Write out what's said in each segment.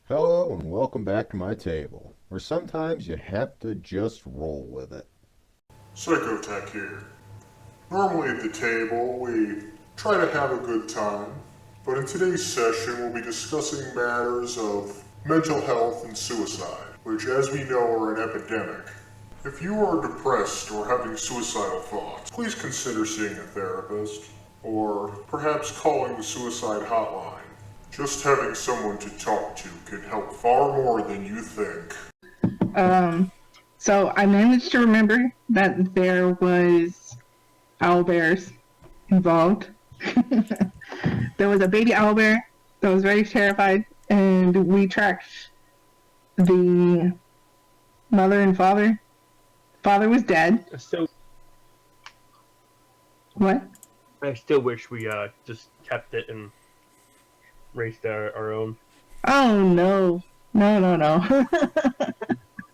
Hello and welcome back to my table, where sometimes you have to just roll with it. Psychotech here. Normally at the table, we try to have a good time, but in today's session, we'll be discussing matters of mental health and suicide, which, as we know, are an epidemic. If you are depressed or having suicidal thoughts, please consider seeing a therapist, or perhaps calling the suicide hotline. Just having someone to talk to can help far more than you think. Um, so I managed to remember that there was owlbears involved. There was a baby owlbear that was very terrified, and we tracked the mother and father. Father was dead. What? I still wish we just kept it and raised our own. Oh no. No.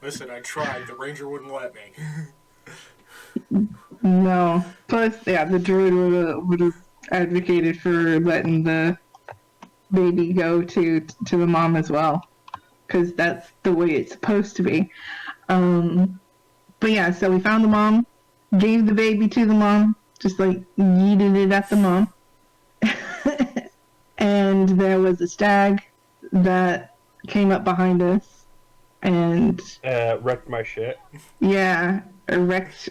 Listen, I tried. The ranger wouldn't let me. No. Plus, yeah, the druid would have advocated for letting the baby go to the mom as well, because that's the way it's supposed to be. But yeah, so we found the mom, gave the baby to the mom, just like yeeted it at the mom. And there was a stag that came up behind us and wrecked my shit. yeah, wrecked.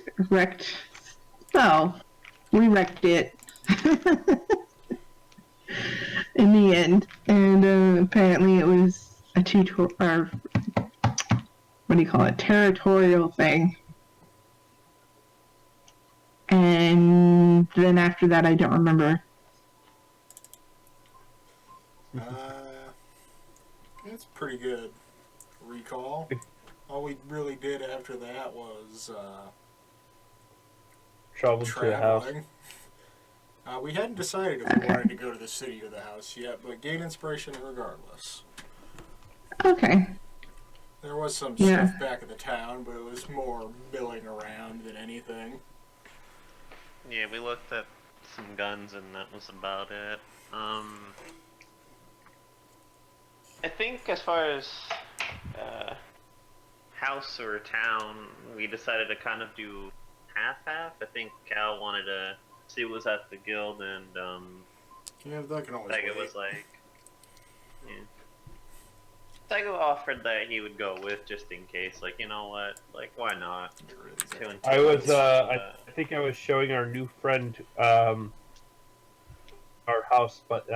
Well, we wrecked it in the end, and apparently it was a what do you call it? Territorial thing. And then after that, I don't remember. It's pretty good recall. All we really did after that was Traveled to the house. traveling. We hadn't decided if we wanted to go to the city or the house yet, but gained inspiration regardless. Okay. There was some Yeah. stuff back at the town, but it was more milling around than anything. Yeah, we looked at some guns and that was about it. I think as far as house or town, we decided to kind of do half-half. I think Cal wanted to see what was at the guild, and Yeah, that can always Tyga wait. was like, yeah. Tyga offered that he would go with just in case. Like, you know what? Like, why not? Get rid of these Two and I two. was I think I was showing our new friend our house, but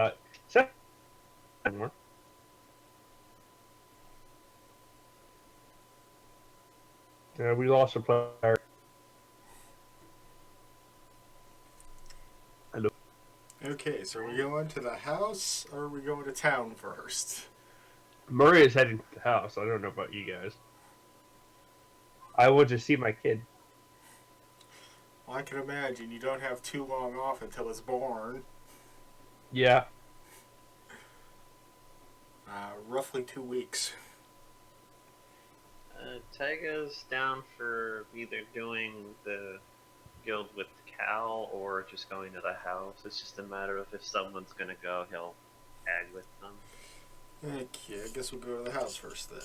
we lost a player. Hello. Okay, so are we going to the house or are we going to town first? Murray is heading to the house. I don't know about you guys. I want to see my kid. Well, I can imagine you don't have too long off until it's born. Yeah. Roughly 2 weeks. Tyga's down for either doing the guild with Cal or just going to the house. It's just a matter of if someone's gonna go, he'll tag with them. Okay, I guess we'll go to the house first then.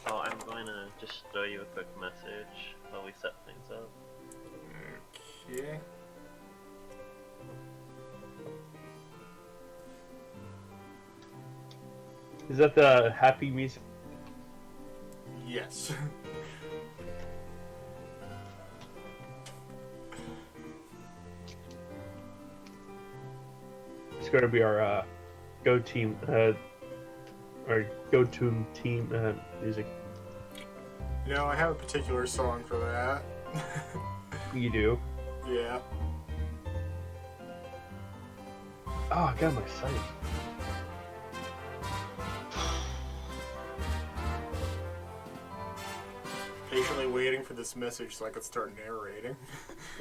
Oh, I'm going to just throw you a quick message while we set things up. Okay. Is that the happy music? Yes. It's going to be our go team, our go-to team music. You know, I have a particular song for that. You do. Yeah. Oh, I got my sight. Patiently waiting for this message so I could start narrating.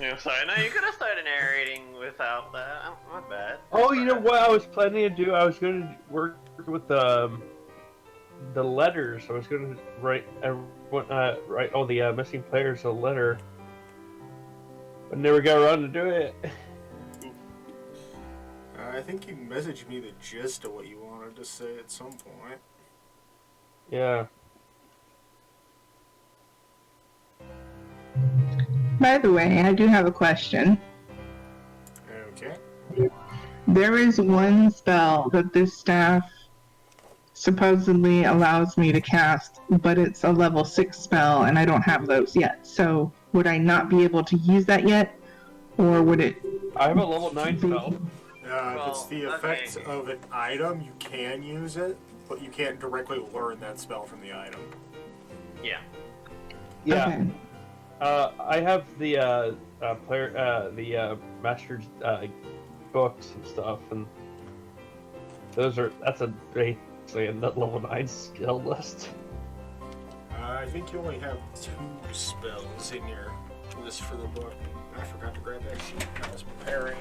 Yeah, sorry, no, you could have started narrating without that. My bad. Oh, you know what I was planning to do? I was going to work with the letters. I was going to write write all the missing players a letter, but never got around to do it. I think you messaged me the gist of what you wanted to say at some point. Yeah. By the way, I do have a question. Okay. There is one spell that this staff supposedly allows me to cast, but it's a level 6 spell, and I don't have those yet. So, would I not be able to use that yet? Or would it I have a level 9 be... spell. If it's the effect of an item, you can use it, but you can't directly learn that spell from the item. Yeah. Yeah. Okay. I have the master's books and stuff, and that's basically a level 9 skill list. I think you only have 2 spells in your list for the book. I forgot to grab that sheet when I was preparing.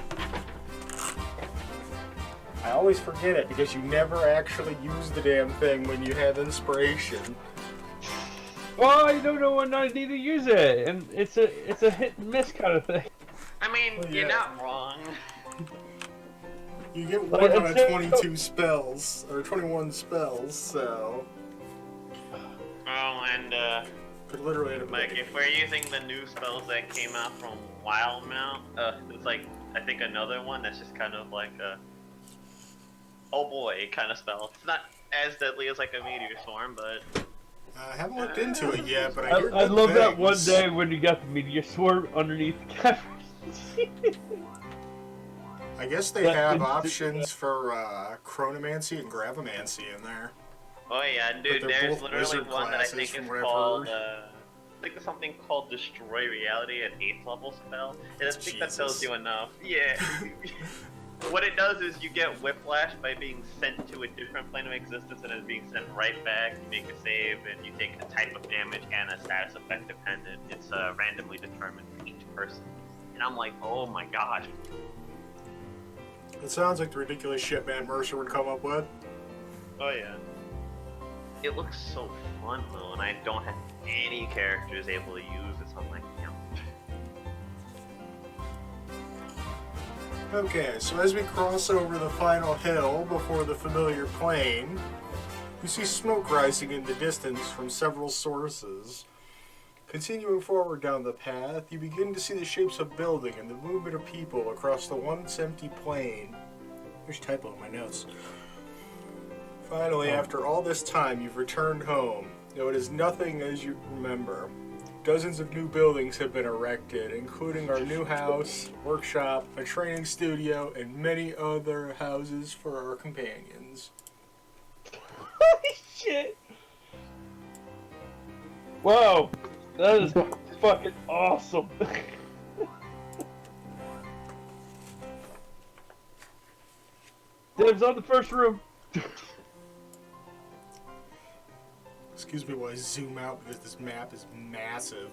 I always forget it because you never actually use the damn thing when you have inspiration. Well, I don't know when I need to use it, and it's a hit and miss kind of thing. I mean, Well, you're yeah. not wrong. You get 1 out of 22 spells, or 21 spells, so... Oh, and Could literally end up like if we're using the new spells that came out from Wildmount, it's like I think another one that's just kind of like a oh boy kind of spell. It's not as deadly as like a meteor swarm, but I haven't looked into it yet, but I hear I good love that one things. day when you got the meteor swarm underneath the cameras. I guess they have options for chronomancy and gravomancy in there. oh yeah, dude, they're there's both literally wizard one that I classes think from is what I've called heard. I think there's something called Destroy Reality, an 8th level spell. And I think that tells Jesus. you enough. Yeah. What it does is you get whiplash by being sent to a different plane of existence and then being sent right back. You make a save and you take a type of damage and a status effect dependent. It's randomly determined for each person. And I'm like, oh my gosh. It sounds like the ridiculous shit Matt Mercer would come up with. Oh yeah. It looks so fun though, and I don't have any characters able to use it, so I'm like, you know. Okay, so as we cross over the final hill before the familiar plain, you see smoke rising in the distance from several sources. Continuing forward down the path, you begin to see the shapes of building and the movement of people across the once empty plain. There's a typo in my notes. Finally, after all this time, you've returned home, though it is nothing as you remember. Dozens of new buildings have been erected, including our new house, workshop, a training studio, and many other houses for our companions. Holy shit! Whoa! That is fucking awesome! Dibs on the first room! Excuse me while I zoom out because this map is massive.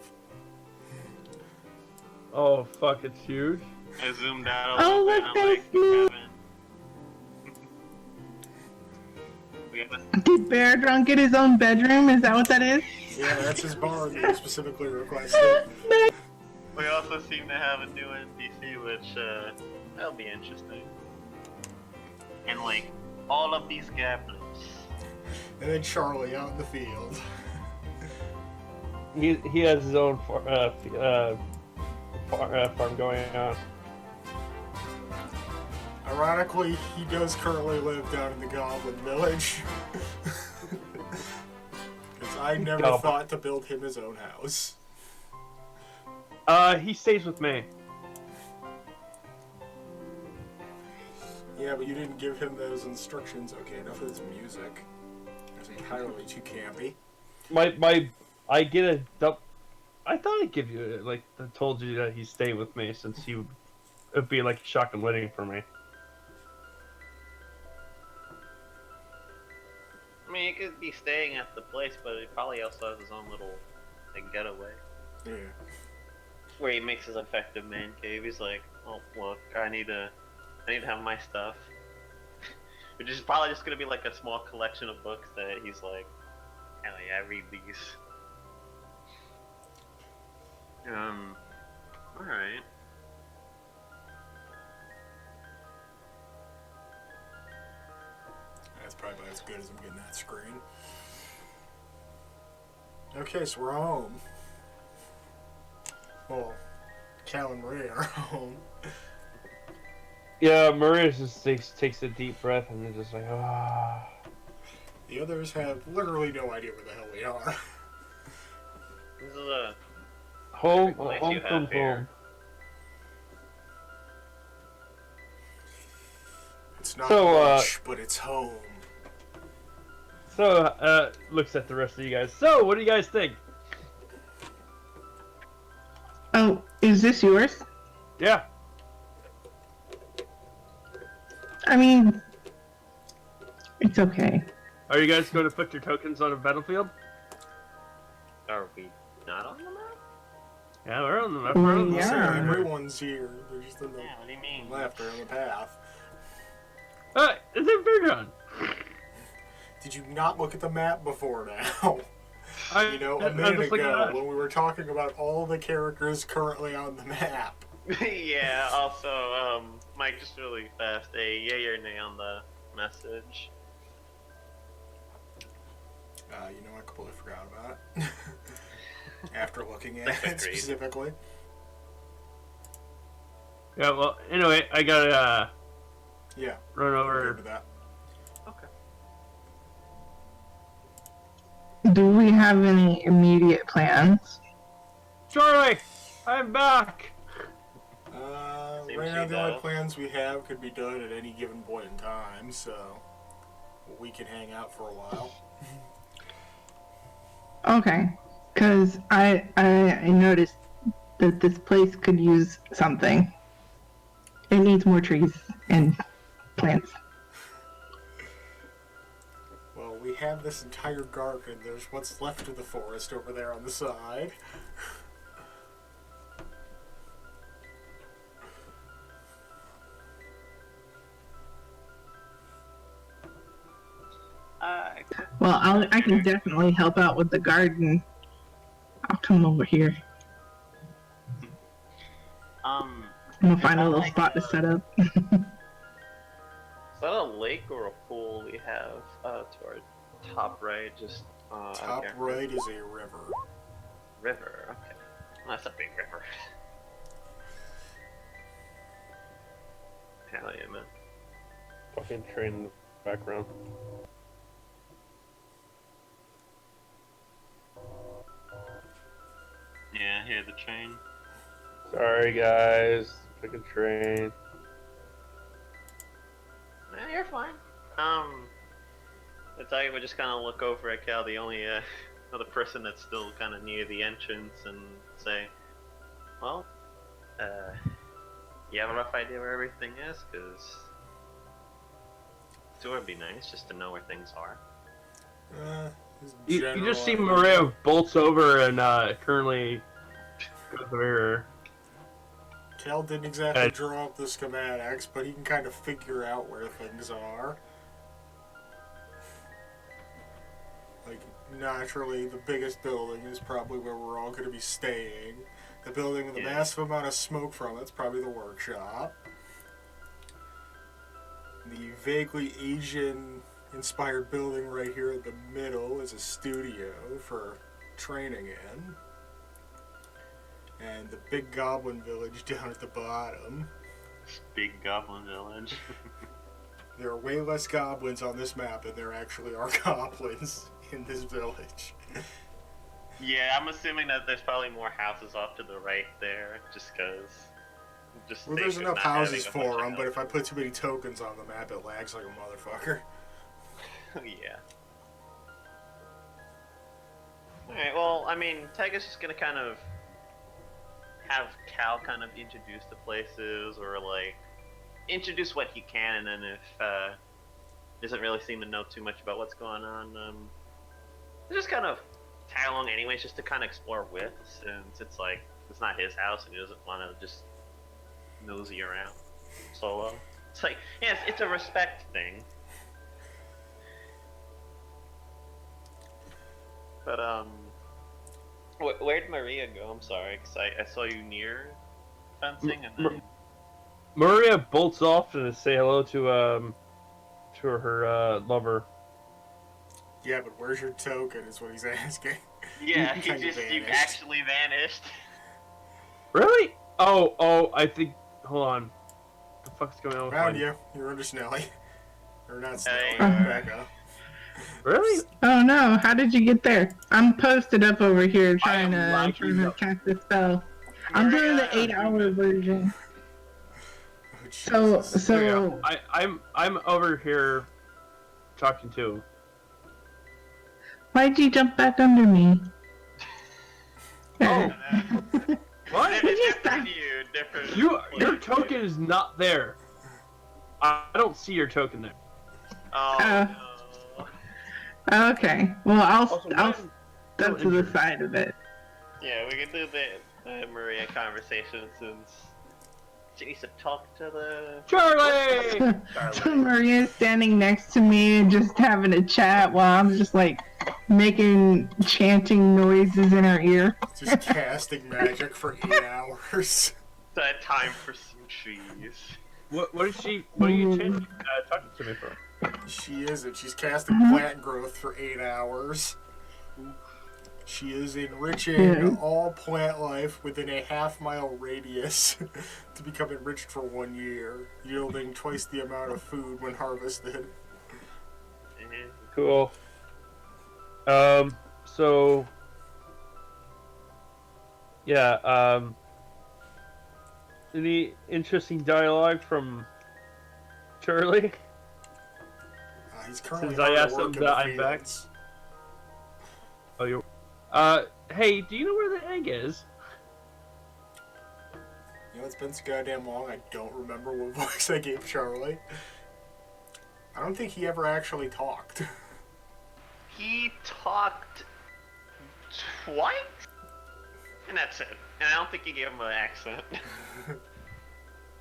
Oh, fuck, it's huge. I zoomed out a Oh, little bit. look, I'm like, there's we have a Did Bear Drunk get his own bedroom? Is that what that is? Yeah, that's his bar that he specifically requested. We also seem to have a new NPC, which, that'll be interesting. And, like, all of these goblins. And then Charlie out in the field. He has his own farm going on. Ironically, he does currently live down in the Goblin Village. Because I never Goblin. thought to build him his own house. He stays with me. Yeah, but you didn't give him those instructions. Okay, enough of this music. It's entirely too campy. I get a dump. I thought I'd give you, like, I told you that he'd stay with me since it'd be like a shotgun wedding for me. I mean, he could be staying at the place, but he probably also has his own little, like, getaway. Yeah. Where he makes his effective man cave. He's like, oh, look, I need to have my stuff. Which is probably just gonna be like a small collection of books that he's like, hell yeah, I read these. Alright. probably about as good as I'm getting that screen. Okay, so we're home. Well, Cal and Maria are home. Yeah, Maria just takes a deep breath and is just like, ah. The others have literally no idea where the hell we are. This is a Home, place home you have from here. home. It's not So, rich, but it's home. So, looks at the rest of you guys. So, what do you guys think? Oh, is this yours? Yeah. I mean, it's okay. Are you guys going to put your tokens on a battlefield? Are we not on the map? Yeah, we're on the map. We're on the Yeah. So map. everyone's here. They're just in the Yeah, what do you mean? left or on the path. It's in Fairground. Did you not look at the map before now? You know, a I'm minute just looking ago at it. when we were talking about all the characters currently on the map. Yeah, also, Mike, just really fast, a yay or nay on the message. You know, I completely forgot about it. After looking at Agreed. it specifically. Yeah, well, anyway, I gotta Yeah, run I'm good over. with that. Okay. Do we have any immediate plans? Charlie, I'm back. Seems Right now, she the only does. plans we have could be done at any given point in time, so we can hang out for a while. Okay, because I noticed that this place could use something. It needs more trees and plants. Well, we have this entire garden. There's what's left of the forest over there on the side. Well, I can definitely help out with the garden. I'll come over here. Um, I'm gonna find a little spot to set up. is that a lake or a pool we have to our top right? Just Top okay. right is a river. River. Okay, well, that's a big river. Hell yeah, man. Fucking train in the background. Yeah, I hear the train. Sorry, guys. Fucking train. Nah, you're fine. I tell you, we just kind of look over at Cal, the only other person that's still kind of near the entrance, and say, "Well, you have a rough idea where everything is? Cause it would be nice just to know where things are." Just You just see general Maria bolts over and currently goes over. Cal didn't exactly draw up the schematics, but he can kind of figure out where things are. Like, naturally, the biggest building is probably where we're all going to be staying. The building with a Yeah. massive amount of smoke from it's probably the workshop. The vaguely Asian-inspired building right here in the middle is a studio for training in. And the big goblin village down at the bottom. Big Goblin Village. There are way less goblins on this map than there actually are goblins in this village. Yeah, I'm assuming that there's probably more houses off to the right there, just because. Well, there's enough houses for them, but if I put too many tokens on the map, it lags like a motherfucker. Yeah. Alright, well, I mean, Tyga's just gonna kind of have Cal kind of introduce the places, or like introduce what he can, and then if doesn't really seem to know too much about what's going on, just kind of tag along anyways, just to kind of explore with, since it's like it's not his house and he doesn't want to just nosy around solo. It's like, yeah, it's a respect thing. But where'd Maria go? I'm sorry, because I saw you near fencing, and then Maria bolts off to say hello to her lover. Yeah, but where's your token is what he's asking. Yeah, You he kinda just you vanished. actually vanished. Really? Oh, I think. Hold on. What the fuck's going on with Found mine? you. You're under Snelly. Or not Snelly, Hey. Becca. Really? Oh no, how did you get there? I'm posted up over here trying am lagging to up. cast a spell. I'm doing the Maria. 8-hour version. Oh, So, Jesus. There you go. so I'm over here talking to him. why'd you jump back under me? Oh, what? Different you, different. Your token is not there. I don't see your token there. Oh no. Okay. Well, Also, I'll mine- step to the side of it. Yeah, we can do the Maria conversation since she needs to talk to the Charlie. So Maria's standing next to me and just having a chat while I'm just like making chanting noises in her ear. Just casting magic for 8 hours. that time for some cheese. What is she? What are you talking to me for? She isn't. She's casting plant growth for 8 hours. She is enriching all plant life within a half-mile radius to become enriched for 1 year, yielding twice the amount of food when harvested. Cool. So. Yeah. Any interesting dialogue from Charlie? He's currently Since I hard at asked him work in that the I'm back. fields. Oh, you. Hey, do you know where the egg is? You know, it's been so goddamn long, I don't remember what voice I gave Charlie. I don't think he ever actually talked. He talked twice, and that's it. And I don't think he gave him an accent.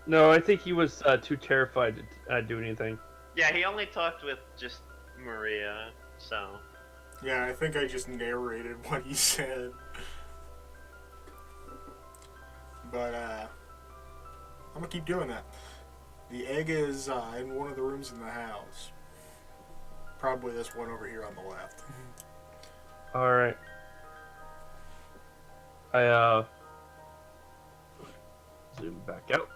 No, I think he was too terrified to do anything. Yeah, he only talked with just Maria, so. Yeah, I think I just narrated what he said. But, I'm gonna keep doing that. The egg is in one of the rooms in the house. Probably this one over here on the left. All right. I zoom back out.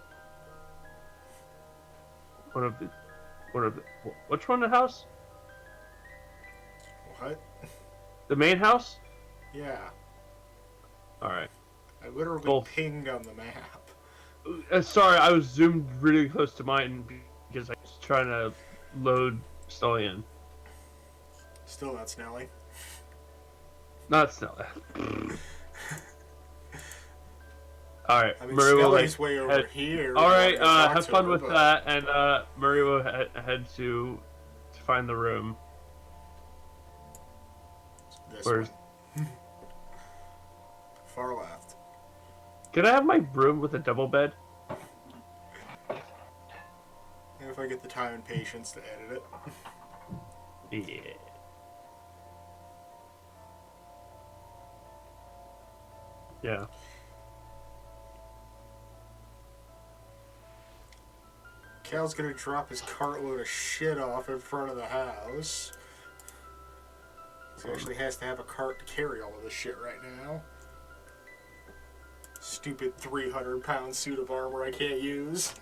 Which one? The house? What? The main house? Yeah. All right. I literally Cool. pinged on the map. Sorry, I was zoomed really close to mine because I was trying to load Sully in. Still not Snelly. Not Stella. All right, I mean, Murray will Snelly's way over head- here. All right, Go talk have to fun her, with but- that, and Murray will head to find the room. This Where's? one. Far left. Can I have my room with a double bed? And if I get the time and patience to edit it. Yeah. Yeah. Cal's gonna drop his cartload of shit off in front of the house. He actually has to have a cart to carry all of this shit right now. Stupid 300-pound suit of armor I can't use.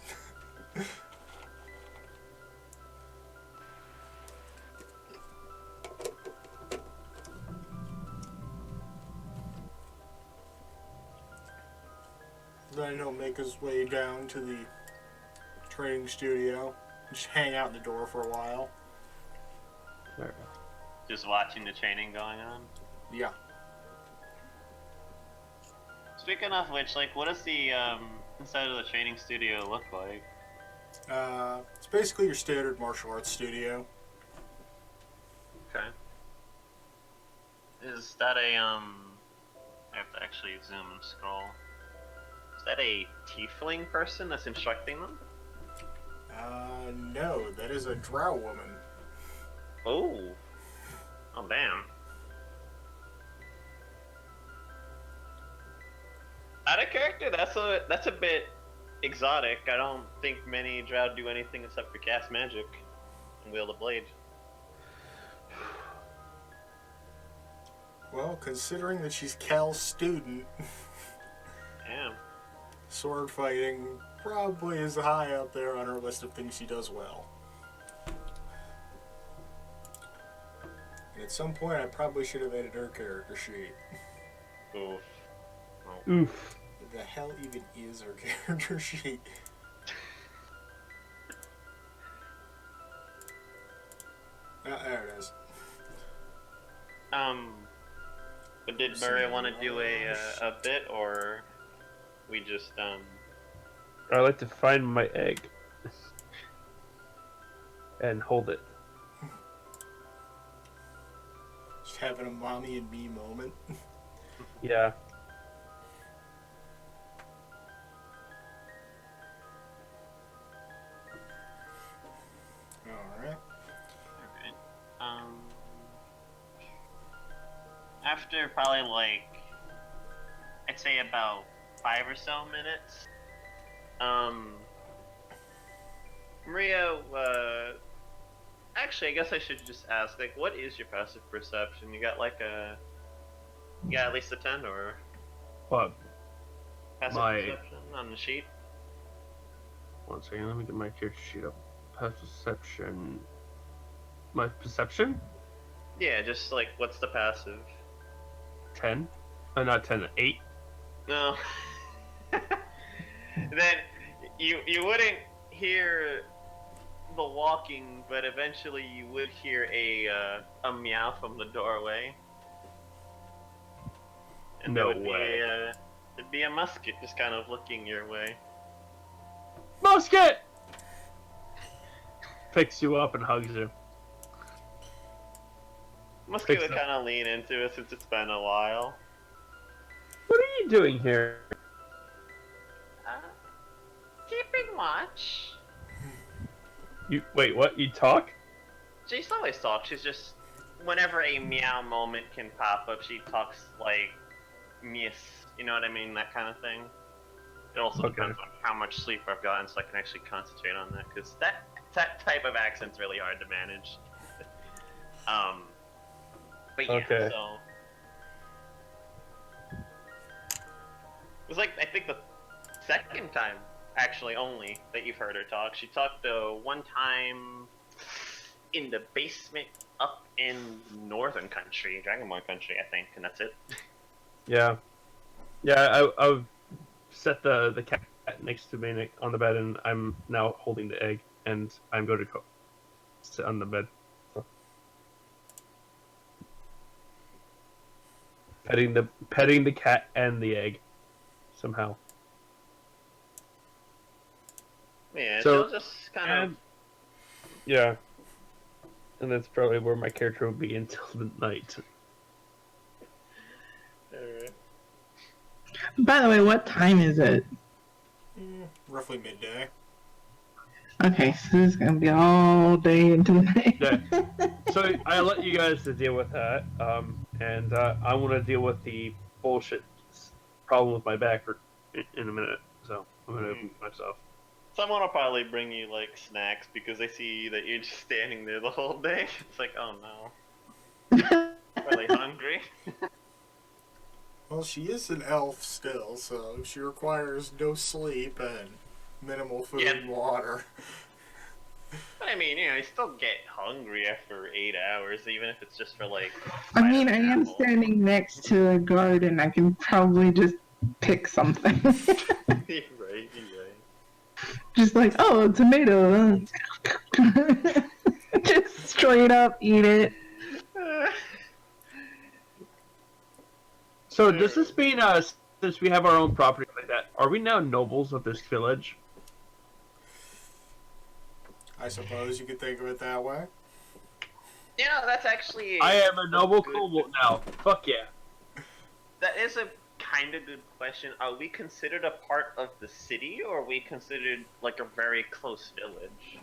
Then he'll make his way down to the training studio. Just hang out in the door for a while. There. Just watching the training going on. Yeah. Speaking of which, like, what does the inside of the training studio look like? It's basically your standard martial arts studio. Okay. Is that a I have to actually zoom and scroll. Is that a tiefling person that's instructing them? No, that is a drow woman. Oh. Oh damn. Out of character, that's a bit exotic. I don't think many drow do anything except for cast magic and wield a blade. Well, considering that she's Cal's student, Damn. sword fighting probably is high up there on her list of things she does well. And at some point, I probably should have added her character sheet. Oof. Oof. What the hell even is her character sheet? There it is. But did Murray want to do a bit, or we just I like to find my egg and hold it. Just having a mommy and me moment. Yeah. Alright. Alright. After probably like, I'd say about 5 or so minutes, Maria, actually, I guess I should just ask, like, what is your passive perception? You got at least a 10, or What? passive perception on the sheet? One second, let me get my character sheet up. Perception. My perception? Yeah, just like, what's the passive? 10? Not 10, 8. No. Then you wouldn't hear the walking, but eventually you would hear a meow from the doorway. And No there would way. There'd be a musket just kind of looking your way. Musket! Picks you up and hugs you. Musket Picks would up. kind of lean into it since it's been a while. What are you doing here? Keeping watch. You wait, what? You talk? She's always talks. She's just whenever a meow moment can pop up, she talks like miss. You know what I mean? That kind of thing. It also Okay. depends on how much sleep I've gotten, so I can actually concentrate on that. Because that type of accent's really hard to manage. But yeah, Okay. so it was like I think the second time actually only that you've heard her talk. She talked one time in the basement up in northern country, Dragonborn country, I think, and that's it. Yeah. Yeah, I've set the cat next to me on the bed, and I'm now holding the egg, and I'm going to go sit on the bed. So. Petting the cat and the egg, somehow. Yeah, So- she'll just kind of. Yeah. And that's probably where my character will be until the night. Alright. By the way, what time is it? Roughly midday. Okay, so this is gonna be all day into the night. Yeah. So I let you guys to deal with that, and I want to deal with the bullshit problem with my back in a minute. So I'm gonna move myself. Someone will probably bring you like snacks because they see that you're just standing there the whole day. It's like, oh no. Are they hungry? Well, she is an elf still, so she requires no sleep and minimal food Yeah. and water. But I mean, you still get hungry after 8 hours, even if it's just for like. I mean, I an am apple. standing next to a garden. I can probably just pick something. You're right. Just like, oh, a tomato. Just straight up eat it. So does this mean since we have our own property like that, are we now nobles of this village? I suppose you could think of it that way. That's actually. I am a noble good- noble now. Fuck yeah. That is a kind of good question. Are we considered a part of the city, or are we considered like a very close village?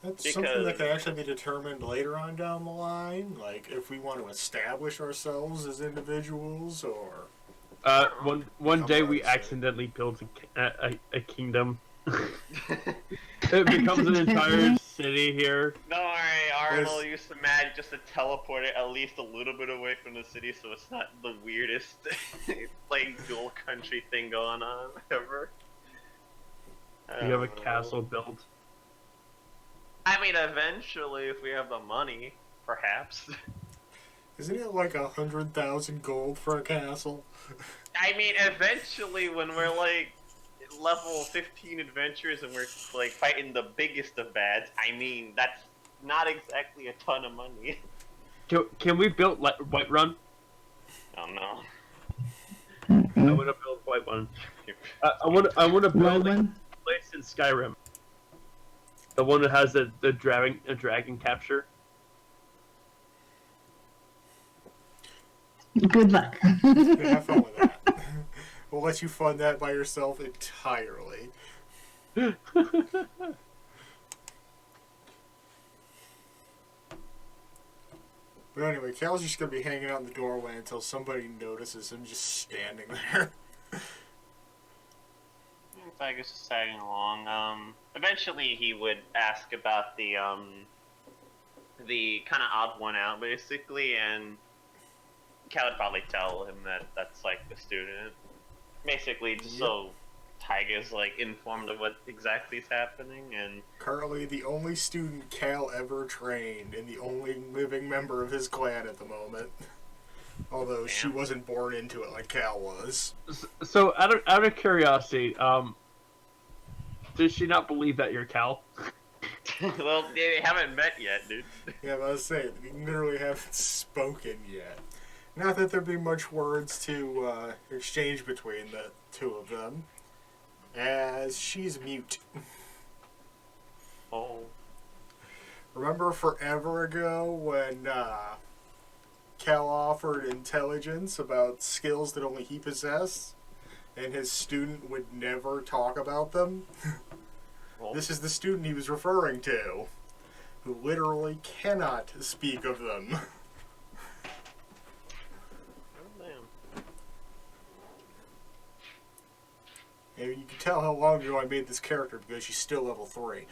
That's something that can actually be determined later on down the line. Like, if we want to establish ourselves as individuals, or... One day we Come on, accidentally built a kingdom. It becomes an entire city here. Don't worry, Arnold Yes. used the magic just to teleport it at least a little bit away from the city, so it's not the weirdest like dual country thing going on ever. You have a castle built. I mean, eventually, if we have the money, perhaps. Isn't it like 100,000 gold for a castle? I mean, eventually, when we're like level 15 adventurers and we're like fighting the biggest of bads, I mean, that's not exactly a ton of money. Can we build Whiterun? Oh no. I want to build Whiterun. I want to build like, a One. place in Skyrim. The one that has the dragon capture. Good luck. Have fun with that. We'll let you fund that by yourself entirely. But anyway, Cal's just gonna be hanging out in the doorway until somebody notices him just standing there. I guess just tagging along. Eventually he would ask about the kind of odd one out, basically, and Cal would probably tell him that that's like the student, basically, just so Tyga's like informed of what exactly is happening. And Currently the only student Cal ever trained and the only living member of his clan at the moment. Although she wasn't born into it like Cal was. So out of curiosity, does she not believe that you're Cal? well, they haven't met yet, dude. Yeah, but I was saying, we literally haven't spoken yet. Not that there'd be much words to exchange between the two of them, as she's mute. Oh. Remember forever ago when Cal offered intelligence about skills that only he possessed, and his student would never talk about them? Well, This is the student he was referring to, who literally cannot speak of them. damn. And you can tell how long ago I made this character because she's still level 3.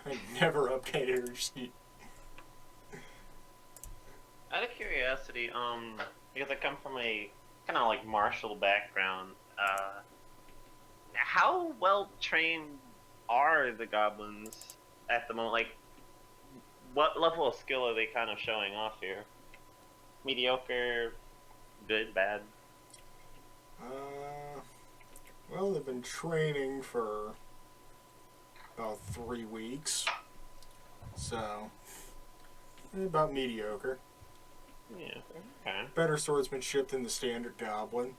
I never updated her. Out of curiosity, because I come from a kind of like martial background, how well trained are the goblins at the moment? Like, what level of skill are they kind of showing off here? Mediocre, good, bad? Well, they've been training for about 3 weeks. So, about mediocre. Yeah, okay. Better swordsmanship than the standard goblin.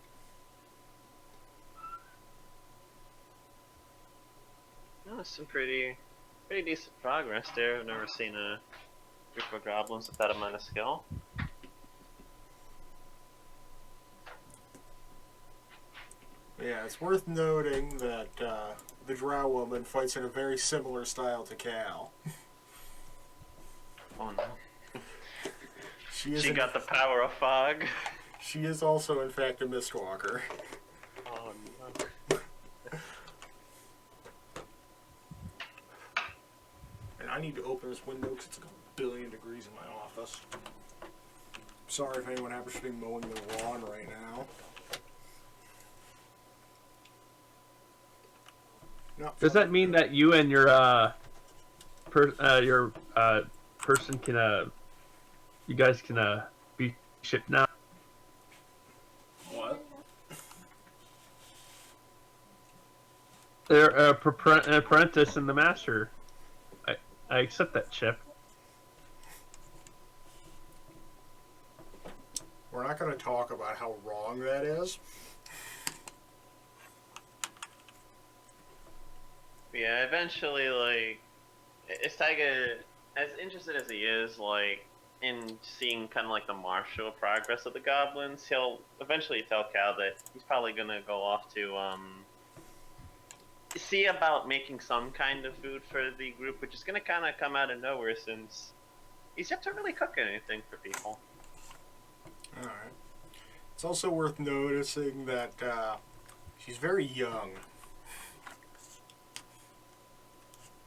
No, that's some pretty decent progress there. I've never seen a group of goblins with that amount of skill. Yeah, it's worth noting that the Drow woman fights in a very similar style to Cal. Oh no. She She got the power of fog. She is also, in fact, a Mistwalker. Oh no. And I need to open this window because it's like a billion degrees in my office. Sorry if anyone happens to be mowing their lawn right now. No, Does that mean that you and your person can you guys can be shipped now? what? They're an apprentice and the master. I accept that chip. We're not going to talk about how wrong that is. Yeah, eventually, like, Istaiga, as interested as he is, like, in seeing kind of like the martial progress of the goblins, he'll eventually tell Cal that he's probably gonna go off to see about making some kind of food for the group, which is gonna kind of come out of nowhere since he's yet to really cook anything for people. Alright. It's also worth noticing that she's very young.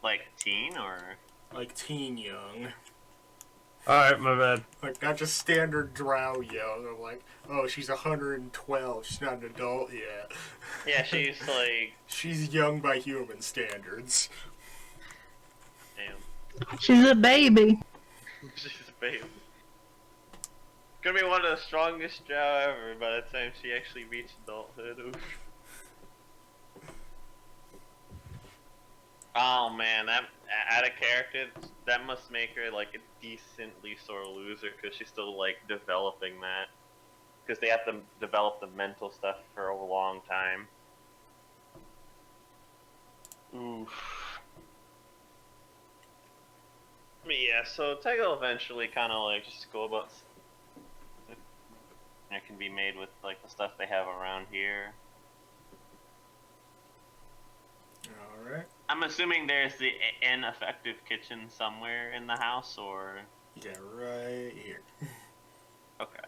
Like teen or? Like teen young. Alright, my bad. Like, not just standard drow young. I'm like, oh, she's 112. She's not an adult yet. Yeah, she's like. She's young by human standards. Damn. She's a baby. She's a baby. Gonna be one of the strongest drow ever by the time she actually reached adulthood. Oof. Oh man, that out of character, that must make her like a decently sore loser because she's still like developing that. Because they have to develop the mental stuff for a long time. Oof. But yeah, so Tega will eventually kind of like just go about. It can be made with like the stuff they have around here. Alright. I'm assuming there's the an effective kitchen somewhere in the house, or Yeah, right here. okay.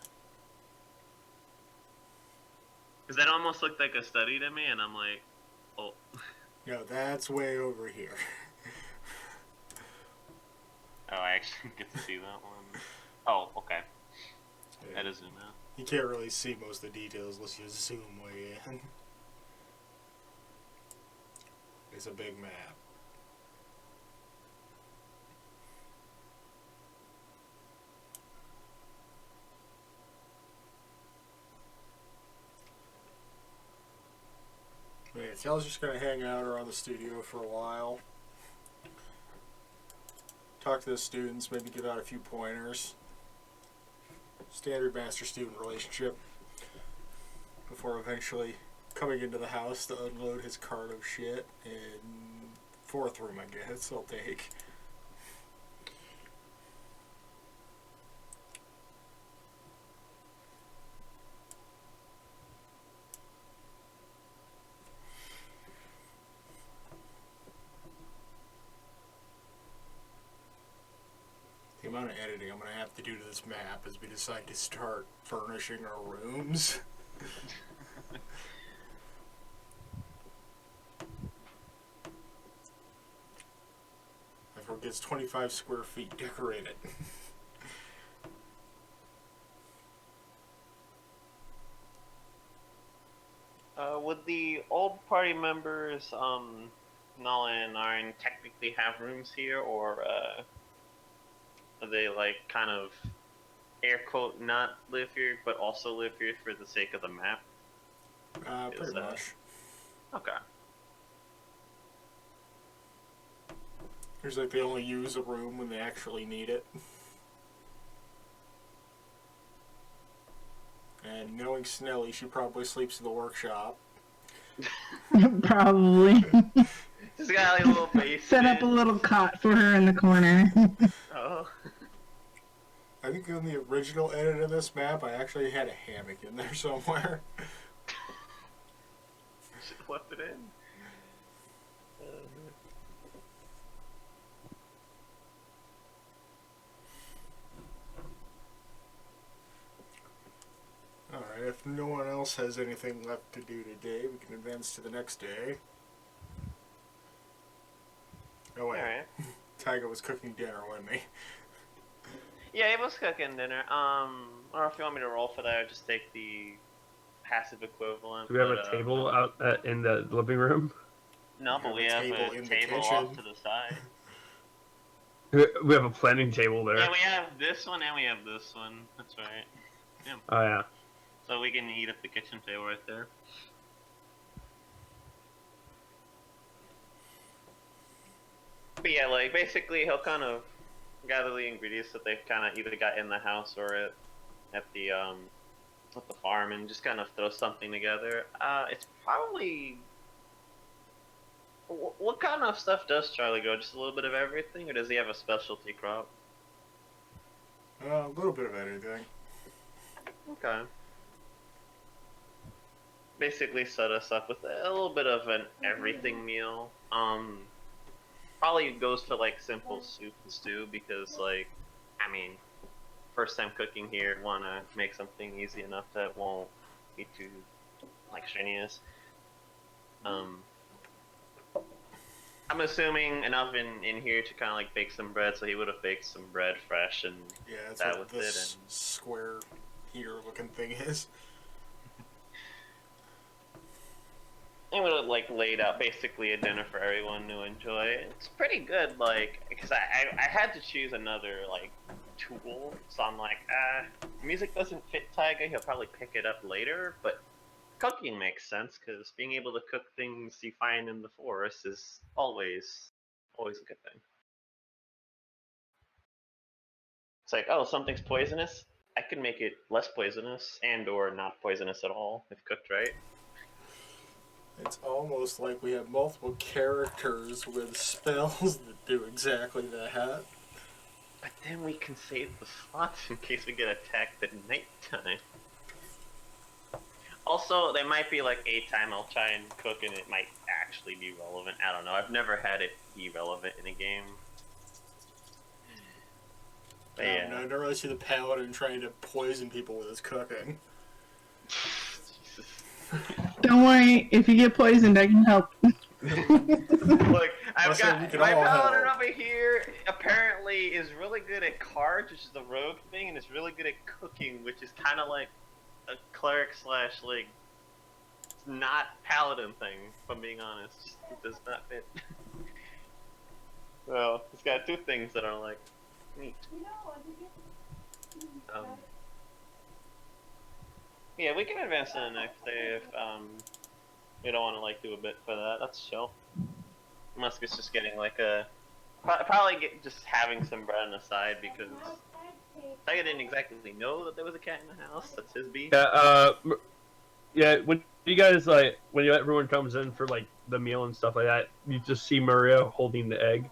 Because that almost looked like a study to me, and I'm like, oh. No, that's way over here. Oh, I actually get to see that one. Oh, okay. That is zoom out. You can't really see most of the details unless you zoom way in. It's a big map. Yeah, Tal's just gonna hang out around the studio for a while. Talk to the students, maybe give out a few pointers. Standard master-student relationship. Before eventually coming into the house to unload his cart of shit in fourth room, I guess I'll take. The amount of editing I'm going to have to do to this map as we decide to start furnishing our rooms. Therefore, it gets 25 square feet decorated. Would the old party members, Nala and Arn, technically have rooms here, or are they like kind of air quote not live here, but also live here for the sake of the map? Pretty much. Okay. There's like they only use a room when they actually need it. And knowing Snelly, she probably sleeps in the workshop. Probably. Just got like a little basement. Set up a little cot for her in the corner. Oh. I think in the original edit of this map, I actually had a hammock in there somewhere. Should have left it in. Alright, if no one else has anything left to do today, we can advance to the next day. Oh wait, Alright. Tyga was cooking dinner, wasn't he? Yeah, he was cooking dinner. Or if you want me to roll for that, I'll just take the passive equivalent. Do we have a table out in the living room? No, but we have a table off to the side. We have a planning table there. Yeah, we have this one and we have this one. That's right. Yeah. Oh yeah. So we can eat at the kitchen table right there. But yeah, like basically he'll kind of gather the ingredients that they've kind of either got in the house or at the farm and just kind of throw something together. It's probably what kind of stuff does Charlie grow? Just a little bit of everything, or does he have a specialty crop? A little bit of everything. Okay. Basically set us up with a little bit of an everything meal. Probably goes for like simple soup and stew because like, I mean, first time cooking here, wanna make something easy enough that won't be too like strenuous. I'm assuming an oven in here to kind of like bake some bread, so he would have baked some bread fresh and Yeah, that's that what with it. this square heater-looking thing is. And would have like laid out basically a dinner for everyone to enjoy. It's pretty good, like because I had to choose another like tool, so I'm like, music doesn't fit Tiger. He'll probably pick it up later, but cooking makes sense because being able to cook things you find in the forest is always a good thing. It's like, oh, something's poisonous. I can make it less poisonous and or not poisonous at all if cooked right. It's almost like we have multiple characters with spells that do exactly that. But then we can save the slots in case we get attacked at nighttime. Also, there might be like a time I'll try and cook and it might actually be relevant. I don't know. I've never had it be relevant in a game. But yeah. I don't really see the paladin trying to poison people with his cooking. Don't worry, if you get poisoned, I can help. Look, I've got my paladin help. over here. Apparently, is really good at cards, which is the rogue thing, and is really good at cooking, which is kind of like a cleric slash like not paladin thing. If I'm being honest, it does not fit. Well, it's got two things that are like neat. Yeah, we can advance to the next day if we don't want to like do a bit for that. That's chill. Musket's just getting like a probably just having some bread on the side because I didn't exactly know that there was a cat in the house. That's his beef. Yeah. When you guys when everyone comes in for like the meal and stuff like that, you just see Maria holding the egg.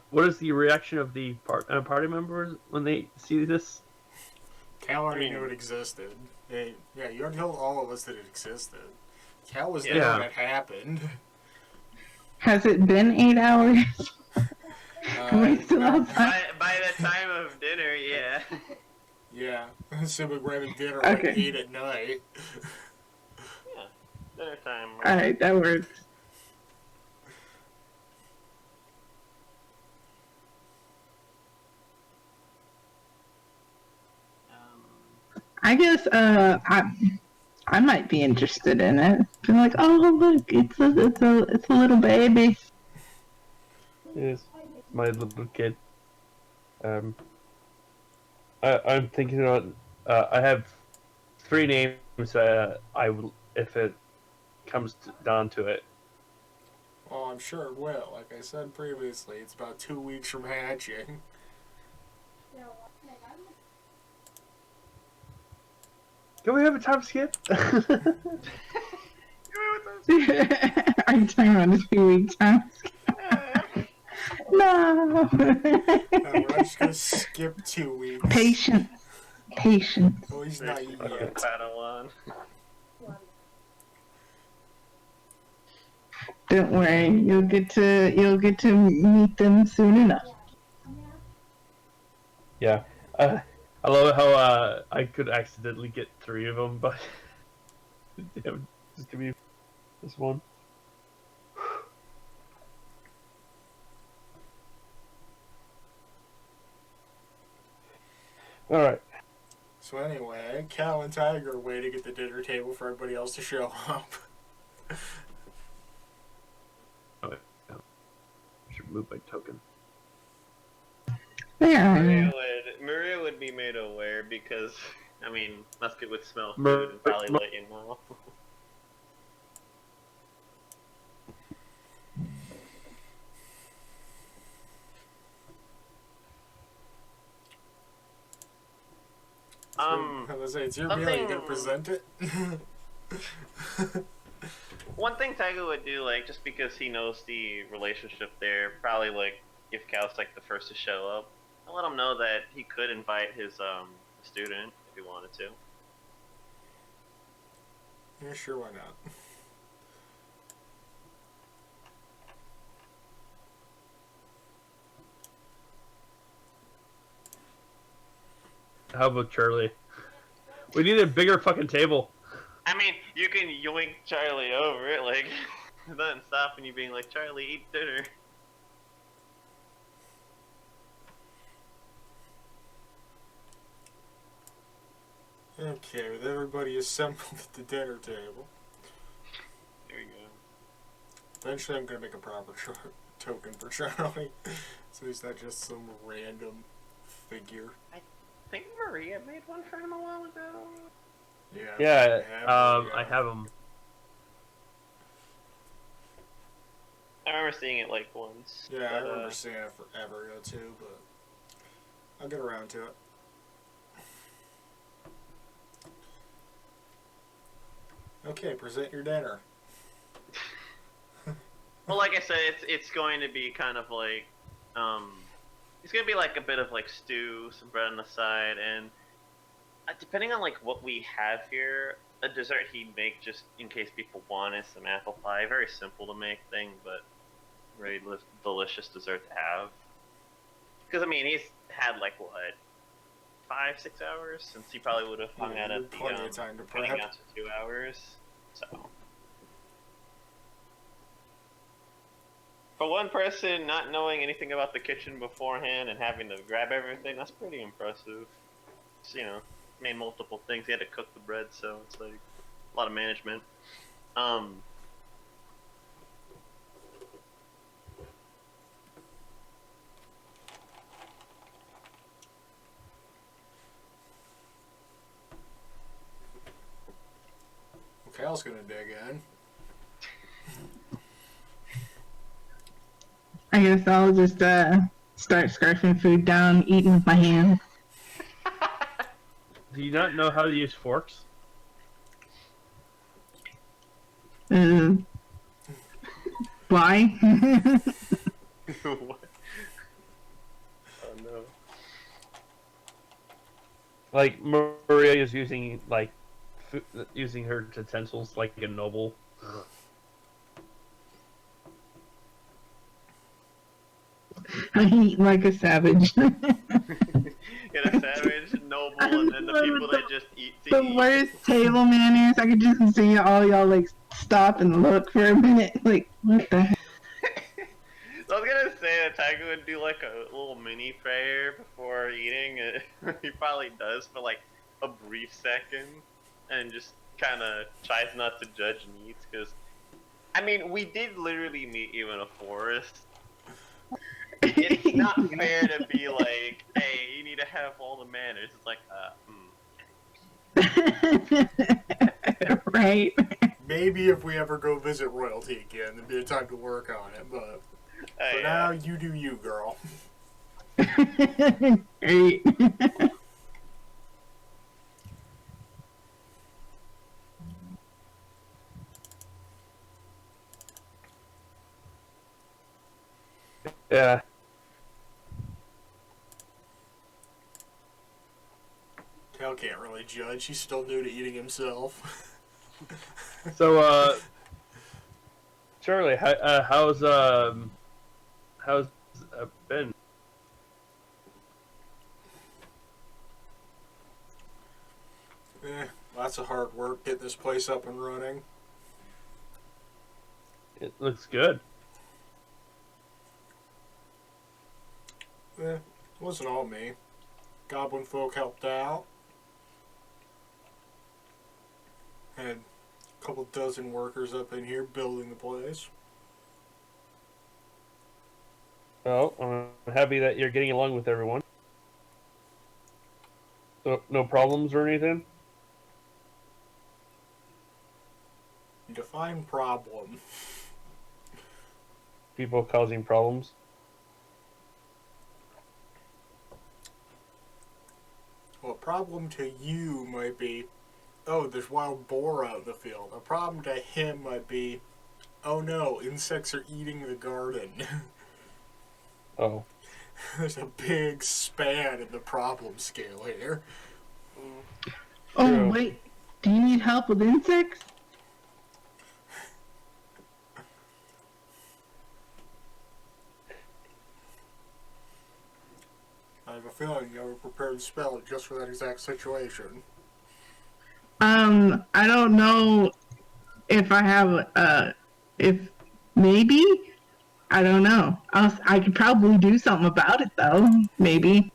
What is the reaction of the party members when they see this? Cal already knew it existed. Yeah, you already told all of us that it existed. Cal was there when it happened. Has it been 8 hours? Am I still outside? By the time of dinner, yeah. Yeah, assuming we're having dinner Okay. like 8 at night. Yeah, dinner time. Alright, that works. I guess I might be interested in it. I'm like, oh look, it's a little baby. Yes, my little kid. I'm thinking about. I have 3 names. I will, if it comes down to it. Well, I'm sure it will. Like I said previously, it's about 2 weeks from hatching. Can we have a time skip? Are you talking about a 2-week time? No. No, we're not just gonna skip 2 weeks. Patience. Oh, he's not yet. Padawan. Don't worry, you'll get to meet them soon enough. Yeah. I love how I could accidentally get 3 of them, but damn, just give me this one. All right. So anyway, Cal and Tiger are waiting at the dinner table for everybody else to show up. Oh, yeah. Should move my token. Yeah. Maria would be made aware because, I mean, Musket would smell food and probably let you know. I was say, it's your meal, you gonna present it? One thing Tiger would do, like, just because he knows the relationship there, probably, like, if Cal's, like, the first to show up, I'll let him know that he could invite his, student if he wanted to. Yeah, sure, why not? How about Charlie? We need a bigger fucking table. I mean, you can yoink Charlie over it, like, nothing stopping you being like, Charlie, eat dinner. Okay, with everybody assembled at the dinner table. There we go. Eventually I'm gonna make a proper token for Charlie. So he's not just some random figure. I think Maria made one for him a while ago. Yeah. I have them. I remember seeing it like once. Yeah, I but, remember seeing it forever ago too, but I'll get around to it. Okay, present your dinner. Well, like I said, it's going to be kind of like, it's going to be like a bit of like stew, some bread on the side, and depending on like what we have here, a dessert he'd make just in case people want is some apple pie. Very simple to make thing, but very delicious dessert to have. Because I mean, he's had like what, 5-6 hours since he probably would have hung out at the plenty of time to hanging prep. out to 2 hours. So for one person not knowing anything about the kitchen beforehand and having to grab everything, that's pretty impressive. Just, you know, made multiple things. He had to cook the bread, so it's like a lot of management. Cal's gonna dig in. I guess I'll just start scarfing food down, eating with my hands. Do you not know how to use forks? Why? What? Oh no. Like Maria is using like using her utensils like a noble. I eat like a savage. Get a savage, noble, and then the people that just eat to The eat. worst table manners. I could just see all y'all like stop and look for a minute. Like, what the heck? So I was gonna say that Tiger would do like a little mini prayer before eating. He probably does for like a brief second, and just kind of tries not to judge and eats. Because, I mean, we did literally meet you in a forest. It's not fair to be like, hey, you need to have all the manners. It's like, Right. Maybe if we ever go visit royalty again, there'd be a time to work on it, but for hey, now, you do you, girl. Great. Yeah. Cal can't really judge. He's still new to eating himself. So Charlie, how's been? Lots of hard work getting this place up and running. It looks good. It wasn't all me. Goblin folk helped out. Had a couple dozen workers up in here building the place. Well, I'm happy that you're getting along with everyone. So, no problems or anything? Define problem. People causing problems? Well, a problem to you might be, oh, there's wild boar out in the field. A problem to him might be, oh no, insects are eating the garden. Oh. There's a big span in the problem scale here. Oh, True. wait. Do you need help with insects? I have a feeling you have a prepared spell just for that exact situation. I don't know if I have, if maybe, I don't know. I could probably do something about it though, maybe.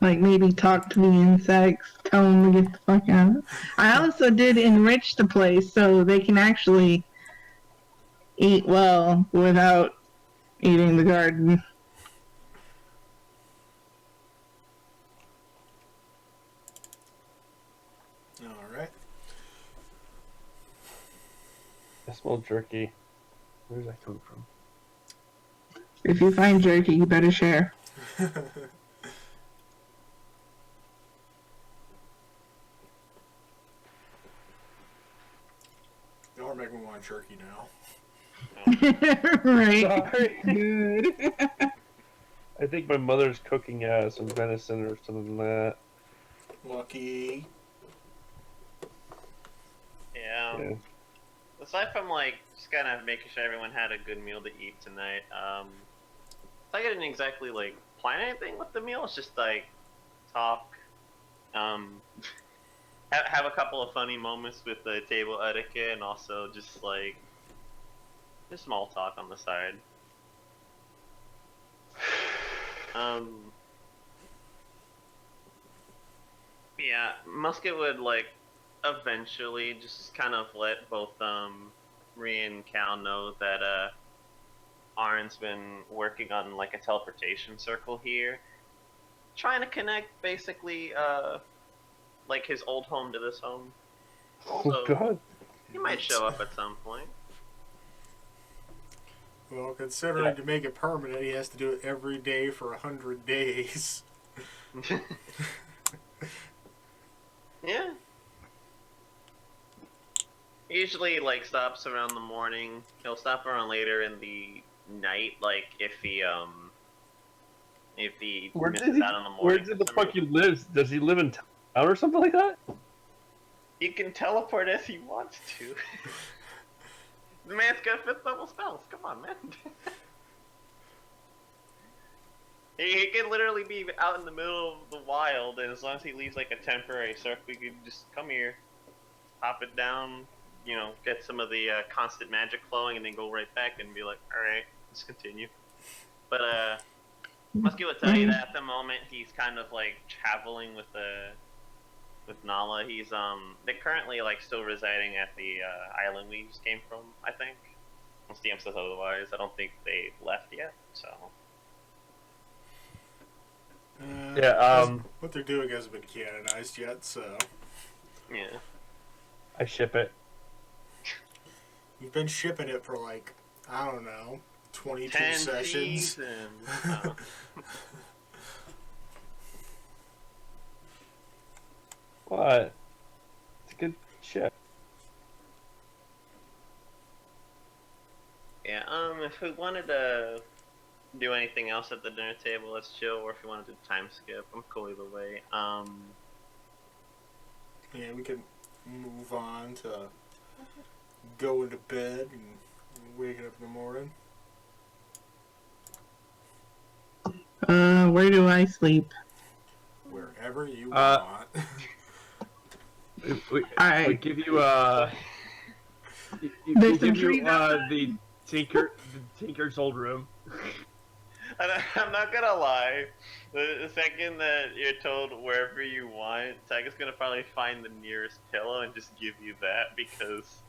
Like maybe talk to the insects, tell them to get the fuck out. I also did enrich the place so they can actually eat well without eating the garden. All right. I smell jerky. Where's that coming from? If you find jerky, you better share. Y'all are making me want jerky now. Right. Sorry. Good. I think my mother's cooking some venison or something like that. Lucky. Yeah. Aside from like just kind of making sure everyone had a good meal to eat tonight, I didn't exactly like plan anything with the meal. It's just like talk, have a couple of funny moments with the table etiquette, and also just like just small talk on the side. Yeah, Musket would like eventually just kind of let both Rhea and Cal know that Arn's been working on like a teleportation circle here, trying to connect basically like his old home to this home. Oh So God. he might show up at some point. Well, considering to make it permanent, he has to do it every day for 100 days. Yeah. He usually like stops around the morning. He'll stop around later in the night, like if he Where misses does he? out on the morning. Where did the fuck he lives? Does he live in town or something like that? He can teleport as he wants to. The man's got 5th level spells. Come on, man. He can literally be out in the middle of the wild, and as long as he leaves like a temporary circle, we could just come here, pop it down, you know, get some of the constant magic flowing, and then go right back and be like, alright, let's continue. But, Muskie would tell you that at the moment he's kind of like traveling with Nala. He's they're currently like still residing at the island we just came from, I think. Unless DM says otherwise. I don't think they left yet, so What they're doing hasn't been canonized yet, so. yeah. I ship it. You've been shipping it for like, I don't know, 22 10 sessions. seasons. What? It's a good ship. Yeah, if we wanted to do anything else at the dinner table, let's chill, or if you wanted to time skip, I'm cool either way. Yeah, we can move on to going to bed and waking up in the morning. Where do I sleep? Wherever you want. We Alright. give you There's some give you trees outside. the Tinker's old room. I'm not gonna lie. The second that you're told wherever you want, Tyga's gonna probably find the nearest pillow and just give you that because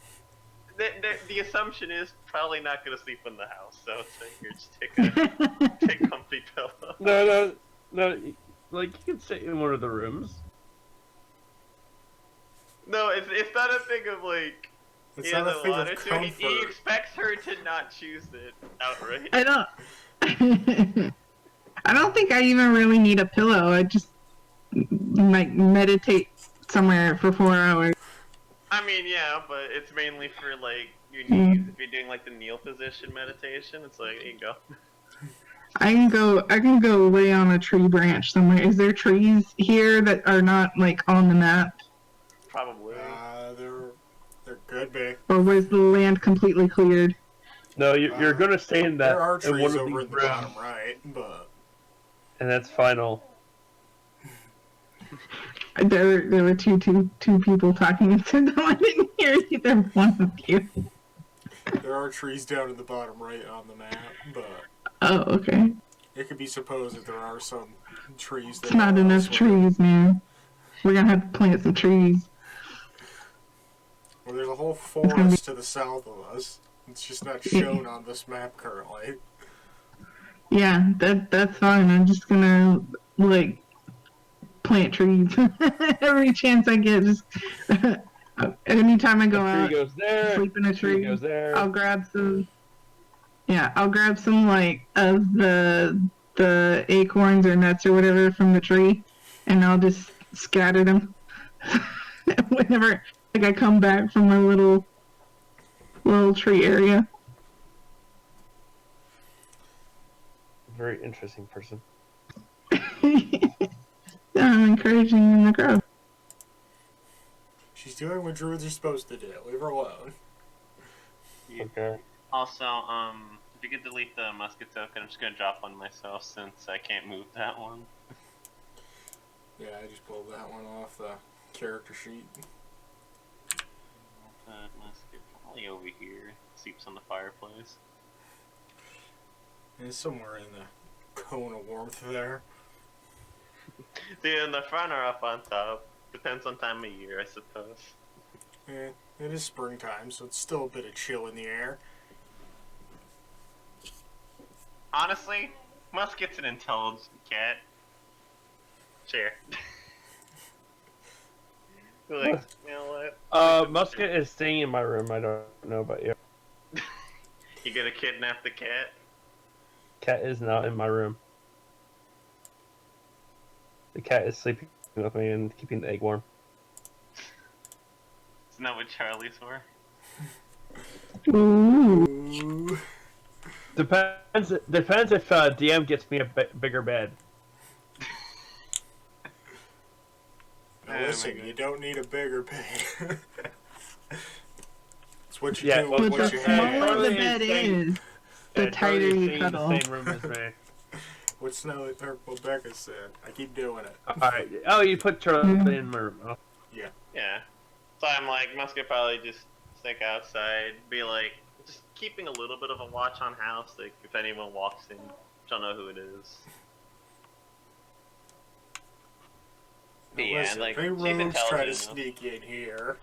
the assumption is probably not gonna sleep in the house. So it's like here, just take a comfy pillow. No. Like you can sit in one of the rooms. No, it's not a thing of like. It's not a thing of He comfort. expects her to not choose it outright. I don't. I don't think I even really need a pillow. I just like meditate somewhere for 4 hours. I mean, yeah, but it's mainly for like your knees. If you're doing like the kneel position meditation, it's like here you go. I can go lay on a tree branch somewhere. Is there trees here that are not like on the map? Probably. There could be. Or was the land completely cleared? No, you're gonna stay in that. There are in trees one of over these in the rooms, bottom right, but and that's final. There were two people talking into them. I didn't hear either one of you. There are trees down at the bottom right on the map, but Oh, okay. it could be supposed that there are some trees that It's not are enough elsewhere. trees, man. We're gonna have to plant some trees. Well, there's a whole gonna be- forest to the south of us. It's just not shown on this map currently. Yeah, that's fine. I'm just gonna like plant trees every chance I get. Just anytime I go A out, tree goes there. sleep in a Tree tree. goes there. I'll grab some. Yeah, I'll grab some like of the acorns or nuts or whatever from the tree, and I'll just scatter them whenever like I come back from my little tree area. Very interesting person. I'm encouraging them to grow. She's doing what druids are supposed to do. Leave her alone. Okay. Also, if you could delete the musket token, I'm just gonna drop one myself since I can't move that one. Yeah, I just pulled that one off the character sheet. Musket probably over here. Sleeps on the fireplace. It's somewhere in the cone of warmth there. See, in the front or up on top. Depends on time of year, I suppose. Yeah, it is springtime, so it's still a bit of chill in the air. Honestly, Musket's an intelligent cat. Sure. Like, you know what? Musket is staying in my room. I don't know about you. You gonna kidnap the cat? Cat is not in my room. The cat is sleeping with me and keeping the egg warm. Isn't that what Charlie's for? Ooh. Ooh. Depends if DM gets me a bigger bed. Now Yeah, listen, maybe. you don't need a bigger bed. It's what you Yeah, do well, with But what the you smaller have. the Charlie bed is saying- is, the Yeah, tighter Charlie is you staying in cuddle. the same room as me. What Snow or what Becca said. I keep doing it. Alright. Oh, you put Charlie in my room. Oh. Yeah. So I'm like, Musket probably just stick outside, be like, just keeping a little bit of a watch on house, like if anyone walks in, she'll know who it is. Now Yeah, listen, like, if any she's rogues try to intelligent enough. sneak in here,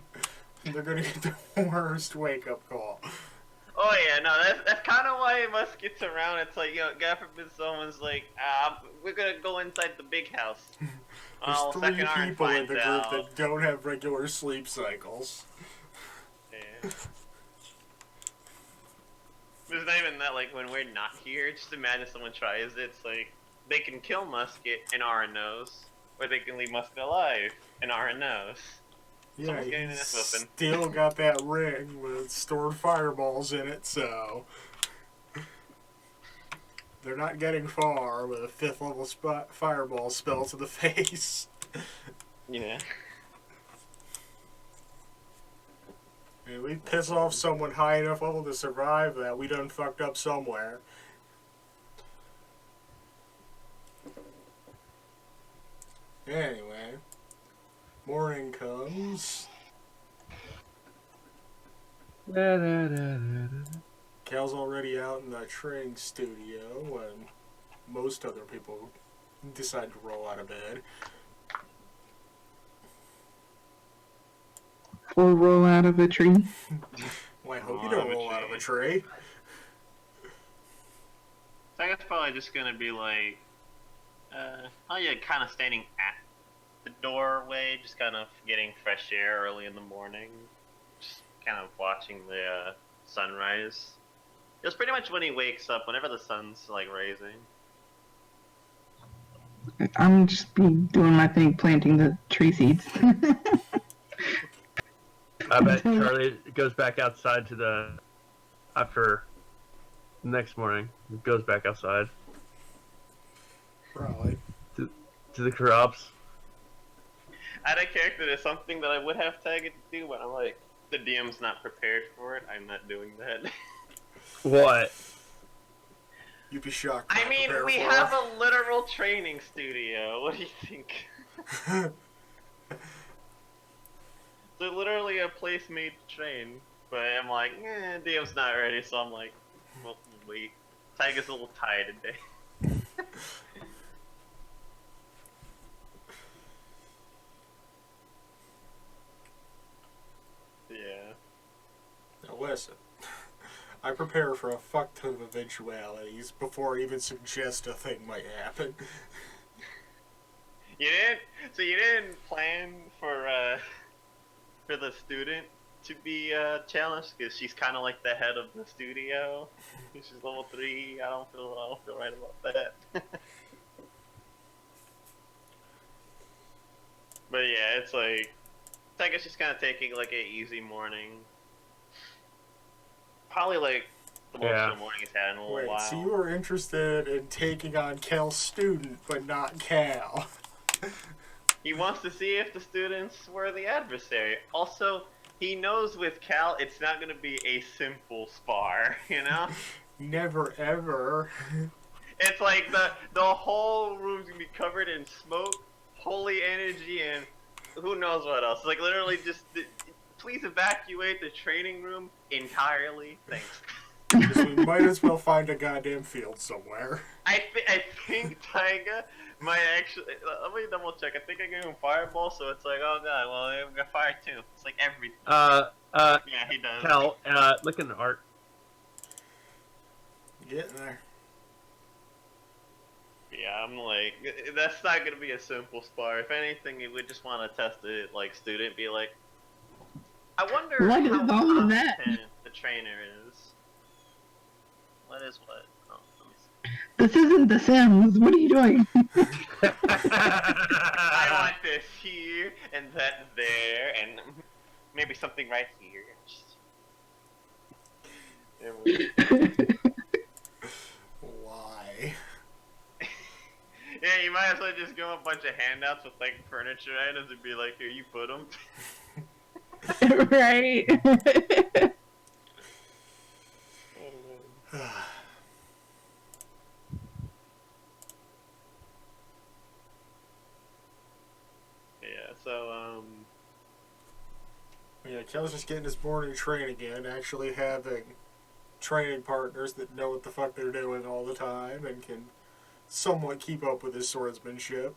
they're gonna get the worst wake-up call. Oh yeah, no, that's kind of why Musket's around. It's like, God forbid someone's like, we're gonna go inside the big house. There's Well, 3 second arm people in finds the group out. that don't have regular sleep cycles. Yeah. There's not even that, like, when we're not here, just imagine someone tries it. It's like, they can kill Musket and Ara knows, or they can leave Musket alive and Ara knows. Yeah, Someone's getting he's this open. still got that ring with stored fireballs in it, so they're not getting far with a 5th level fireball spell to the face. Yeah. And we piss off someone high enough level to survive that, we done fucked up somewhere. Anyway, morning comes. Cal's already out in the training studio when most other people decide to roll out of bed. Or roll out of a tree. Well, I hope you Roll don't out of a roll out of a tree. tree. So I guess probably just gonna be like, oh yeah, kind of standing at the doorway, just kind of getting fresh air early in the morning, just kind of watching the sunrise. It was pretty much when he wakes up, whenever the sun's like rising. I'm just be doing my thing, planting the tree seeds. I bet Charlie goes back outside to the after the next morning. Goes back outside Probably. to the crops. Out of character, there's something that I would have tagged to do, but I'm like, the DM's not prepared for it. I'm not doing that. What? You'd be shocked. I not mean, prepared we for have it. a literal training studio. What do you think? literally a place made to train. But I'm like, DM's not ready, so I'm like, well, wait. Tiger's a little tired today. Yeah. Now listen, I prepare for a fuck ton of eventualities before I even suggest a thing might happen. You didn't. So you didn't plan for the student to be challenged because she's kind of like the head of the studio. She's level 3. I don't feel right about that. But yeah, it's like I guess she's kind of taking like an easy morning. Probably like the most chill morning he's had in a little Wait, while. so you were interested in taking on Cal's student, but not Cal. He wants to see if the students were the adversary. Also, he knows with Cal, it's not going to be a simple spar, you know? Never ever. It's like the whole room's going to be covered in smoke, holy energy, and who knows what else. Like, literally just, please evacuate the training room entirely. Thanks. So we might as well find a goddamn field somewhere. I think Taiga might actually. Let me double check. I think I gave him Fireball, so it's like, oh god, well, I'm gonna fire too. It's like everything. Yeah, he does. Cal, look in the art. Getting there. Yeah, I'm like, that's not gonna be a simple spar. If anything, we would just want to test it, like, student, be like, I wonder What is how all of that? competent the trainer is. What is what? Oh, let me see. This isn't The Sims. What are you doing? I want this here and that there and maybe something right here. Just... There we go. Why? Yeah, you might as well just give him a bunch of handouts with like furniture items and be like, here, you put them. Right. Yeah, so, Yeah, Cal's just getting his morning train again, actually having training partners that know what the fuck they're doing all the time and can somewhat keep up with his swordsmanship.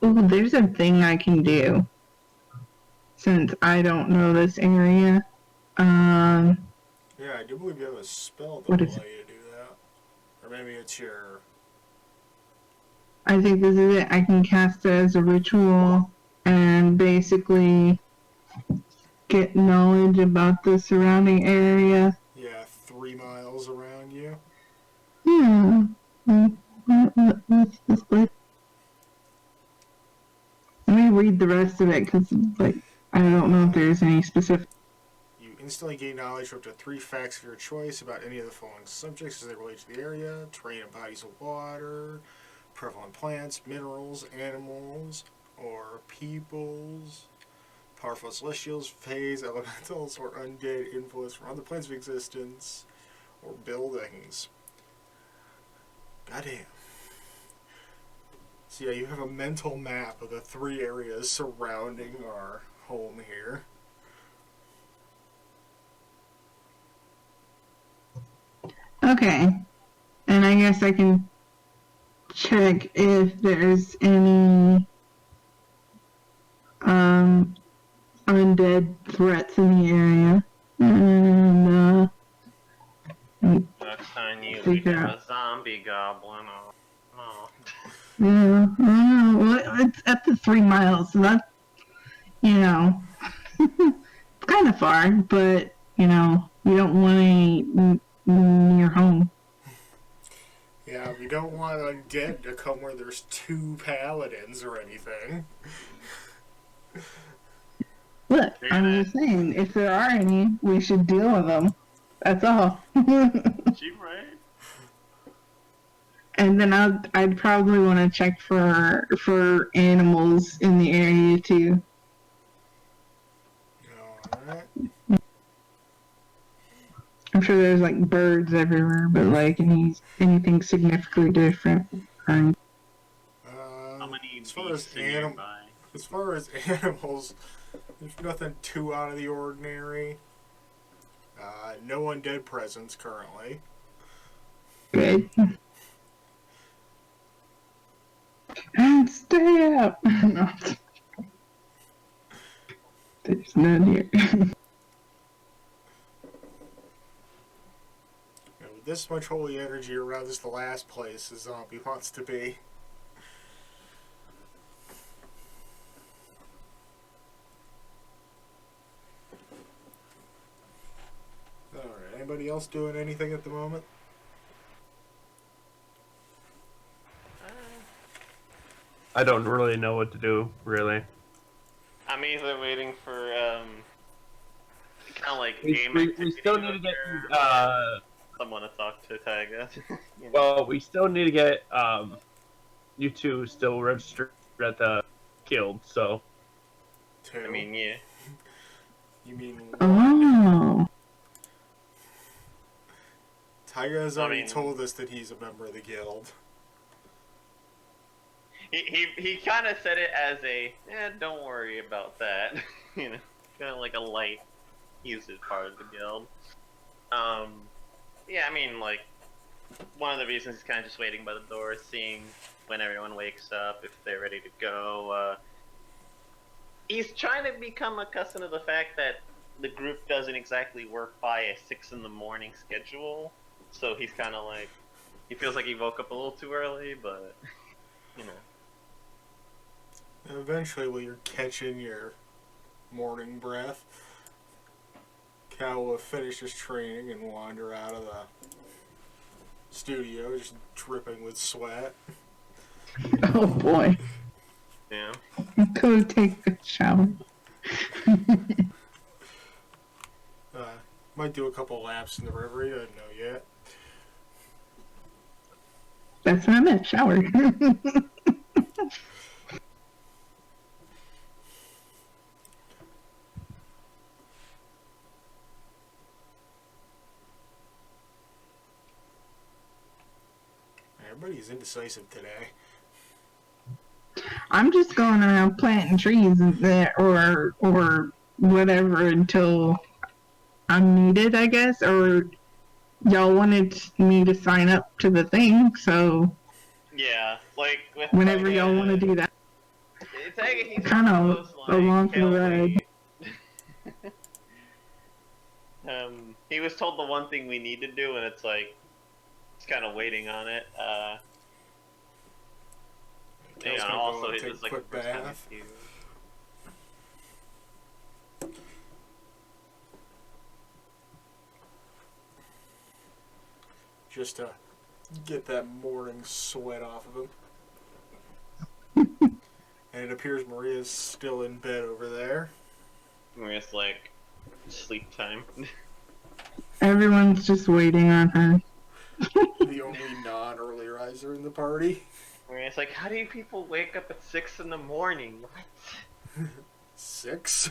Ooh, there's a thing I can do. Since I don't know this area. Yeah, I do believe you have a spell that What will is allow you to do that. Or maybe it's your... I think this is it. I can cast it as a ritual and basically get knowledge about the surrounding area. Yeah, 3 miles around you. Yeah. What's this place? Let me read the rest of it because, like, I don't know if there's any specific. You instantly gain knowledge for up to 3 facts of your choice about any of the following subjects as they relate to the area: terrain and bodies of water, prevalent plants, minerals, animals, or peoples, powerful celestials, phase, elementals, or undead influence from other planes of existence, or buildings. Goddamn. So yeah, you have a mental map of the 3 areas surrounding our home here. Okay. And I guess I can check if there's any undead threats in the area. And next time you Figure become out. a zombie goblin. Oh. yeah, I don't know. Well, it's up to 3 miles, so that's, it's kind of far, but, you don't want any near home. Yeah, we don't want undead to come where there's 2 paladins or anything. Look, I'm just saying, if there are any, we should deal with them. That's all. She right? And then I'd probably want to check for animals in the area too. Alright. I'm sure there's like birds everywhere, but like anything significantly different. How many as far as beasts are nearby? As far as animals, there's nothing too out of the ordinary. No undead presence currently. Good. And stay up. No. There's none here. With this much holy energy around, this is the last place a zombie wants to be. Alright, anybody else doing anything at the moment? I don't really know what to do, really. I'm either waiting for kind of like We game still need to get someone to talk to, I guess. You know? well, we still need to get you two still registered at the guild. So Two. I mean, yeah. You mean Oh. Tyga has already I mean- told us that he's a member of the guild. He kind of said it as a, don't worry about that. You know, kind of like a light usage part of the guild. Yeah, I mean, like, one of the reasons he's kind of just waiting by the door, seeing when everyone wakes up, if they're ready to go. He's trying to become accustomed to the fact that the group doesn't exactly work by a 6 in the morning schedule. So he's kind of like, he feels like he woke up a little too early, but, you know. And eventually, while you're catching your morning breath, Cal will finish his training and wander out of the studio, just dripping with sweat. Oh boy. Yeah. Go take a shower. Might do a couple laps in the river, he doesn't know yet. That's what I meant, shower. Everybody's indecisive today. I'm just going around planting trees there or whatever until I'm needed, I guess. Or y'all wanted me to sign up to the thing, so Yeah, like with whenever Tyga, y'all want to do that. Tyga, he's Kinda one of those, like, along for the can't ride. wait. He was told the one thing we need to do, and it's like he's kind of waiting on it. Cal's Yeah, gonna go also and it take was a like quick the first time bath. he- Just to get that morning sweat off of him. And it appears Maria's still in bed over there. where it's like sleep time. Everyone's just waiting on her. The only non-early riser in the party. Where it's like, how do you people wake up at 6 in the morning? What? 6?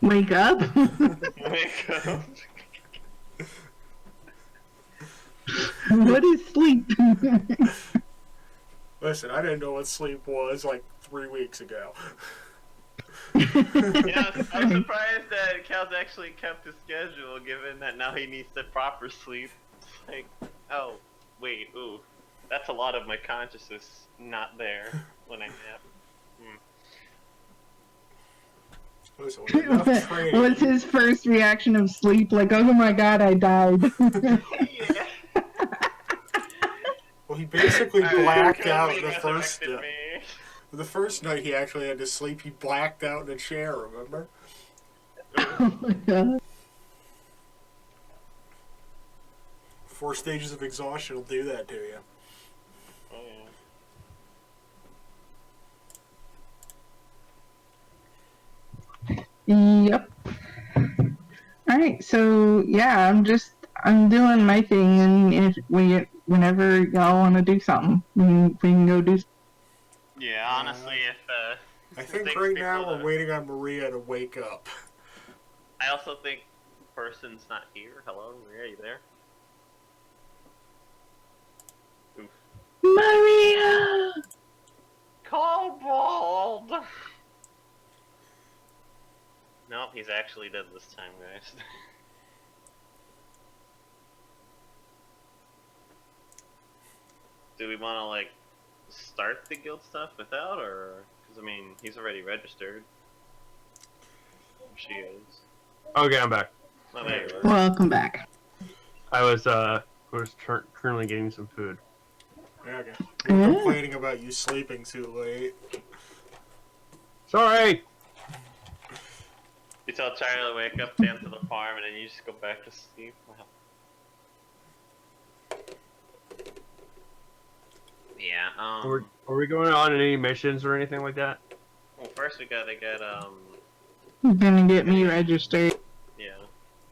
Wake up. Wake up. What is sleep? Listen, I didn't know what sleep was like 3 weeks ago. Yeah, I'm surprised that Cal's actually kept his schedule, given that now he needs the proper sleep. It's like, oh, wait, ooh, that's a lot of my consciousness not there when I nap. Listen, with enough training, What's his first reaction of sleep? Like, oh my god, I died. Yeah. well, he basically blacked out He the first resurrected me. the first night he actually had to sleep. He blacked out in a chair. Remember? Oh my god. 4 stages of exhaustion will do that to you. Oh, yeah. Yep. Alright, so yeah, I'm doing my thing, and whenever y'all want to do something, we can go do. Yeah, honestly, if I think 6 right people now we're that- waiting on Maria to wake up. I also think person's not here. Hello, Maria, are you there? Maria. Well, he's actually dead this time, guys. Do we want to, like, start the guild stuff without, or... Because, I mean, he's already registered. She is. Okay, I'm back. Oh, there you are. Welcome back. I was currently getting some food. Okay. You're complaining about you sleeping too late. Sorry. You tell Charlie to wake up, down to the farm, and then you just go back to sleep. Wow. Yeah, Are we going on any missions or anything like that? well, first we gotta get, You're gonna get me registered. yeah.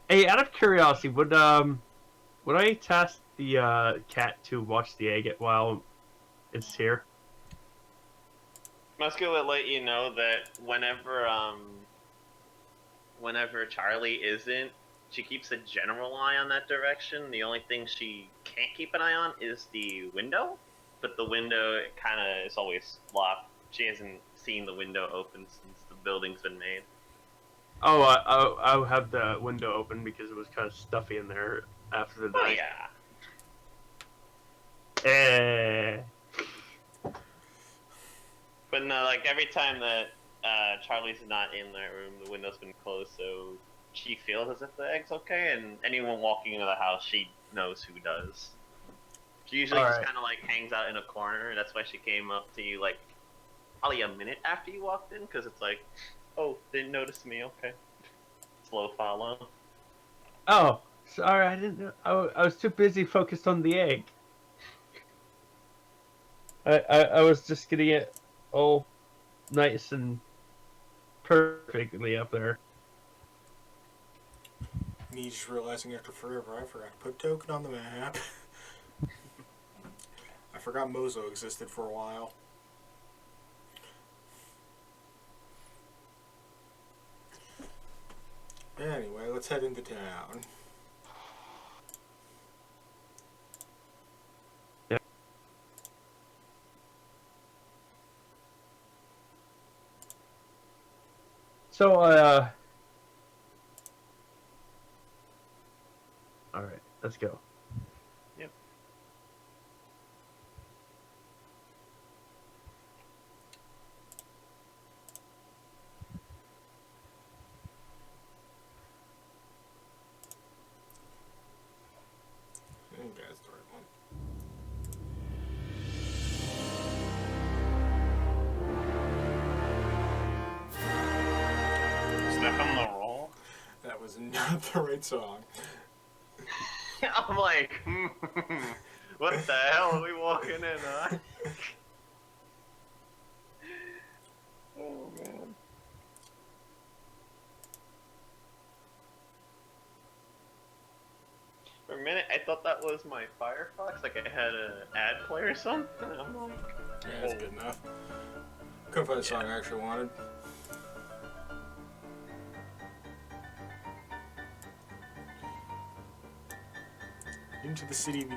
Hey, out of curiosity, would I task the cat to watch the egg while it's here? Musco will let you know that whenever Charlie isn't, she keeps a general eye on that direction. The only thing she can't keep an eye on is the window, but the window kind of is always locked. She hasn't seen the window open since the building's been made. Oh, I'll have the window open because it was kind of stuffy in there after the Oh night. yeah. Eh. But no, like every time that Charlie's not in that room, the window's been closed, so she feels as if the egg's okay, and anyone walking into the house, she knows who does. She usually just kind of like hangs out in a corner, and that's why she came up to you like probably a minute after you walked in, because it's like, oh, didn't notice me, okay. Slow follow. Oh, sorry, I didn't know. I was too busy focused on the egg. I was just getting it all nice and perfectly up there. Me just realizing after forever I forgot to put token on the map. I forgot Mozo existed for a while. Anyway, let's head into town. Yeah. So, alright, let's go. Yep. I think that's the right one. Step on the roll. That was not the right song. I'm like, what the hell are we walking in, huh? Oh man. For a minute, I thought that was my Firefox, like I had an ad play or something. I'm like, Yeah, that's good enough. Couldn't find the song I actually wanted. Into the city we go.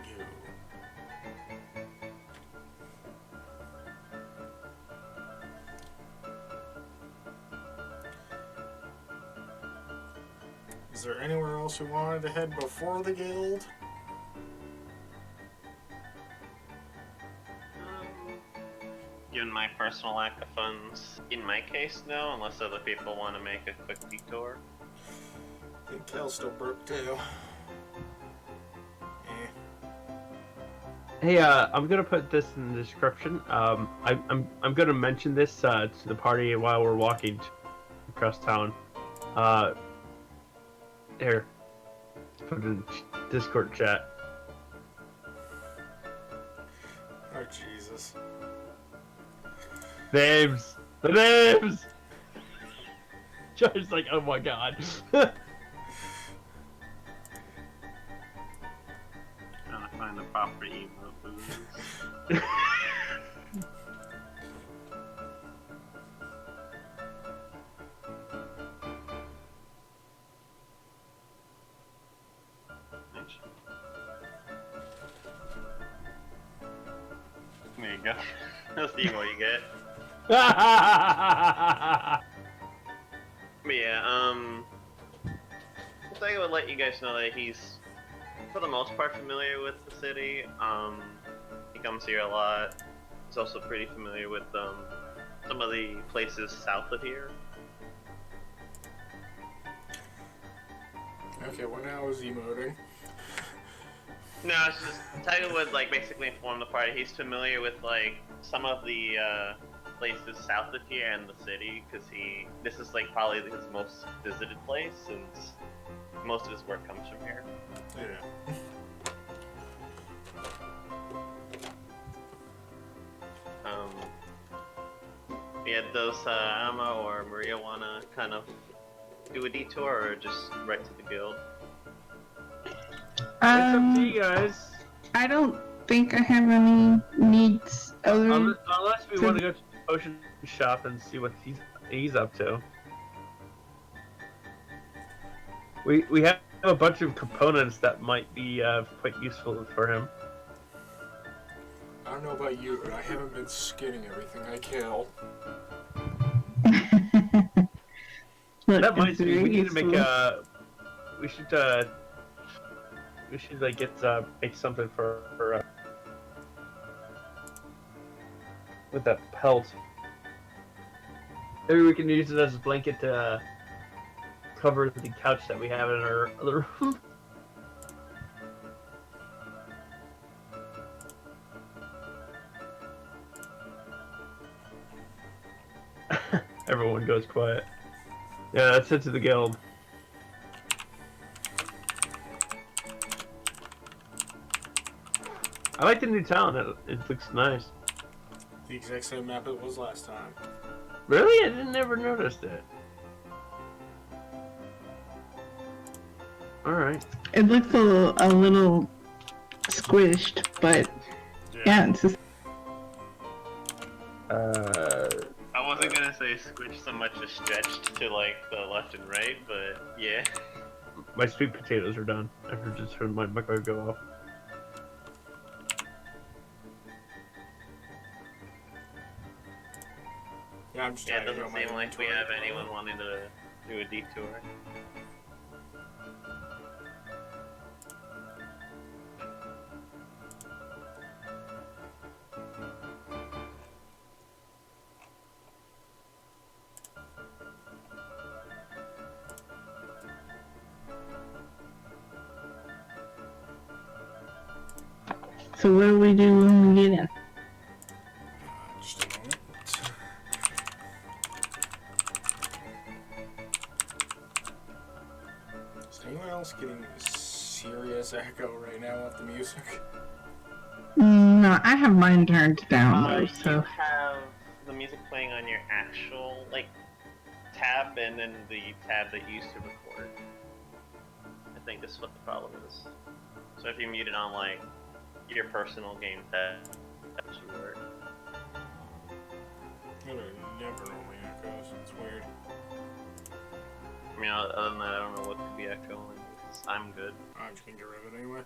Is there anywhere else we wanted to head before the guild? given my personal lack of funds, in my case, no, unless other people want to make a quick detour. I think Kel's still broke too. Hey, I'm gonna put this in the description. I'm gonna mention this to the party while we're walking across town. Here, put it in Discord chat. Oh Jesus! Names, the names. Joe's like, oh my god. Trying to find the proper email for this. There you go. Let's see what you get. But yeah, I think I would let you guys know that he's, for the most part, familiar with the city. He comes here a lot. He's also pretty familiar with some of the places south of here. Okay, well now is emoting. No, it's just Tiger would like basically inform the party. He's familiar with like some of the places south of here and the city because this is like probably his most visited place since most of his work comes from here. Yeah. Yeah, does Amma or Maria wanna kind of do a detour or just right to the guild? It's up to you guys. I don't think I have any needs other. Unless we want to go to the potion shop and see what he's up to. We have a bunch of components that might be quite useful for him. I don't know about you, but I haven't been skinning everything I kill. Look, That might it's be. very We need to make useful. We should like make something for with that pelt. Maybe we can use it as a blanket to cover the couch that we have in our other room. Everyone goes quiet. Yeah, that's it to the guild. I like the new town. It looks nice. The exact same map it was last time. Really? I didn't ever noticed it. Alright. It looks a little squished, but yeah, it's just. I wasn't gonna say squished so much as stretched to like the left and right, but yeah. My sweet potatoes are done. I just heard my microwave go off. Yeah, I'm just Yeah, it trying to doesn't go my seem like we inventory. have anyone wanting to do a detour. So what do we do when we get in? Just a moment. Is anyone else getting a serious echo right now off the music? No, I have mine turned down though, You so. have the music playing on your actual like tab and then the tab that you used to record. I think this is what the problem is. So if you mute it on like your personal game tab, that should work. It never normally echoes. It's weird. I mean, other than that, I don't know what could be echoing. I'm good. I'm just gonna get rid of it anyway.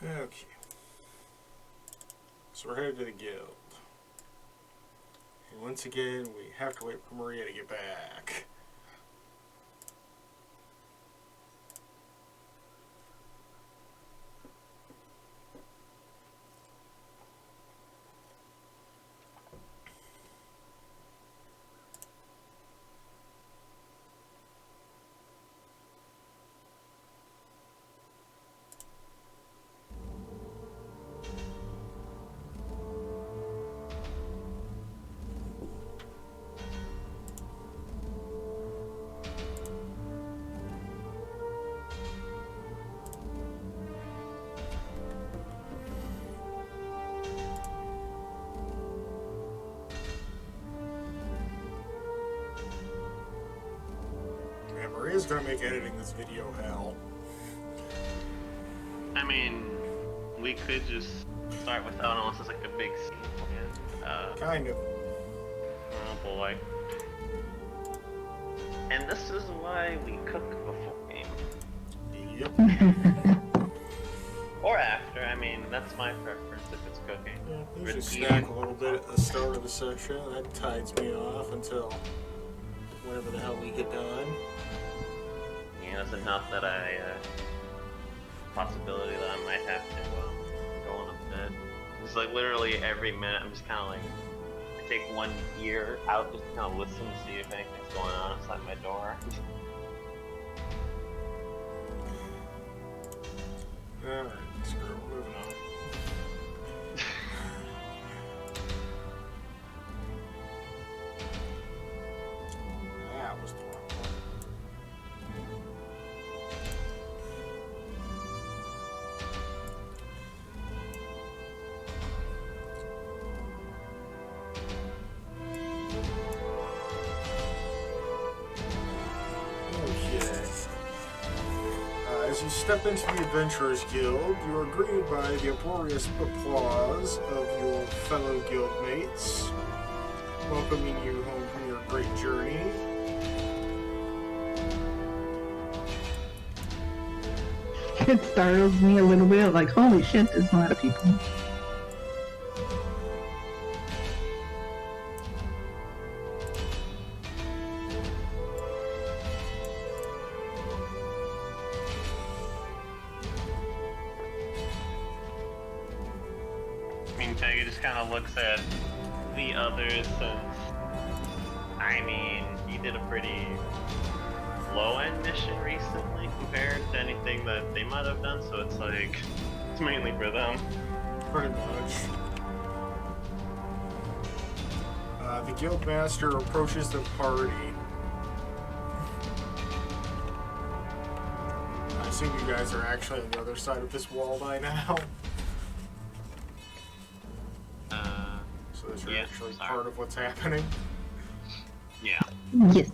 Okay. So we're headed to the guild. And once again, we have to wait for Maria to get back. is gonna make editing this video hell. I mean, we could just start without unless it's like a big scene. Yeah. Kind of. Oh boy. And this is why we cook before game. Yep. Or after, I mean, that's my preference if it's cooking. Yeah, usually Repeating. snack a little bit at the start of the session. That tides me off until whenever the hell we get done. Yeah, that's enough that possibility that I might have to go on a bit. It's like literally every minute I'm just kind of like, I take one ear out just to kind of listen to see if anything's going on outside my door. Alright, screw it, we're moving on. That was the wrong one. Okay. As you step into the Adventurers Guild, you are greeted by the uproarious applause of your fellow guildmates, welcoming you home from your great journey. It startles me a little bit, like, holy shit, there's a lot of people. I mean, Peggy just kind of looks at the others and, I mean, you did a pretty low-end mission recently compared to anything that they might have done, so it's like, it's mainly for them. Pretty much. The Guildmaster approaches the party. I assume you guys are actually on the other side of this wall by now. So that you're Yeah, actually sorry. part of what's happening. Yeah. Yes.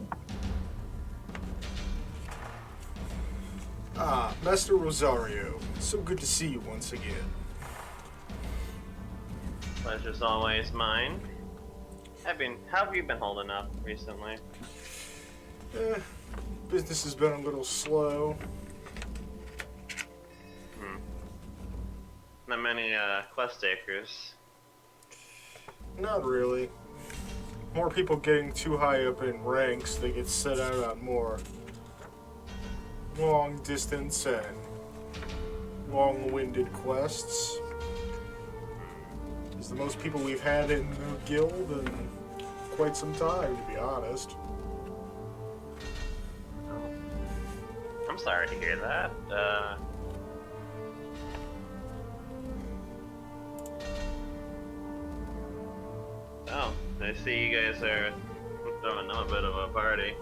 Ah, Master Rosario. So good to see you once again. Pleasure's always mine. How have you been holding up recently? Business has been a little slow. Not many quest takers. Not really. More people getting too high up in ranks, they get set out on more long distance and long-winded quests. It's the most people we've had in the guild in quite some time, to be honest. I'm sorry to hear that. Oh, I see you guys are throwing them a bit of a party.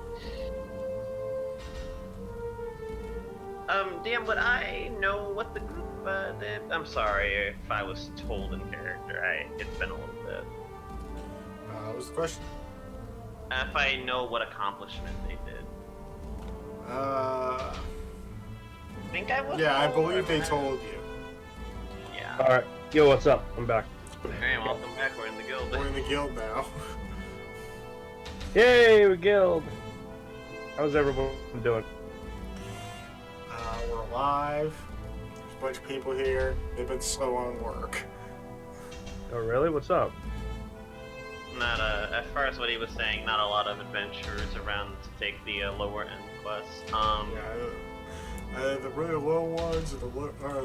DM, would I know what the group did? I'm sorry if I was told in character. It's been a little bit. What was the question? If I know what accomplishment they did. Uh, I think I was. yeah, I told, believe they right? told you. Yeah. Alright. Yo, what's up? I'm back. Hey, welcome back. We're in the guild. We're in the guild now. Yay, we guild! How's everyone doing? We're alive. There's a bunch of people here. They've been slow on work. Oh, really? What's up? Not as far as what he was saying, not a lot of adventurers around to take the lower end quests. Yeah, the really low ones or the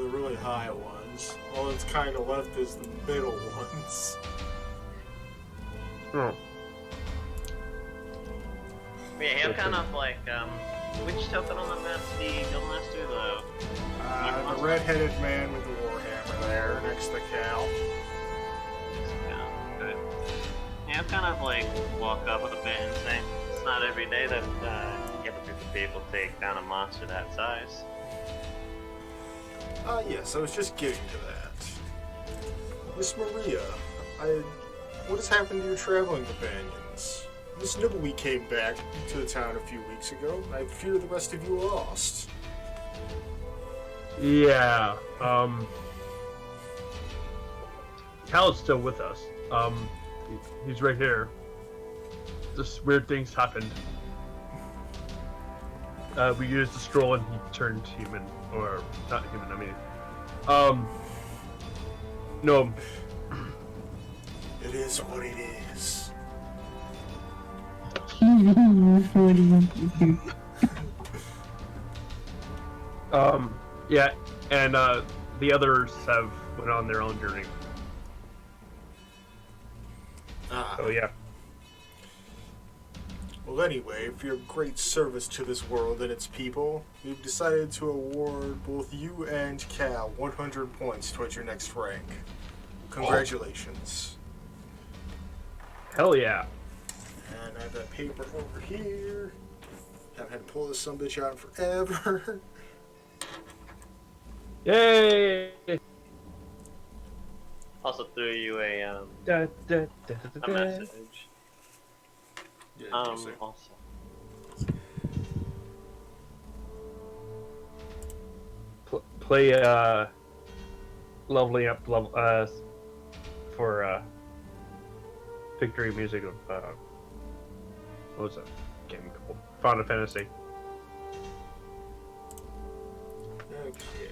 really high ones. All that's kind of left is the middle ones. Hmm. Yeah, he had kind of like which token on the map? The Guildmaster, The red-headed man with the warhammer there next to Cal. Yeah, good. Yeah, I'll kind of like walk up a bit and say, it's not every day that you get a group of people take down a monster that size. Yes, I was just getting to that. Miss Maria, what has happened to your traveling companions? Miss Nibblewee came back to the town a few weeks ago. I fear the rest of you are lost. Yeah. Cal's still with us. He's right here. Just weird things happened. We used the scroll and he turned human, or not human. I mean, no. It is what it is. Yeah, and the others have went on their own journey. So yeah. Well, anyway, for your great service to this world and its people, we've decided to award both you and Cal 100 points towards your next rank. Congratulations. Hell yeah. And I have that paper over here. Haven't had to pull this sumbitch out in forever. Yay! Also threw you a Da. message. Yeah, Also. Play leveling up level for victory music of what was that game called? Final Fantasy. Okay.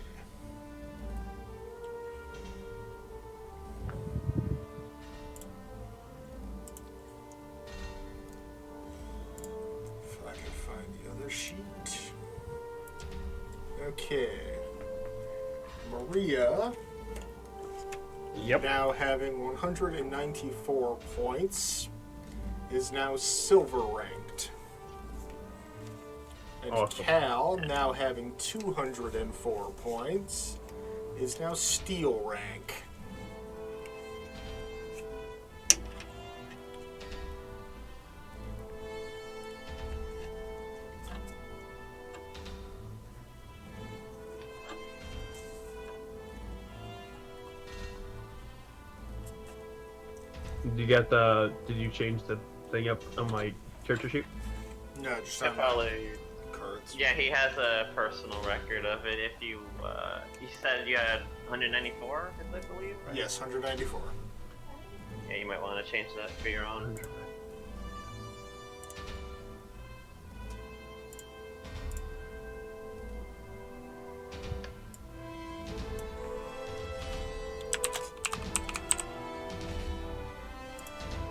If I can find the other sheet. Okay. Maria, Yep. now having 194 points, is now silver ranked. And Awesome. Cal, now having 204 points, is now steel rank. Did you change the thing up on my character sheet? No, just I on probably. cards. Yeah, he has a personal record of it. If you, you said you had 194, I believe. Right? Yes, 194. Yeah, you might want to change that for your own.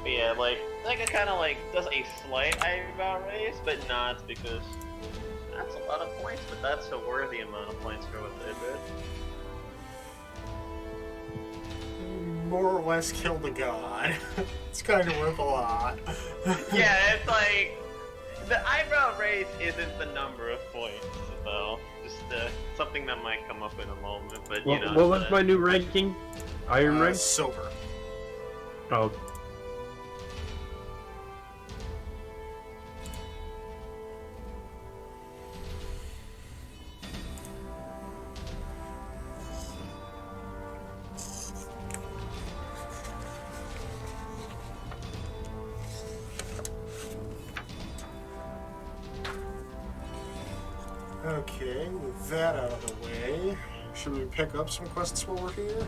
But yeah, like it kind of like does a slight eyebrow raise, but not because that's a lot of points. But that's a worthy amount of points for what they did. More or less killed a god. It's kind of worth a lot. Yeah, it's like the eyebrow raise isn't the number of points, though. Just something that might come up in a moment. But you know, What was my new ranking? Iron rank? Silver. Oh. Okay, with that out of the way, should we pick up some quests while we're here?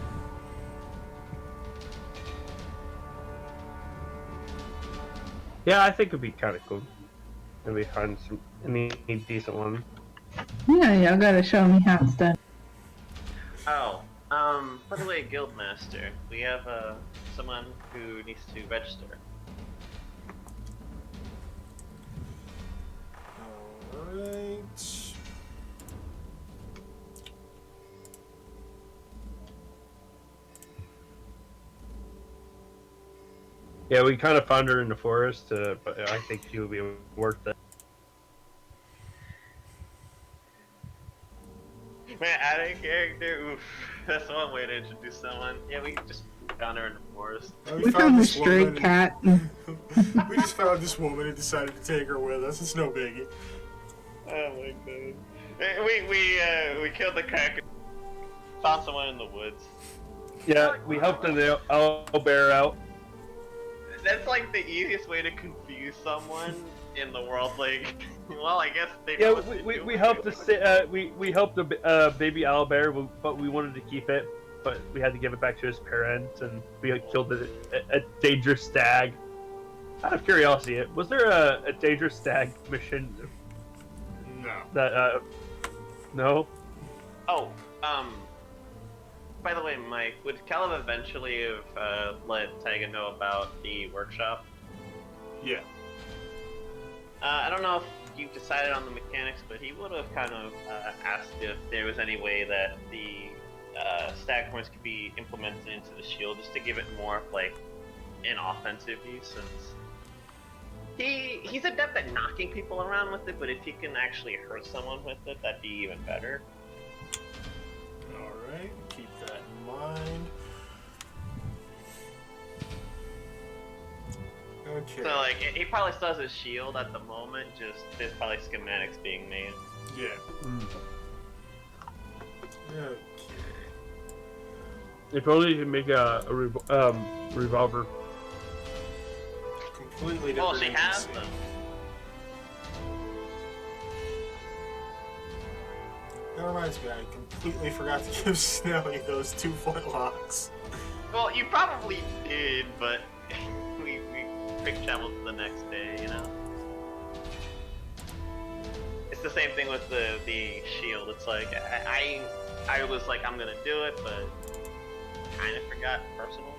Yeah, I think it'd be kind of cool. Maybe find any decent one. Yeah, y'all gotta show me how it's done. oh, by the way, Guildmaster, we have someone who needs to register. Alright. Yeah, we kind of found her in the forest, but I think she would be worth it. Man, adding character, oof, that's one way to introduce someone. Yeah, we just found her in the forest. We found a stray cat. We just found this woman and decided to take her with us. It's no biggie. Oh my god. We killed the cracker. Found someone in the woods. Yeah, we helped an owlbear out. That's like the easiest way to confuse someone in the world. Like, well, I guess they. Yeah, know what they're we doing. helped we helped the baby owlbear, but we wanted to keep it, but we had to give it back to his parents, and we killed a dangerous stag. Out of curiosity, was there a dangerous stag mission No. that no? Oh, by the way, Mike, would Caleb eventually have let Taiga know about the workshop? Yeah. I don't know if you've decided on the mechanics, but he would have kind of asked if there was any way that the stag points could be implemented into the shield, just to give it more of like an offensive use, since he's adept at knocking people around with it, but if he can actually hurt someone with it, that'd be even better. Alright, keep that in mind. Okay. So like, he probably still has his shield at the moment, just there's probably schematics being made. Yeah. Mm. Okay. If only you could make a revolver. Completely different. Well, she has agency. them. That reminds me, I completely forgot to give Snowy those 2 flintlocks. Well, you probably did, but we quick traveled the next day, you know? It's the same thing with the shield. It's like, I was like, I'm gonna do it, but kind of forgot personally.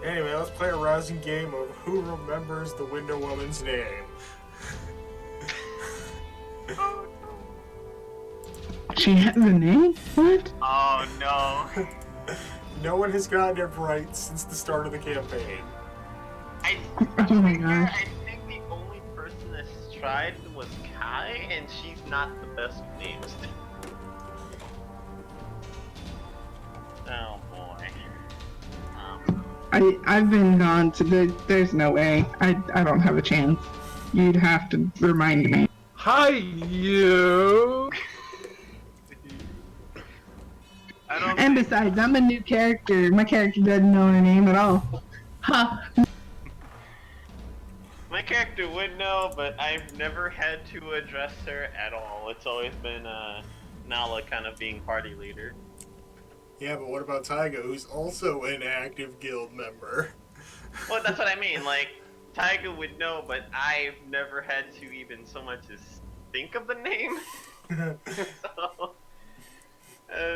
Anyway, let's play a rousing game of who remembers the Window Woman's name. She has a name? What? Oh no. No one has gotten it right since the start of the campaign. Oh my gosh. I think the only person that's tried was Kai, and she's not the best with names. Oh boy. I've been gone, so there's no way. I don't have a chance. You'd have to remind me. Hi, you. I don't And think- besides, I'm a new character. My character doesn't know her name at all. Ha! My character would know, but I've never had to address her at all. It's always been Nala kind of being party leader. Yeah, but what about Taiga, who's also an active guild member? Well, that's what I mean. Like, Taiga would know, but I've never had to even so much as think of the name. So,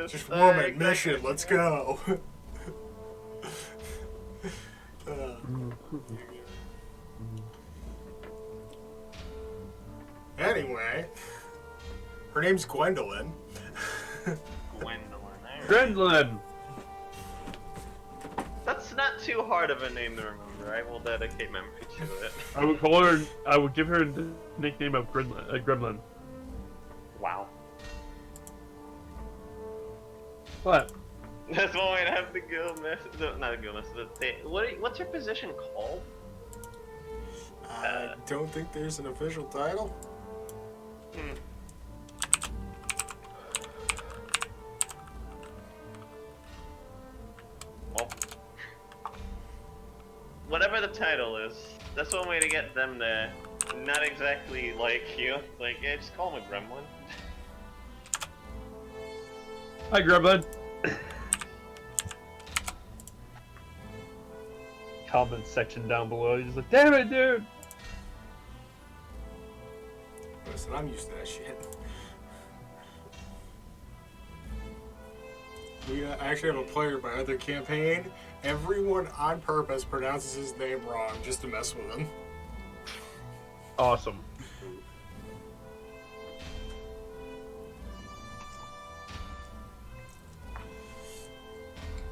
Just sorry, woman, mission, let's go. Anyway, her name's Gwendolyn. Gwendolyn. Gremlin. That's not too hard of a name to remember. I will dedicate memory to it. I would call her. I would give her the nickname of Gremlin. Wow. What? That's one way to have the guild message. No, not a guild message. What's your position called? I don't think there's an official title. Hmm. Well, whatever the title is, that's one way to get them to not exactly like you. Like, yeah, just call him a gremlin. Hi, Gremlin. Comment section down below. He's like, damn it, dude. Listen, I'm used to that shit. We actually have a player by other campaign. Everyone on purpose pronounces his name wrong just to mess with him. Awesome.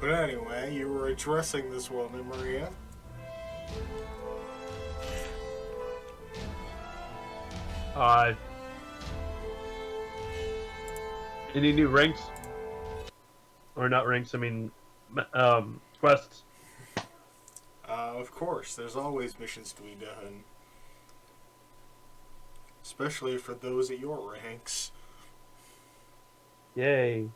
But anyway, you were addressing this woman, Maria. Any new ranks? Or not ranks, I mean, quests. Of course, there's always missions to be done. Especially for those at your ranks. Yay.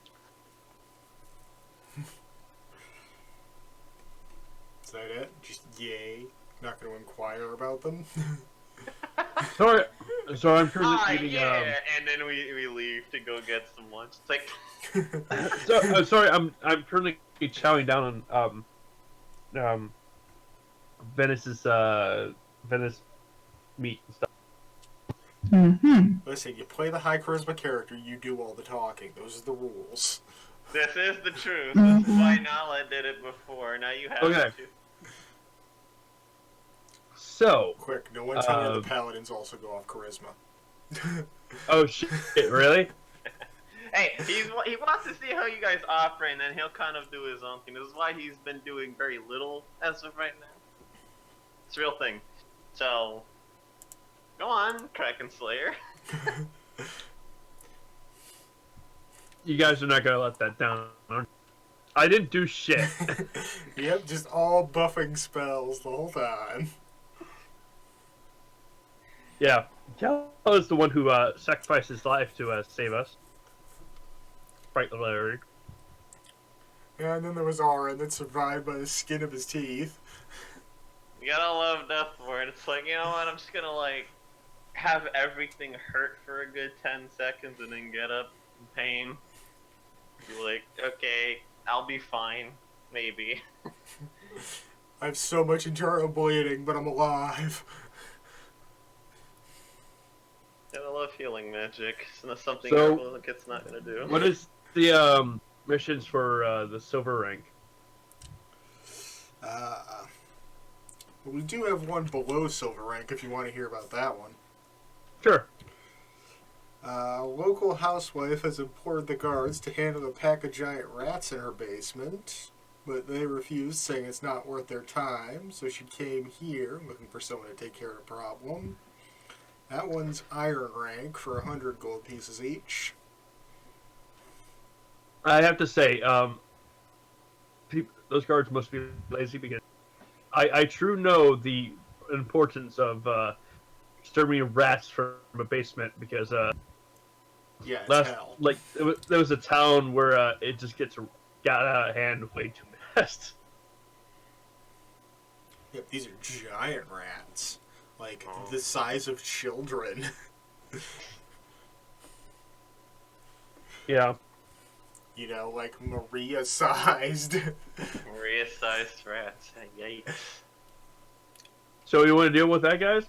Is that it? Just yay. Not going to inquire about them. Sorry, I'm currently Ah, eating. yeah, and then we leave to go get some lunch. It's like, Sorry, I'm currently chowing down on Venice's Venice meat and stuff. Mm-hmm. Listen, you play the high charisma character, you do all the talking. Those are the rules. this is the truth. This is why Nala did it before. Now you have Okay. to. So, Quick, no one tell me the paladins also go off charisma. oh shit, really? Hey, he wants to see how you guys operate, and then he'll kind of do his own thing. This is why he's been doing very little as of right now. It's a real thing. So, go on, Kraken Slayer. You guys are not gonna let that down. I didn't do shit. Yep, just all buffing spells the whole time. Yeah, Cal is the one who sacrificed his life to save us. Right, Larry. Yeah, and then there was Auron that survived by the skin of his teeth. You gotta love Death Ward. It's like, you know what, I'm just gonna, like, have everything hurt for a good 10 seconds and then get up in pain. Be like, okay, I'll be fine. Maybe. I have so much internal bleeding, but I'm alive. Gotta love healing magic. It's not something So, it's not gonna do. What is the missions for the silver rank? We do have one below silver rank if you want to hear about that one. Sure. Local housewife has implored the guards to handle a pack of giant rats in her basement, but they refused, saying it's not worth their time, so she came here looking for someone to take care of the problem. That one's iron rank for 100 gold pieces each. I have to say, those guards must be lazy because I truly know the importance of exterminating rats from a basement because Yeah, it's hell. there was a town where it just got out of hand way too fast. Yep, these are giant rats. Like, the size of children. Yeah. You know, like Maria-sized. Maria-sized rats. Yikes. So you want to deal with that, guys?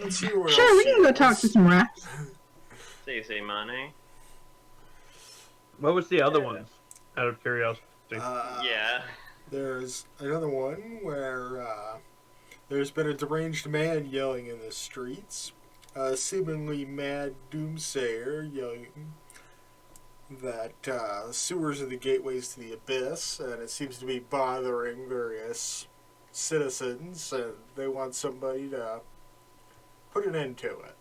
Let's see what Sure, else we can go talk to some rats. Say money. What was the other ones? Out of curiosity. Yeah. There's another one where there's been a deranged man yelling in the streets. A seemingly mad doomsayer yelling that sewers are the gateways to the abyss, and it seems to be bothering various citizens, and they want somebody to put an end to it.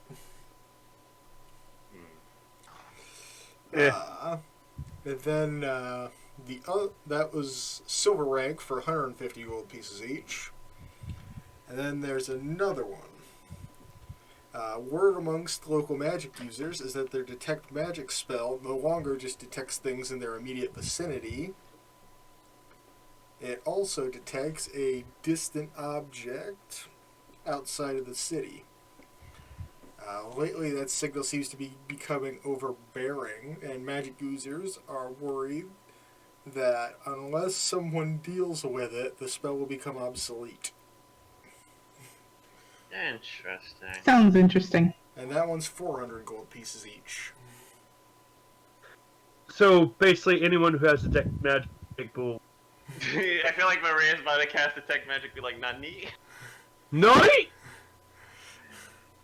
And then that was silver rank for 150 gold pieces each. And then there's another one. Word amongst local magic users is that their detect magic spell no longer just detects things in their immediate vicinity. It also detects a distant object outside of the city. Lately, that signal seems to be becoming overbearing, and magic users are worried that unless someone deals with it, the spell will become obsolete. Interesting. Sounds interesting. And that one's 400 gold pieces each. So basically, anyone who has detect magic will. I feel like Maria's about to cast detect magic, be like, "Nani?" No!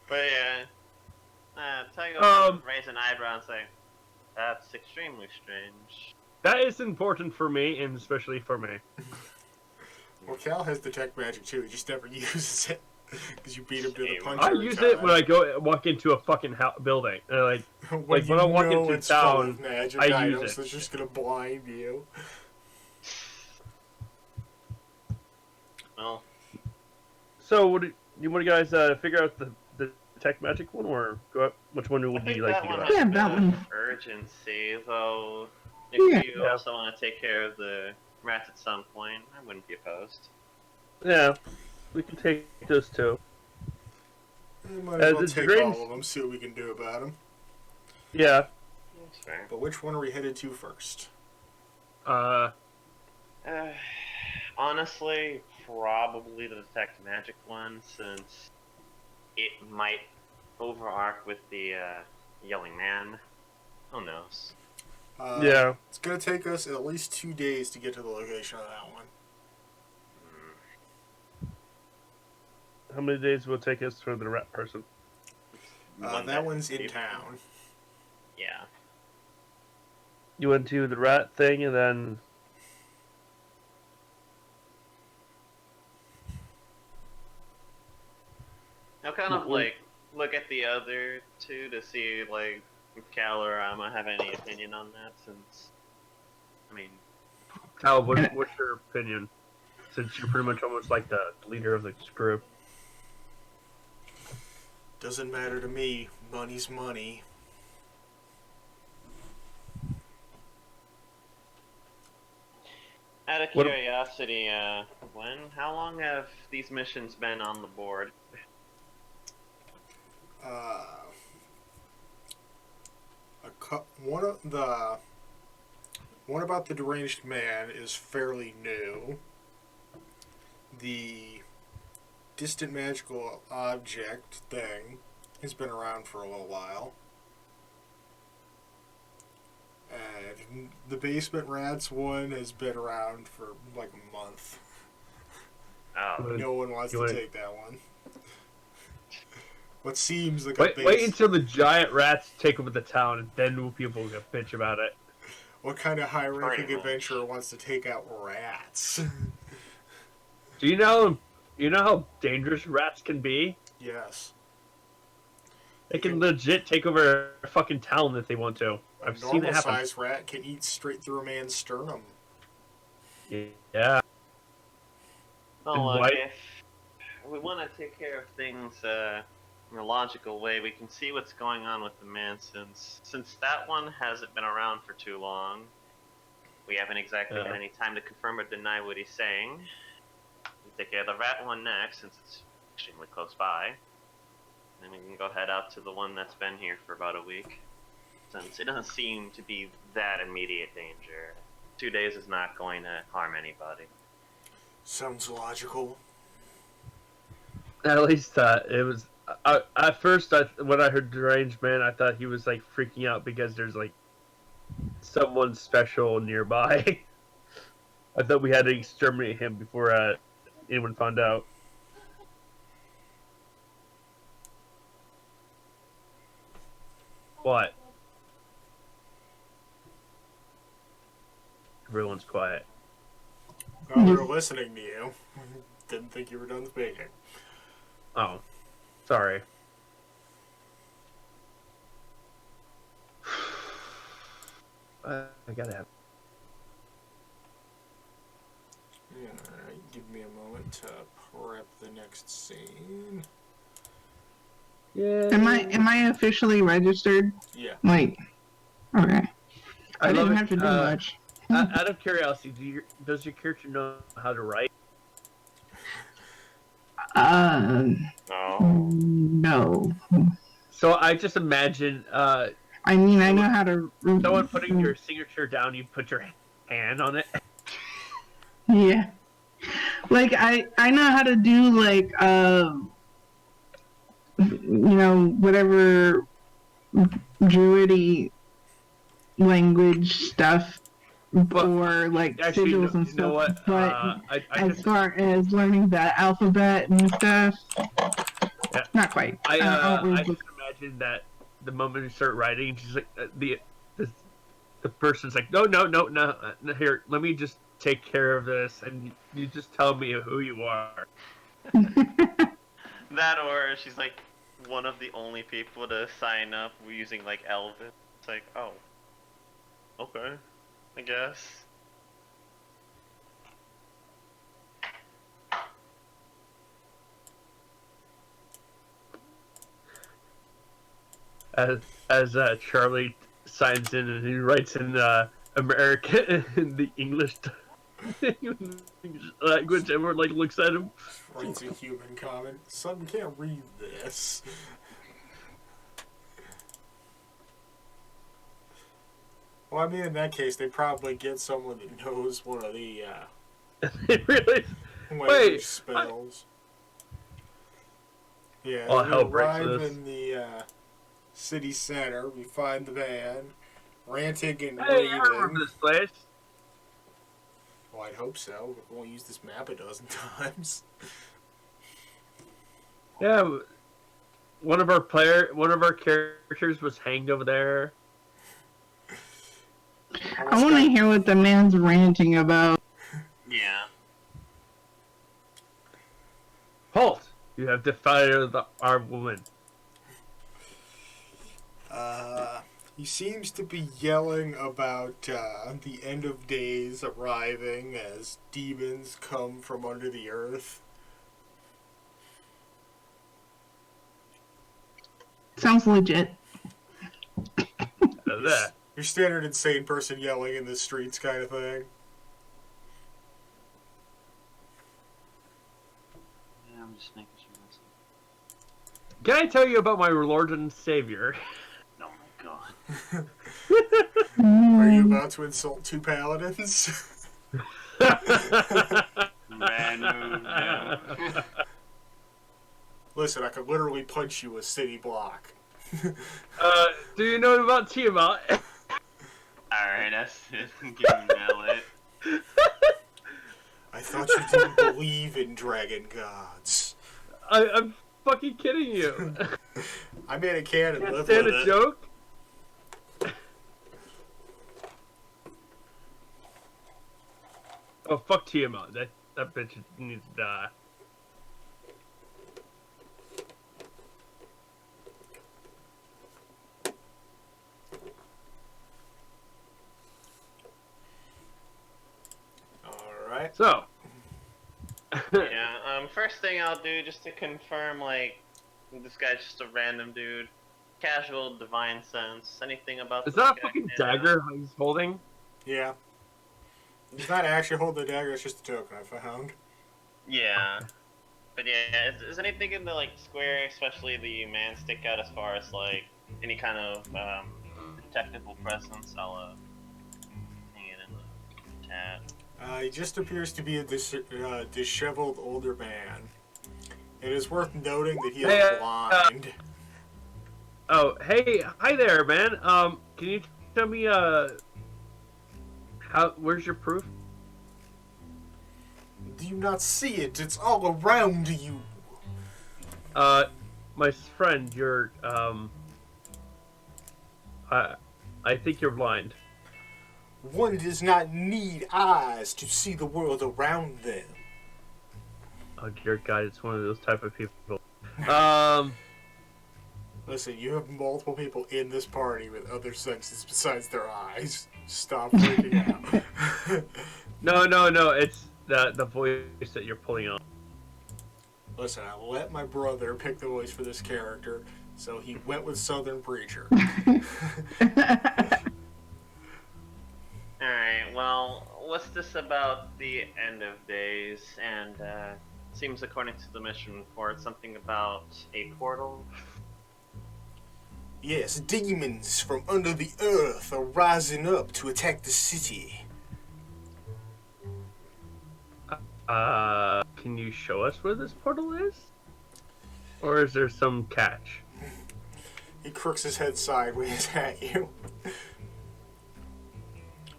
But yeah, tell you what, raise an eyebrow and say, "That's extremely strange." That is important for me, and especially for me. Well, Cal has detect magic too. He just never uses it because you beat him to the punch. I every use time. it when I walk into a fucking building. When I walk into it's full town, of magic I use items it. that's just gonna blind you. Well, So, what do you guys figure out the detect magic one, or go up? Which one would you like to go one out? Yeah, that one. urgency, though. Yeah. If you also want to take care of the rats at some point. I wouldn't be opposed. Yeah, we can take those two. We might as well The take drains- all of them, see what we can do about them. Yeah. That's fair. But which one are we headed to first? Honestly, probably the detect magic one, since it might overarch with the yelling man. Who knows? Yeah. It's going to take us at least 2 days to get to the location of that one. How many days will it take us for the rat person? One That day. one's in town. Yeah. You went to the rat thing and then. I'll kind of like look at the other two to see like if Cal or Amma have any opinion on that, since I mean, Cal, what's your opinion? Since you're pretty much almost like the leader of this group. Doesn't matter to me. Money's money. out of What- curiosity, how long have these missions been on the board? One about the deranged man is fairly new. The distant magical object thing has been around for a little while. And the basement rats one has been around for like a month. Oh, No one wants to wanna- take that one. What seems like Wait until the giant rats take over the town, and then people will bitch about it. What kind of high-ranking Pretty much. adventurer wants to take out rats? Do you know how dangerous rats can be? Yes. They can legit take over a fucking town if they want to. A I've seen it happen. normal-sized rat can eat straight through a man's sternum. Yeah. well, And look, why- if we want to take care of things in a logical way, we can see what's going on with the man, since that one hasn't been around for too long. We haven't exactly had any time to confirm or deny what he's saying. We take care of the rat one next, since it's extremely close by. Then we can go head out to the one that's been here for about a week, since it doesn't seem to be that immediate danger. 2 days is not going to harm anybody. Sounds logical. At least it was. At first, when I heard deranged man, I thought he was like freaking out because there's like someone special nearby. I thought we had to exterminate him before anyone found out. What? Everyone's quiet. Oh, we were listening to you. Didn't think you were done speaking. Oh, sorry. I gotta have. Alright, give me a moment to prep the next scene. Yeah. Am I officially registered? Yeah. Like, okay. I love didn't it. have to do much. Out of curiosity, does your character know how to write? Oh. No. So I just imagine I mean, I know how to. someone putting your signature down, you put your hand on it. Yeah. Like I know how to do like whatever druidy language stuff or like Actually, sigils and you stuff. know what? But I as just far as learning the alphabet and stuff, Yeah. not quite. I don't read just books. imagine that the moment you start writing, she's like the person's like, no, here, let me just take care of this, and you just tell me who you are. That, or she's like one of the only people to sign up using like Elvis. It's like, oh, okay, I guess. As Charlie signs in and he writes in American in the English language. Everyone like looks at him. Writes a human comment. Son can't read this. Well, I mean, in that case, they probably get someone that knows one of the Really? language spells. Yeah, Oh, we hell breaks arrive loose. in the city center. We find the van, ranting and Hey, I remember raving. this place. Well, I'd hope so. We won't use this map a dozen times. Yeah, one of our characters was hanged over there. I want to hear what the man's ranting about. Yeah. Halt! You have defied our woman. He seems to be yelling about the end of days arriving as demons come from under the earth. Sounds legit. That. Your standard insane person yelling in the streets kind of thing. Yeah, I'm just making sure that's. Can I tell you about my Lord and Savior? Oh my god. Are you about to insult two paladins? Man, move down. Listen, I could literally punch you a city block. Do you know about Tiamat? Alright, that's it. Give him that lit. I thought you didn't believe in dragon gods. I'm fucking kidding you. I made a can and Can't live stand with a it. joke. Oh, fuck Tiamat. That bitch needs to die. Alright. So. Yeah, first thing I'll do just to confirm, like, this guy's just a random dude. Casual, divine sense. Anything about Is this that a guy? fucking dagger he's holding? Yeah. He's not actually holding the dagger, it's just a token I found. Yeah. But yeah, is anything in the, like, square, especially the man, stick out as far as, like, any kind of, detectable presence? I'll, hang it in the tab. He just appears to be a disheveled older man. It is worth noting that he is Hey, blind. Oh, hey, hi there, man. Can you tell me, where's your proof? Do you not see it? It's all around you. My friend, you're, I think you're blind. One does not need eyes to see the world around them. Oh, dear God, it's one of those type of people. Listen, you have multiple people in this party with other senses besides their eyes. Stop freaking out. No, it's the voice that you're pulling on. Listen, I let my brother pick the voice for this character, so he went with Southern Preacher. Alright, well, what's this about the end of days? And, seems according to the mission report, something about a portal. Yes, demons from under the earth are rising up to attack the city. Can you show us where this portal is? Or is there some catch? He crooks his head sideways at you.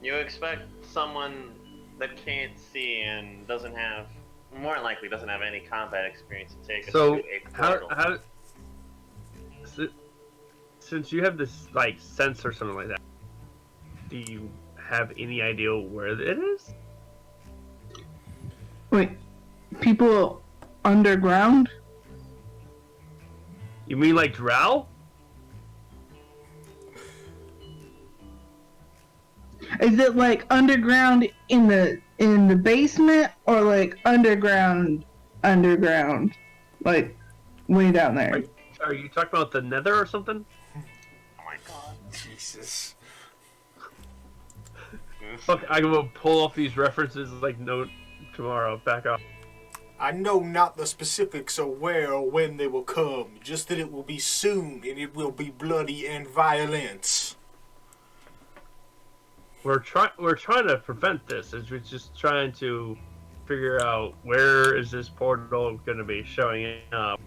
You expect someone that can't see and doesn't have, more than likely doesn't have any combat experience to take us So, to a portal. since you have this, like, sense or something like that, do you have any idea where it is? Wait, people underground? You mean like Drow? Is it like underground in the basement, or like underground, like way down there? Are you talking about the Nether or something? Oh my god. Jesus. Fuck, I will pull off these references like no tomorrow. Back off. I know not the specifics of where or when they will come, just that it will be soon and it will be bloody and violent. We're trying to prevent this. We're just trying to figure out where is this portal going to be showing up.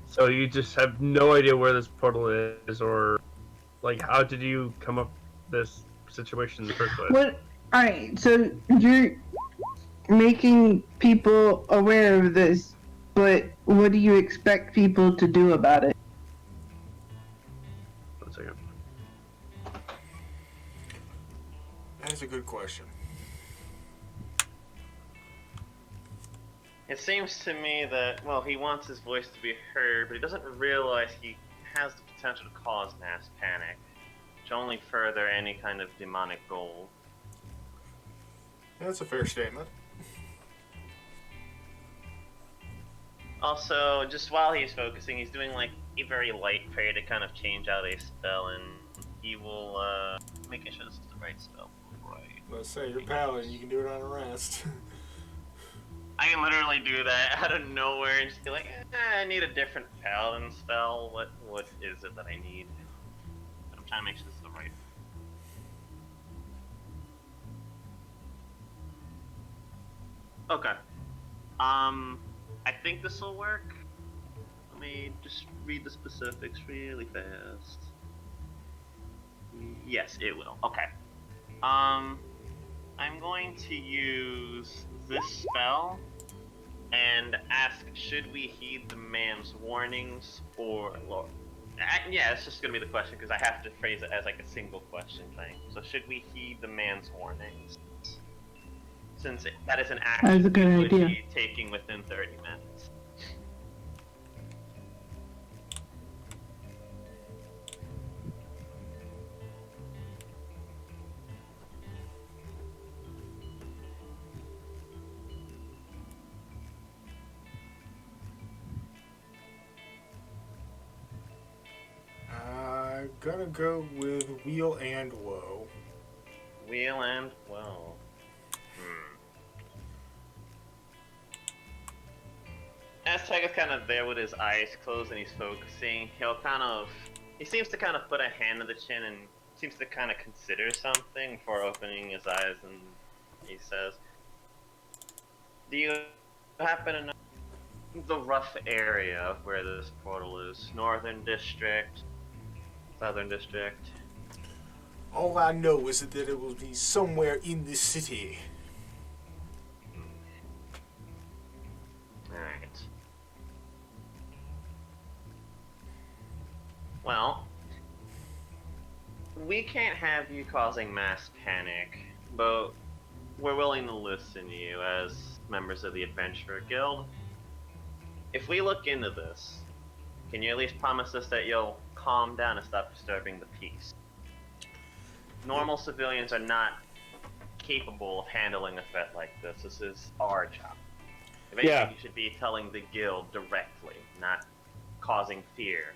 So you just have no idea where this portal is, or like how did you come up with this situation in the first place? What? All right. So you're making people aware of this, but what do you expect people to do about it? 1 second. That is a good question. It seems to me that, well, he wants his voice to be heard, but he doesn't realize he has the potential to cause mass panic, which only further any kind of demonic goal. That's a fair statement. Also, just while he's focusing, he's doing like a very light prayer to kind of change out a spell, and he will making sure this is the right spell. Right. Let's say you're paladin, you can do it on a rest. I can literally do that out of nowhere and just be like, I need a different paladin spell. What is it that I need? I'm trying to make sure this is the right. Okay. I think this will work. Let me just read the specifics really fast. Yes, it will. Okay. I'm going to use this spell and ask, should we heed the man's warnings or... Yeah, it's just going to be the question because I have to phrase it as like a single question thing. So should we heed the man's warnings? Since that is an action That's a good we would idea. be taking within 30 minutes. I'm gonna go with Wheel and Woe. Wheel and well. Aztec is kind of there with his eyes closed and he's focusing. He seems to kind of put a hand on the chin and seems to kind of consider something before opening his eyes, and he says, do you happen to know the rough area of where this portal is? Northern District? Southern District? All I know is that it will be somewhere in the city. Alright. Well, we can't have you causing mass panic, but we're willing to listen to you as members of the Adventurer Guild. If we look into this, can you at least promise us that you'll calm down and stop disturbing the peace? Normal civilians are not capable of handling a threat like this. This is our job. If anything, Yeah. you should be telling the guild directly, not causing fear.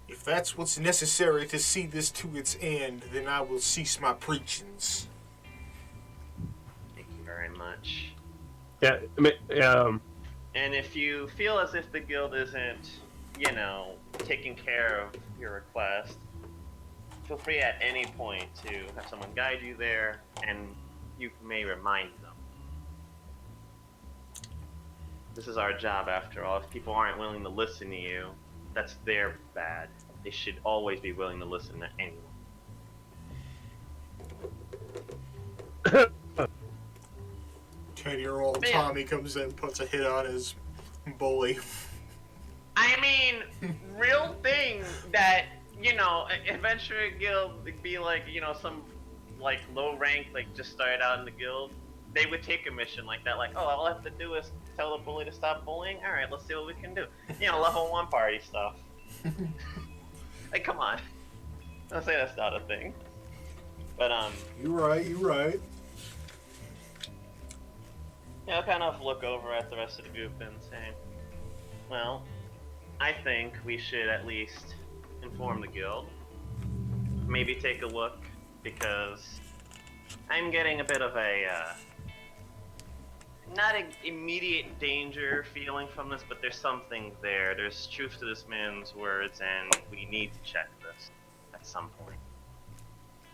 If that's what's necessary to see this to its end, then I will cease my preachings. Thank you very much. Yeah. And if you feel as if the guild isn't, taking care of your request, feel free at any point to have someone guide you there, and you may remind them. This is our job after all. If people aren't willing to listen to you, that's their bad. They should always be willing to listen to anyone. 10-year-old Man. Tommy comes in, puts a hit on his bully. I mean, real thing that, Adventurer Guild would be like, some, like, low rank, like, just started out in the guild. They would take a mission like that, like, oh, all I have to do is tell the bully to stop bullying? Alright, let's see what we can do. Level 1 party stuff. Like, come on. Don't say that's not a thing. But, You're right. I'll kind of look over at the rest of the group and say, well, I think we should at least inform the guild. Maybe take a look, because I'm getting a bit of a, not an immediate danger feeling from this, but there's something there. There's truth to this man's words, and we need to check this at some point.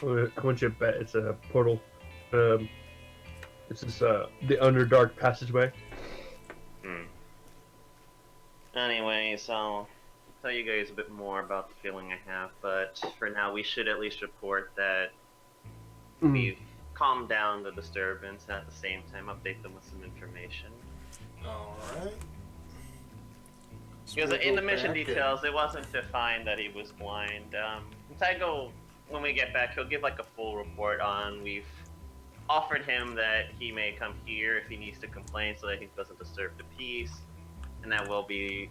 I want you to bet it's a portal. This is the Underdark passageway. Anyways, I'll tell you guys a bit more about the feeling I have, but for now we should at least report that we've calmed down the disturbance and at the same time update them with some information. Alright. Because in the mission details, it wasn't defined that he was blind. Tygo, when we get back, he'll give like a full report on we've offered him that he may come here if he needs to complain so that he doesn't disturb the peace, and that we'll be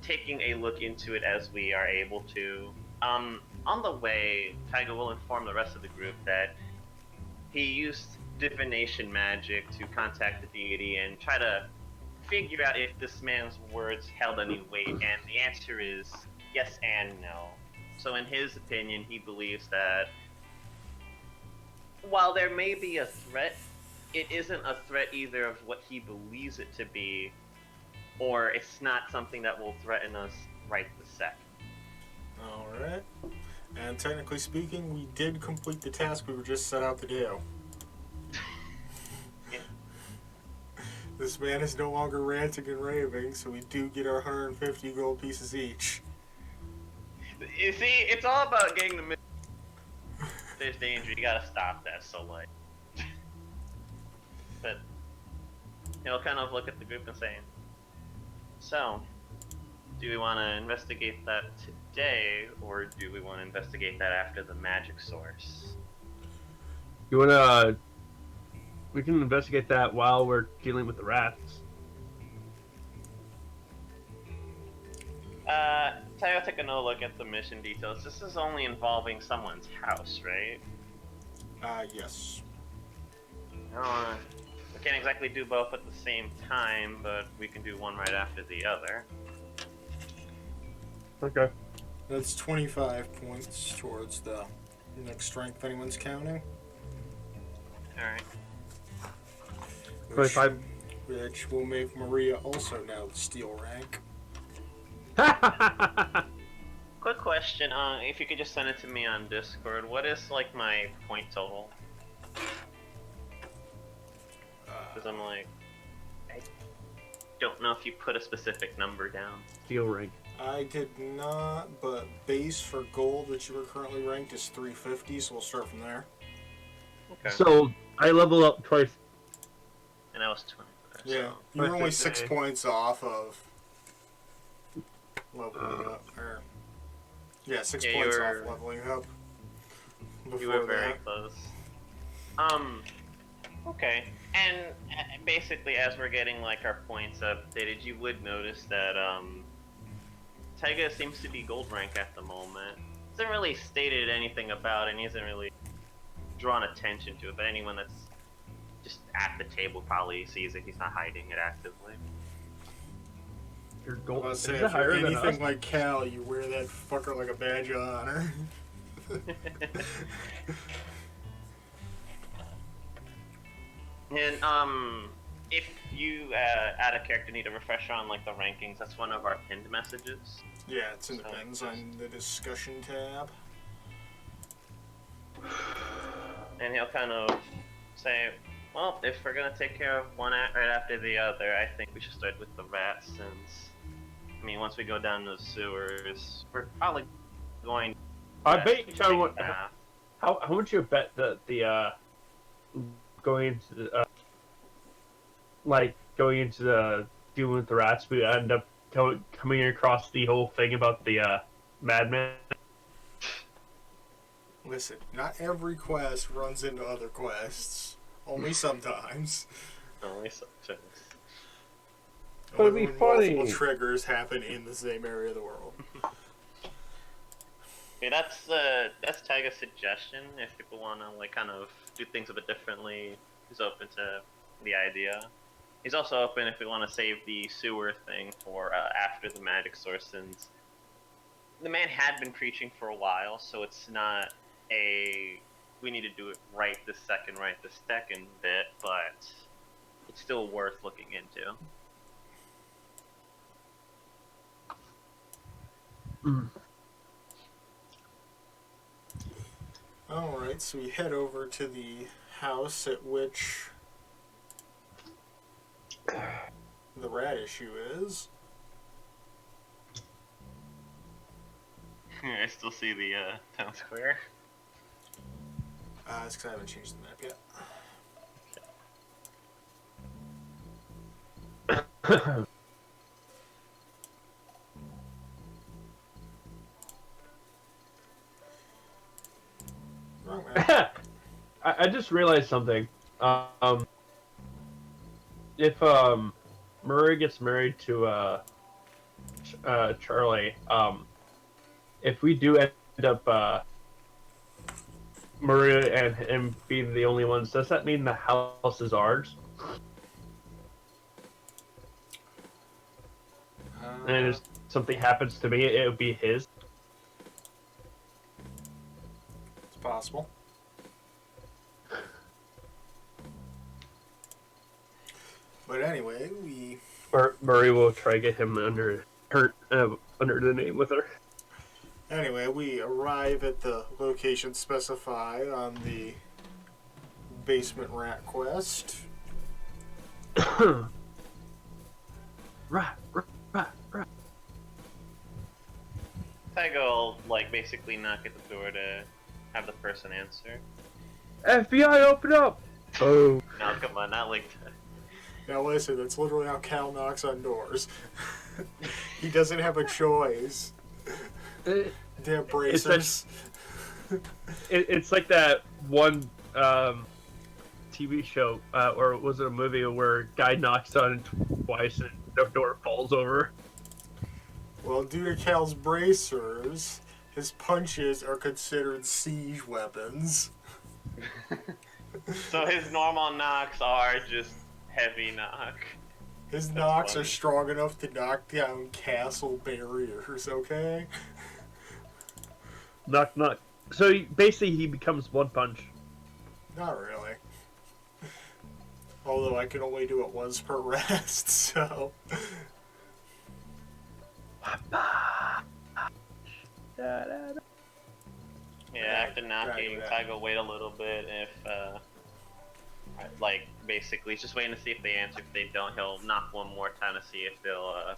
taking a look into it as we are able to. On the way, Tygo will inform the rest of the group that he used divination magic to contact the deity and try to figure out if this man's words held any weight, and the answer is yes and no. So in his opinion, he believes that while there may be a threat, it isn't a threat either of what he believes it to be, or it's not something that will threaten us right this second. Alright. And technically speaking, we did complete the task we were just set out to do. Yeah. This man is no longer ranting and raving, so we do get our 150 gold pieces each. You see, it's all about getting the. There's danger. You gotta stop that. So like, but he'll kind of look at the group and say, "So, do we want to investigate that today, or do we want to investigate that after the magic source?" You wanna? We can investigate that while we're dealing with the rats. Tayo, take another look at the mission details. This is only involving someone's house, right? Yes. We can't exactly do both at the same time, but we can do one right after the other. Okay. That's 25 points towards the next strength anyone's counting. Alright. 25. Which will make Maria also now the steel rank. Quick question, if you could just send it to me on Discord, what is like my point total? Because I'm like, I don't know if you put a specific number down. Steel rank. I did not, but base for gold that you were currently ranked is 350, so we'll start from there. Okay. So I level up twice. And I was 20. Yeah, So. you're only 6 points off of leveling up. Or, yeah, 6 Yeah, points you off were- leveling up. You were Before very that. close. Okay. And basically, as we're getting like our points updated, you would notice that Taiga seems to be gold rank at the moment. Hasn't really stated anything about it, and he hasn't really drawn attention to it. But anyone that's just at the table probably sees it. He's not hiding it actively. Your I gold was is say, it if higher you're than us? anything like Cal, you wear that fucker like a badge of honor. And if you add a character need a refresher on like the rankings, that's one of our pinned messages. Yeah, it's in the depends on the discussion tab. And he'll kind of say, well, if we're gonna take care of one right after the other, I think we should start with the rats, since, I mean, once we go down the sewers, we're probably going. I bet you take what. a path. How much you bet that the going into the going into the dealing with the rats, we end up coming across the whole thing about the madman. Listen, not every quest runs into other quests. Only sometimes. Only sometimes. But it'd Only be when funny. multiple triggers happen in the same area of the world. Okay, that's Taiga's suggestion. If people want to like kind of do things a bit differently, he's open to the idea. He's also open if we want to save the sewer thing for after the magic source, since the man had been preaching for a while, so it's not a we need to do it right this second bit, but it's still worth looking into. Alright, so we head over to the house at which the rat issue is. I still see the town square. It's because I haven't changed the map yet. Wrong map. I just realized something. If Murray gets married to Charlie, if we do end up Murray and him being the only ones, does that mean the house is ours? And if something happens to me, it would be his. It's possible. But anyway, Murray will try to get him under the name with her. Anyway, we arrive at the location specified on the basement rat quest. Right. Tygo will, like, basically knock at the door to have the person answer. FBI, open up! Oh. No, come on, not like that. Now listen, that's literally how Cal knocks on doors. He doesn't have a choice. Damn bracers. It's like that one TV show, or was it a movie where a guy knocks on it twice and the door falls over? Well, due to Cal's bracers, his punches are considered siege weapons. So his normal knocks are just heavy knock. His That's knocks funny. are strong enough to knock down castle barriers, okay? Knock, knock. So basically he becomes one punch. Not really. Although I can only do it once per rest, so... Yeah, after knocking, right. Tygo wait a little bit. If like basically, he's just waiting to see if they answer. If they don't, he'll knock one more time to see if they'll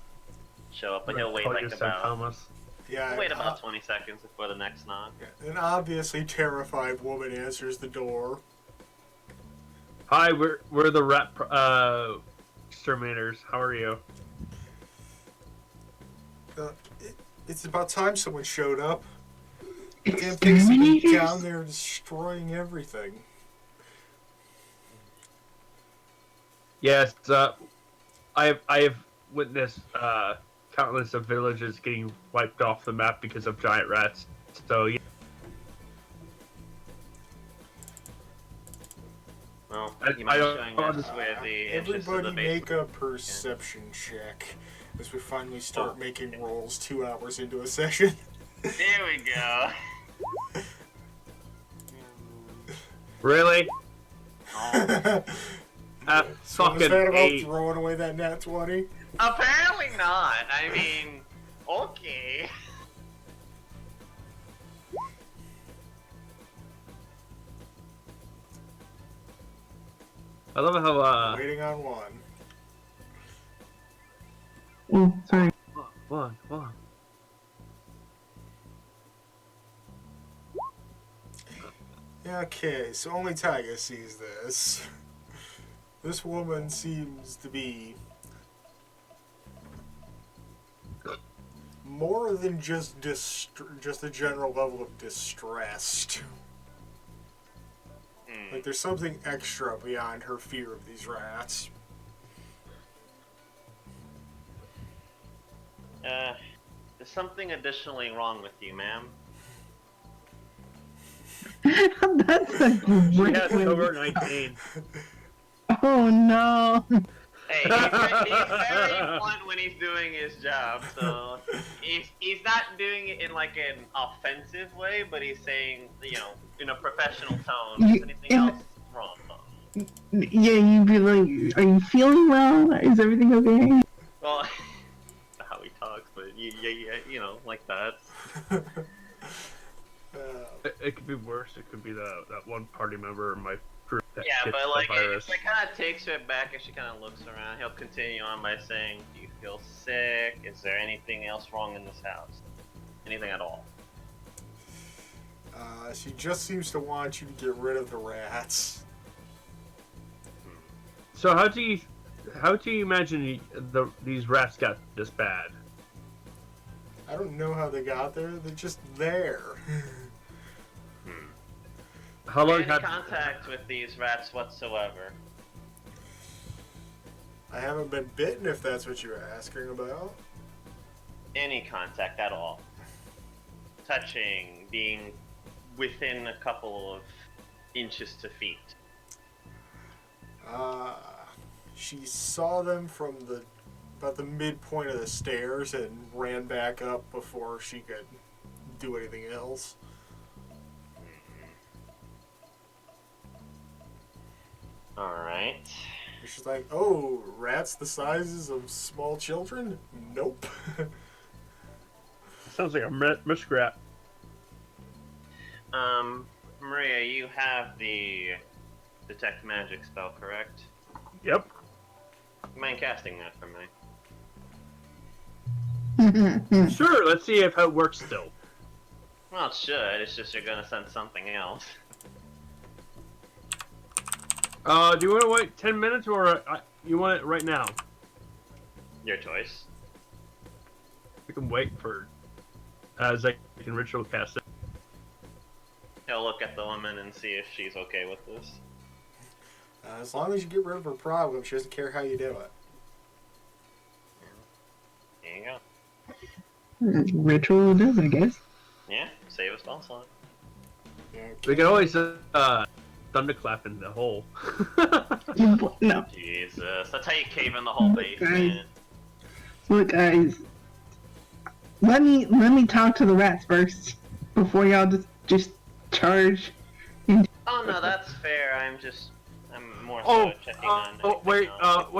show up. But he'll wait Call like yourself about Thomas. Yeah, he'll wait about 20 seconds before the next knock. an obviously terrified woman answers the door. Hi, we're the rat exterminators. How are you? It's about time someone showed up. Damn things have been Exterminators? down there destroying everything. Yes, I have witnessed countless of villages getting wiped off the map because of giant rats. So yeah. Well, I you mind don't showing us understand. where the entrance to the Everybody make basement? a perception check as we finally start making rolls 2 hours into a session. There we go. Really? Oh. So was Fucking that about 8. throwing away that nat 20? Apparently not. I mean, okay. I love how Waiting on one. Oh, sorry. Come on. Yeah, okay, so only Tyga sees this. This woman seems to be more than just a general level of distressed. Like there's something extra beyond her fear of these rats. There's something additionally wrong with you, ma'am. That's a She great has way. over 19. Oh no. Hey, he's very blunt when he's doing his job, so he's not doing it in like an offensive way, but he's saying, in a professional tone, is anything else wrong? Yeah, you'd be like, "Are you feeling well? Is everything okay?" Well, not how he talks, but yeah, like that. It could be worse. It could be that one party member in my group that Yeah, gets but the like virus. it kind of takes her back and she kind of looks around. He'll continue on by saying, "Do you feel sick? Is there anything else wrong in this house? Anything at all?" She just seems to want you to get rid of the rats. So how do you imagine these rats got this bad? I don't know how they got there. They're just there. How long Any contact with these rats whatsoever? I haven't been bitten, if that's what you're asking about. Any contact at all? Touching, being within a couple of inches to feet. She saw them from about the midpoint of the stairs and ran back up before she could do anything else. Alright. She's like, "Oh, rats the sizes of small children? Nope." Sounds like a muskrat. Maria, you have the detect magic spell, correct? Yep. Mind casting that for me? Sure. Let's see if it works still. Well, it should. It's just you're gonna send something else. Do you want to wait 10 minutes or you want it right now? Your choice. We can wait for as I can ritual cast it. He'll look at the woman and see if she's okay with this. As long as you get rid of her problem, she doesn't care how you do it. There you go. Ritual does, I guess. Yeah, save a spell slot. We can always thunderclap in the hole. No. Jesus, that's how you cave in the whole base, man. Look, guys. Let me talk to the rats first before y'all just charge. Oh no, that's fair. I'm more so checking on. Wait.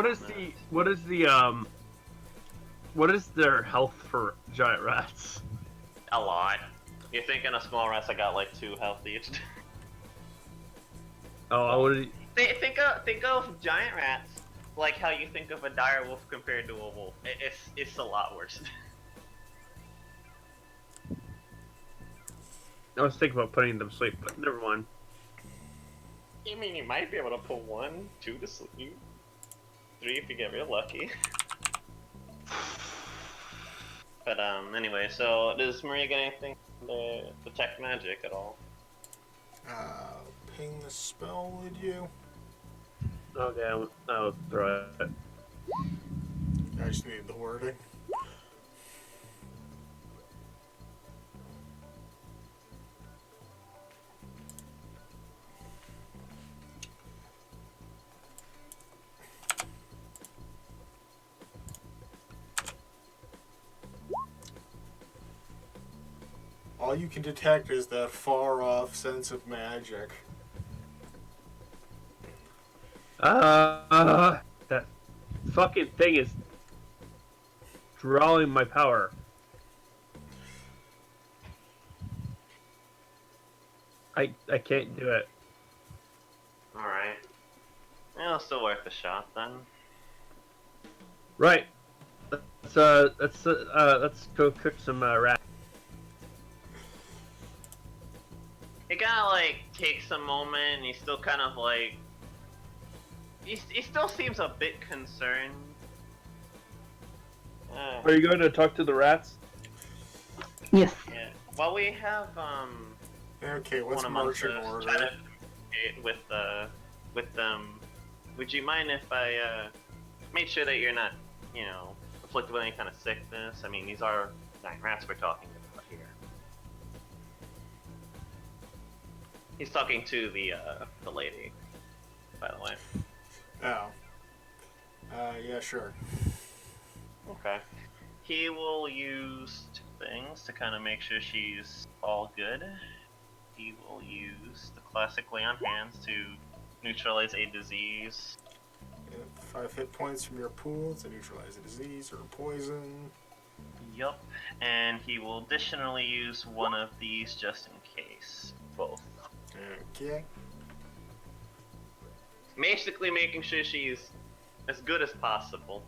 anything What is their health for giant rats? A lot. You're thinking of small rats that got like 2 health each. Oh, I would. Think of giant rats like how you think of a dire wolf compared to a wolf. It's a lot worse. I was thinking about putting them to sleep, but never mind. I mean, you might be able to put 1, 2 to sleep. 3 if you get real lucky. But anyway, so does Maria get anything to detect magic at all? Ping the spell, would you? Okay, I'll throw it. I just need the wording. All you can detect is that far-off sense of magic. That fucking thing is drawing my power. I can't do it. Alright. Well, still worth a shot then. Right. Let's go cook some rats. It kind of like takes a moment, and he's still kind of like. He still seems a bit concerned. Are you going to talk to the rats? Yes. Yeah. Well, we have Okay, what's one amongst marching us order? trying to communicate with them. Would you mind if I made sure that you're not, afflicted with any kind of sickness? I mean, these are giant rats we're talking about here. He's talking to the lady, by the way. Oh. Yeah, sure. Okay. He will use two things to kind of make sure she's all good. He will use the classic lay on hands to neutralize a disease. 5 hit points from your pool to neutralize a disease or a poison. Yup. And he will additionally use one of these just in case. Both. Okay. Basically making sure she's as good as possible.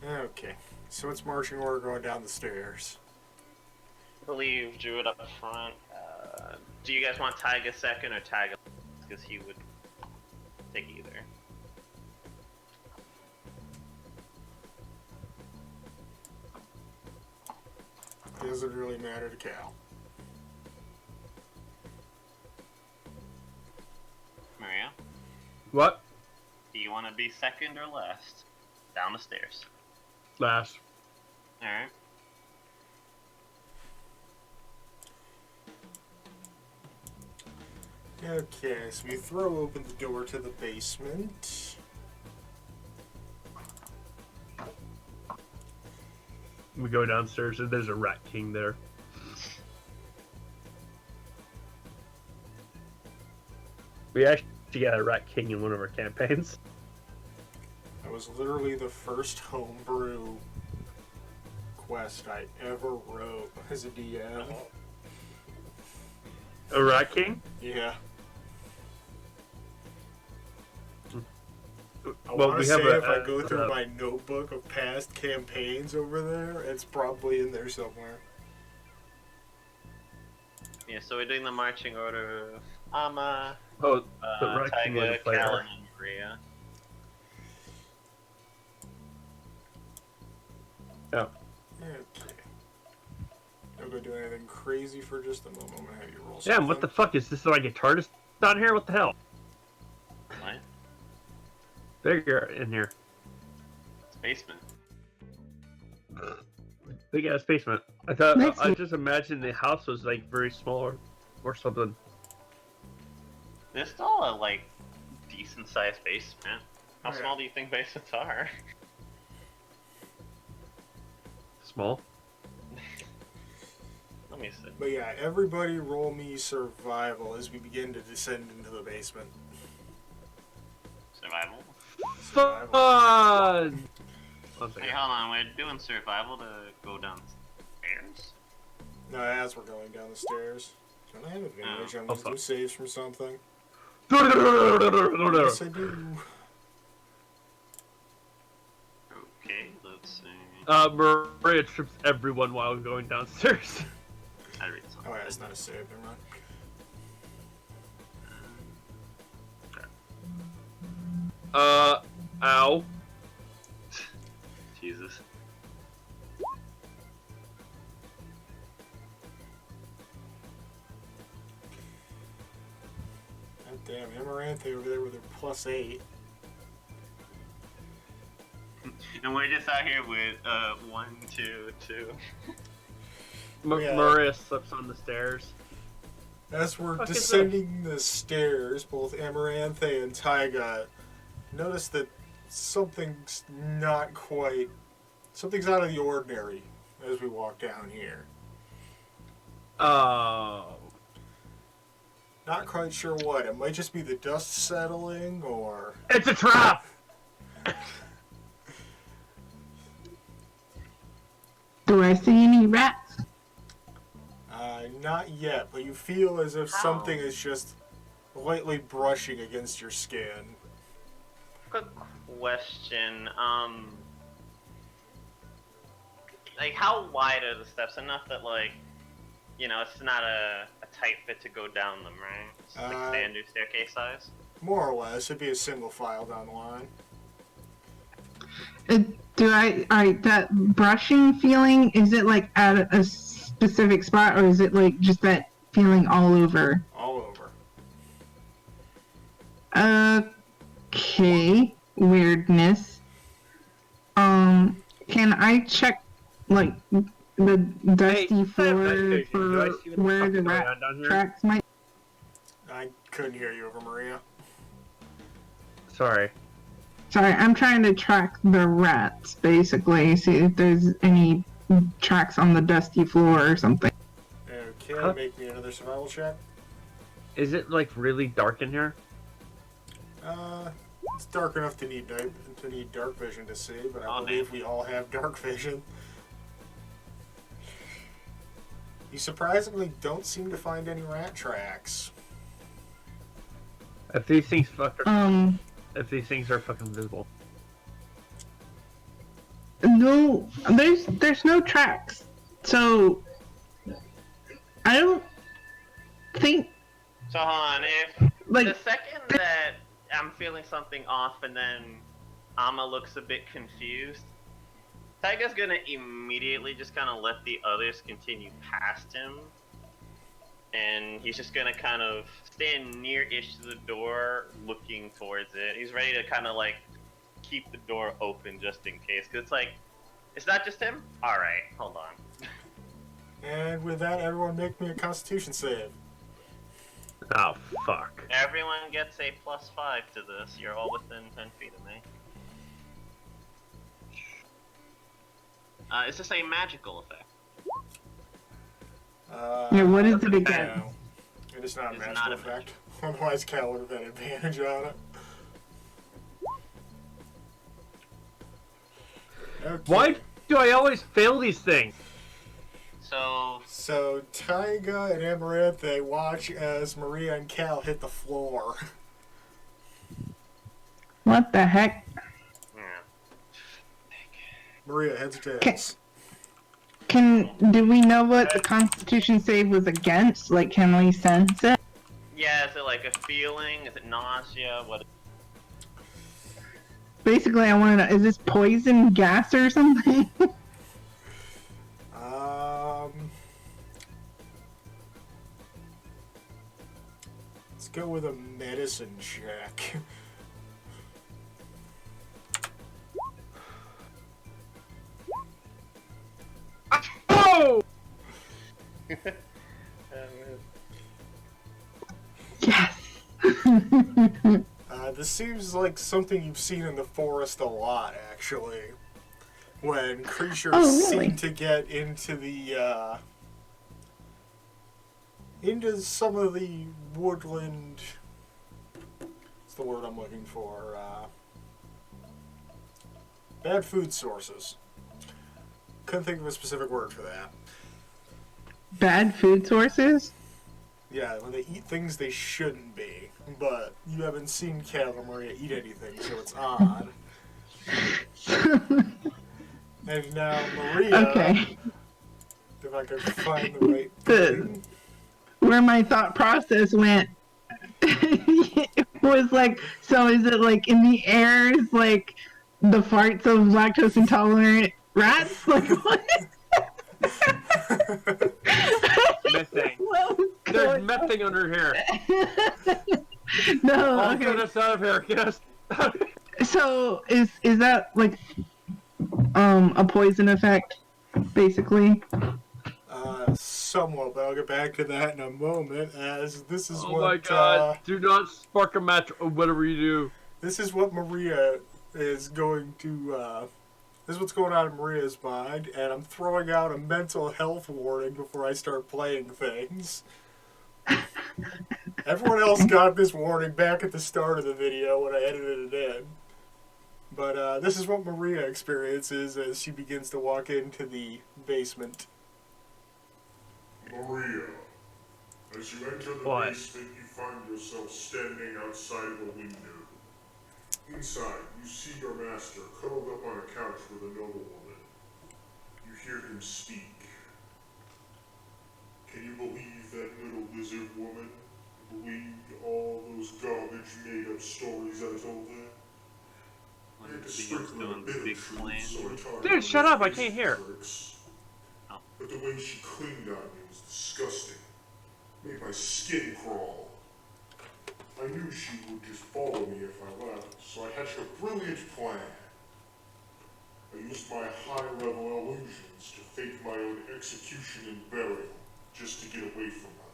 Okay. So it's marching order going down the stairs. I believe Druid up front. Do you guys want Tyga second or Tyga? Because he would take either. It doesn't really matter to Cal. Maria, What? do you want to be second or last? Down the stairs. Last. Alright. Okay, so we throw open the door to the basement. We go downstairs and there's a Rat King there. We actually got a Rat King in one of our campaigns. That was literally the first homebrew quest I ever wrote as a DM. A Rat King? Yeah. I Well, want to we say have if I go through a- my notebook of past campaigns over there, it's probably in there somewhere. Yeah, so we're doing the marching order of Ama, Oh, the Rat King was a Tyga, player. Callan, and Maria. Yeah. Okay. Don't go do anything crazy for just a moment. I'm gonna have you roll Damn, what the fuck is this? Like a TARDIS down here? What the hell? What? Bigger in here. It's basement. Big ass basement. I thought Next I one. just imagined the house was like very small or something. There's still a, like, decent sized basement. How Oh, yeah. small do you think basements are? Small. Let me see. But yeah, everybody roll me survival as we begin to descend into the basement. Survival? Survival. Fun. One Hey, second. hold on. We're doing survival to go downstairs? No, as we're going down the stairs. Don't I have advantage on wisdom fuck. saves from something? Uh, Yes, I do. Okay, let's see. Maria trips everyone while going downstairs. I read something. Oh, yeah, it's not a save. Never mind. Ow. Jesus. God damn, Amaranthe over there with her +8. And we're just out here with 1, 2, 2. Yeah. Maria slips on the stairs. As we're Fuck is descending the stairs, both Amaranthe and Tyga notice that something's not quite... Something's out of the ordinary as we walk down here. Oh. Not quite sure what. It might just be the dust settling, or... It's a trap! Do I see any rats? Not yet, but you feel as if How? something is just lightly brushing against your skin. Quick question. Like, how wide are the steps? Enough that, like, you know, it's not a tight fit to go down them, right? It's like standard staircase size. More or less, it'd be a single file down the line. Alright, that brushing feeling, is it like at a specific spot, or is it like just that feeling all over? All over. Okay, weirdness. Can I check, like, the dusty floor Do I for see where fuck the going rat on down here? tracks might? I couldn't hear you over Maria. Sorry. Sorry, I'm trying to track the rats, basically. See if there's any tracks on the dusty floor or something. Okay, Huh? make me another survival check. Is it like really dark in here? It's dark enough to need dark vision to see, but I believe we all have dark vision. You surprisingly don't seem to find any rat tracks. If these things if these things are fucking visible. No, there's no tracks. So I don't think So hold on, if like the second that I'm feeling something off and then Amma looks a bit confused, Taiga's gonna immediately just kind of let the others continue past him. And he's just gonna kind of stand near-ish to the door, looking towards it. He's ready to kind of like keep the door open just in case, because it's like, it's not just him? Alright, hold on. And with that, everyone make me a Constitution save. Oh, fuck. Everyone gets a +5 to this. You're all within 10 feet of me. Is this a magical effect? yeah, what is it again? No, it is not a It's magical not a effect. Otherwise, Cal would have had advantage on it. Okay. Why do I always fail these things? So, Taiga and Amaranthe watch as Maria and Cal hit the floor. What the heck? yeah. Maria, heads or tails? Do we know what the Constitution save was against? Like, can we sense it? Yeah, is it like a feeling? Is it nausea? What? Basically, I want to know, is this poison gas or something? Let's go with a medicine check. Oh! Yes. This seems like something you've seen in the forest a lot, actually. When creatures really? seem to get into the, into some of the woodland... What's the word I'm looking for? Bad food sources. Couldn't think of a specific word for that. Bad food sources? Yeah, when they eat things they shouldn't be. But you haven't seen Cal or Maria eat anything, so it's odd. And now Maria, Okay. if I could find the right thing. Where my thought process went was like, so is it like in the air is like the farts of lactose intolerant rats? Like what? Methane. What was There's going methane under here. No, Oh, okay. get us out of here, yes. So is that like a poison effect, basically? Somewhat, but I'll get back to that in a moment, as this is Oh what, my god, do not spark a match or whatever you do. this is what Maria is going to, this is what's going on in Maria's mind, and I'm throwing out a mental health warning before I start playing things. Everyone else got this warning back at the start of the video when I edited it in. But this is what Maria experiences as she begins to walk into the basement. Maria, as you enter the What? basement, you find yourself standing outside the window. Inside, you see your master curled up on a couch with a noblewoman. You hear him speak. Can you believe that little lizard woman believed all those garbage made-up stories I told her? I had to sprinkle in a bit of truth so I taught her Dude, shut up, I basic can't hear. tricks. But the way she clinged on me was disgusting. Made my skin crawl. I knew she would just follow me if I left, so I hatched a brilliant plan. I used my high-level illusions to fake my own execution and burial, just to get away from her.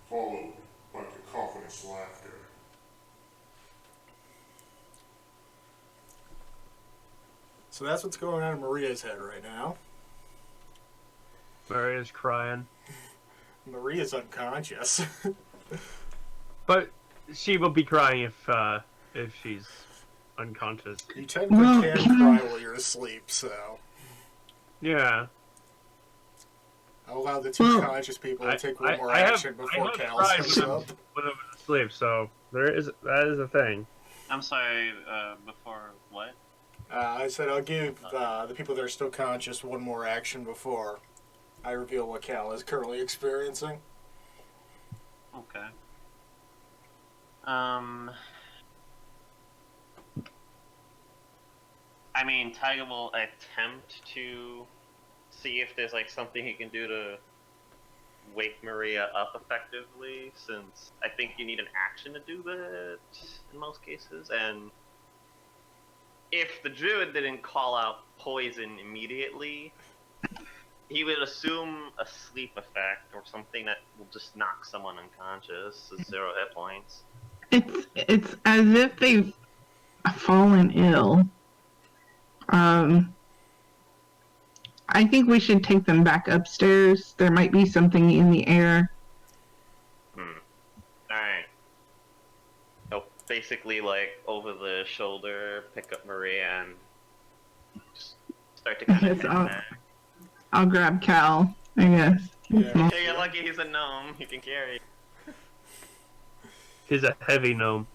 Followed by cacophonous laughter. So that's what's going on in Maria's head right now. Maria's crying. Maria's unconscious. But she will be crying if she's unconscious. You technically Well, can cry while you're asleep, so Yeah. I'll allow the two Well, conscious people to take one more I action have before Cal cried steps up. when I'm asleep, so that is a thing. I'm sorry, before what? I said I'll give the people that are still conscious one more action before I reveal what Cal is currently experiencing. Okay. I mean, Tiger will attempt to see if there's like something he can do to wake Maria up effectively, since I think you need an action to do that in most cases. And if the druid didn't call out poison immediately, he would assume a sleep effect or something that will just knock someone unconscious with 0 hit points. It's as if they've fallen ill. I think we should take them back upstairs. There might be something in the air. Alright. So basically, like, over the shoulder, pick up Maria and just start to kind of Yes, I'll grab Cal, I guess. Yeah. Hey, you're lucky he's a gnome. He can carry. He's a heavy gnome.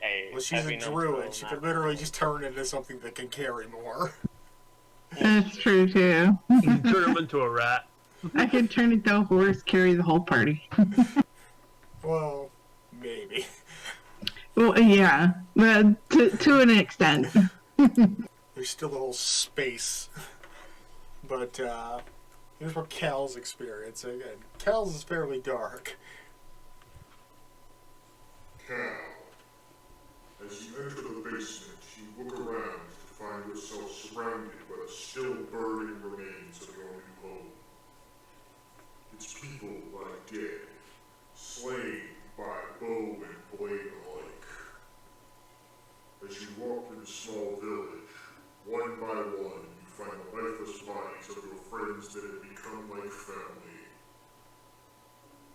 Hey, Well, she's a heavy gnomes druid. will She not- could literally just turn into something that can carry more. That's true too. Turn him into a rat. I could turn into a horse, carry the whole party. Well, maybe. Well, yeah, but to an extent. There's still the whole space. But here's what Cal's experiencing, and Cal's is fairly dark. Cal, as you enter the basement, you look around to find yourself surrounded by the still burning remains of your new home. Its people lie dead, slain by bow and blade alike. As you walk through the small village, one by one, you find the lifeless bodies of your friends that had become like family.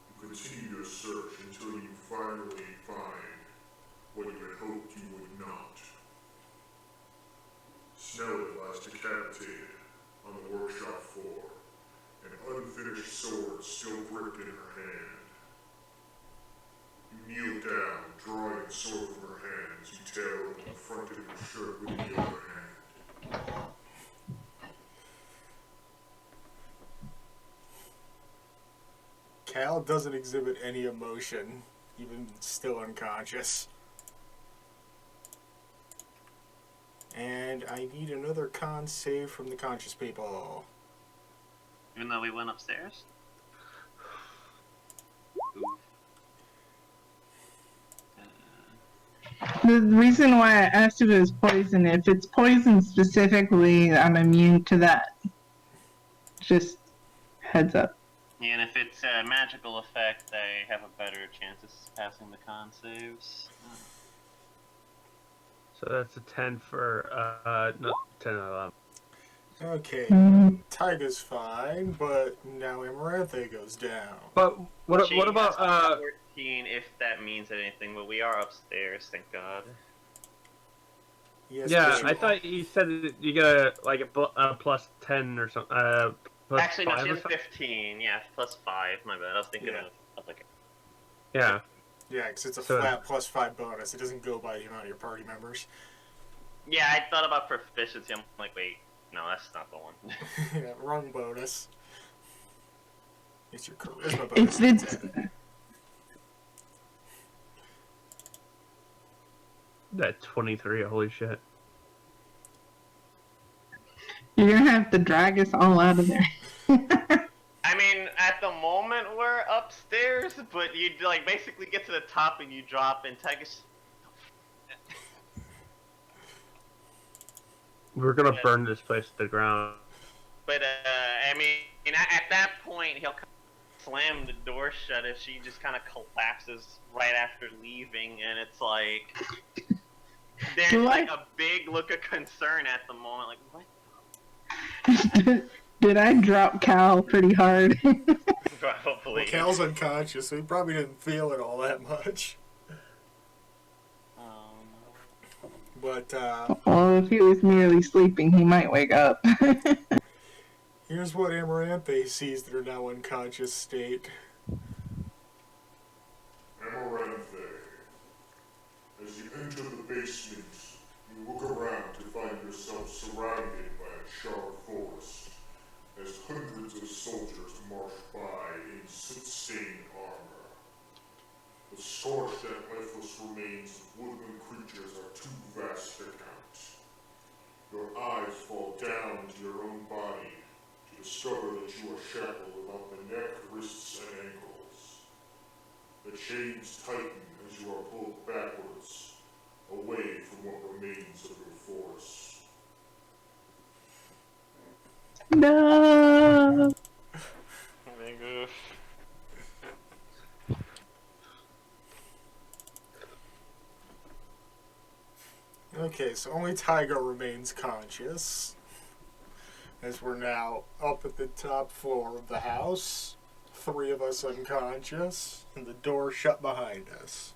You continue your search until you finally find what you had hoped you would not. Snelly lies decapitated on the workshop floor, an unfinished sword still gripped in her hand. You kneel down, drawing the sword from her hand as you tear open the front of your shirt with the other hand. Cal doesn't exhibit any emotion, even still unconscious. And I need another con save from the conscious people. Even though we went upstairs? Oof. The reason why I asked if it was poison, if it's poison specifically, I'm immune to that. Just heads up. Yeah, and if it's a magical effect, I have a better chance of passing the con saves. So that's a 10 for, no, 10 and 11. Okay, Mm, Tyga's fine, but now Amaranthe goes down. But what She about, has 14, if that means anything, but we are upstairs, thank God. Yes, yeah, but I thought you said that you get a plus 10 or something, plus Actually, no, 5 she or has something? 15, yeah, plus 5, my bad. I was thinking Yeah. of like, Yeah. Yeah, because it's a So- flat +5 bonus. It doesn't go by the amount of your party members. yeah, I thought about proficiency, I'm like, wait, no, that's not the one. Yeah, wrong bonus. It's your charisma bonus. it's That 23, holy shit. you're gonna have to drag us all out of there. I mean, at the moment we're upstairs, but you like basically get to the top and you drop and Tiger's. We're gonna burn this place to the ground. But I mean, at that point he'll slam the door shut if she just kind of collapses right after leaving, and it's like, There's Do like I? a big look of concern at the moment, like, what? Did I drop Cal pretty hard? Probably. Well, Cal's unconscious, so he probably didn't feel it all that much. But, Well, if he was merely sleeping, he might wake up. here's what Amaranthe sees their now unconscious state. Amaranthe, as you enter the basement, you look around to find yourself surrounded by a sharp forest, as hundreds of soldiers march by in soot-stained armor. The scorched and lifeless remains of woodland creatures are too vast to count. Your eyes fall down to your own body to discover that you are shackled about the neck, wrists, and ankles. The chains tighten as you are pulled backwards, away from what remains of your force. No. Okay, so only Tyga remains conscious. As we're now up at the top floor of the house. 3 of us unconscious, and the door shut behind us.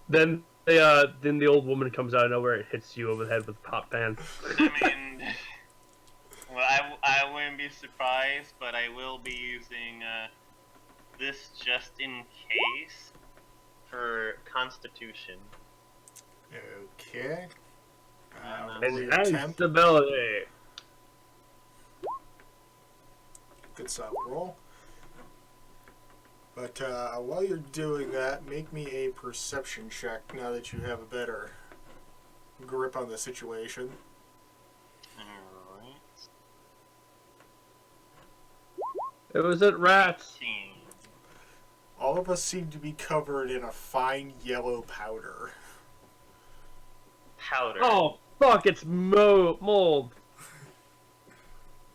Then the old woman comes out of nowhere and hits you over the head with a pot pan. I mean, well, I wouldn't be surprised, but I will be using this just in case for Constitution. Okay. And Your And temp. stability. Good solid roll. But while you're doing that, make me a perception check now that you have a better grip on the situation. Alright. It was at rats. 15. All of us seem to be covered in a fine yellow powder. Powder. Oh fuck! It's mold.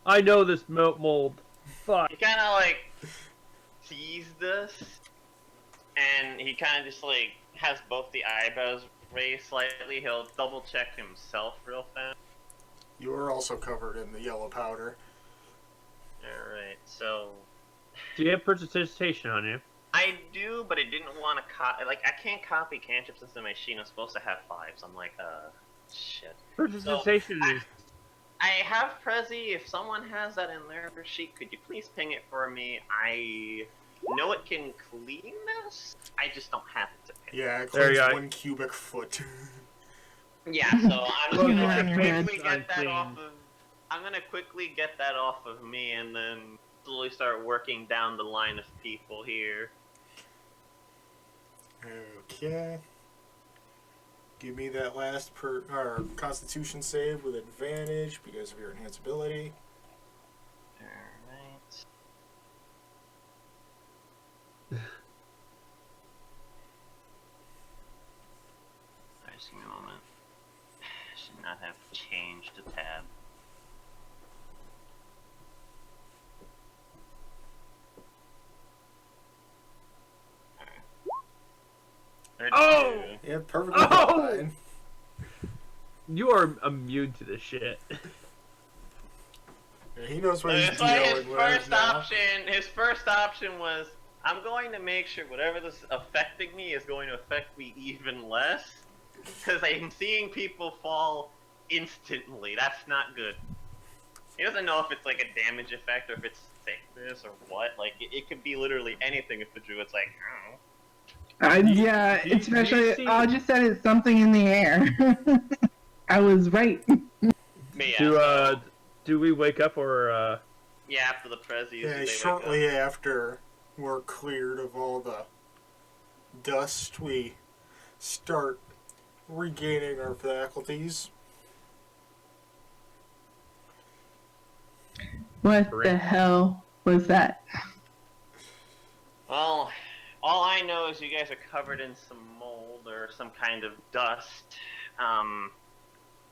I know this mold. Fuck. He kind of like teased us, and he kind of just like has both the eyebrows raised slightly. He'll double check himself real fast. You are also covered in the yellow powder. Alright, so Do you have precipitation on you? I do, but I didn't want to copy. Like, I can't copy cantrips into my machine. I'm supposed to have 5s. I'm like, shit. Precipitation is. I have Prezi. If someone has that in their sheet, could you please ping it for me? I know it can clean this. I just don't have it to ping. Yeah, it There cleans you go. 1 cubic foot. Yeah, so I'm just Well, gonna yeah, quickly get that unclean. off of. I'm gonna quickly get that off of me, and then slowly start working down the line of people here. Okay. Give me that last Constitution save with advantage because of your enhanceability. Alright. Just give me a moment. I should not have changed the tab. Alright. Oh! Yeah, perfectly Oh! fine. You are immune to this shit. Yeah, he knows what he's It's like his dealing with first now. his first option was, I'm going to make sure whatever this is affecting me is going to affect me even less. Because I'm seeing people fall instantly. That's not good. He doesn't know if it's like a damage effect or if it's sickness or what. Like, it could be literally anything if the druid's like, I don't know. Yeah, Do you especially, see- I just said it's something in the air. I was right. But yeah, Do we wake up or yeah, after the Prezzies, Yeah, they shortly wake up. after we're cleared of all the dust, we start regaining our faculties. What the hell was that? Well, all I know is you guys are covered in some mold or some kind of dust.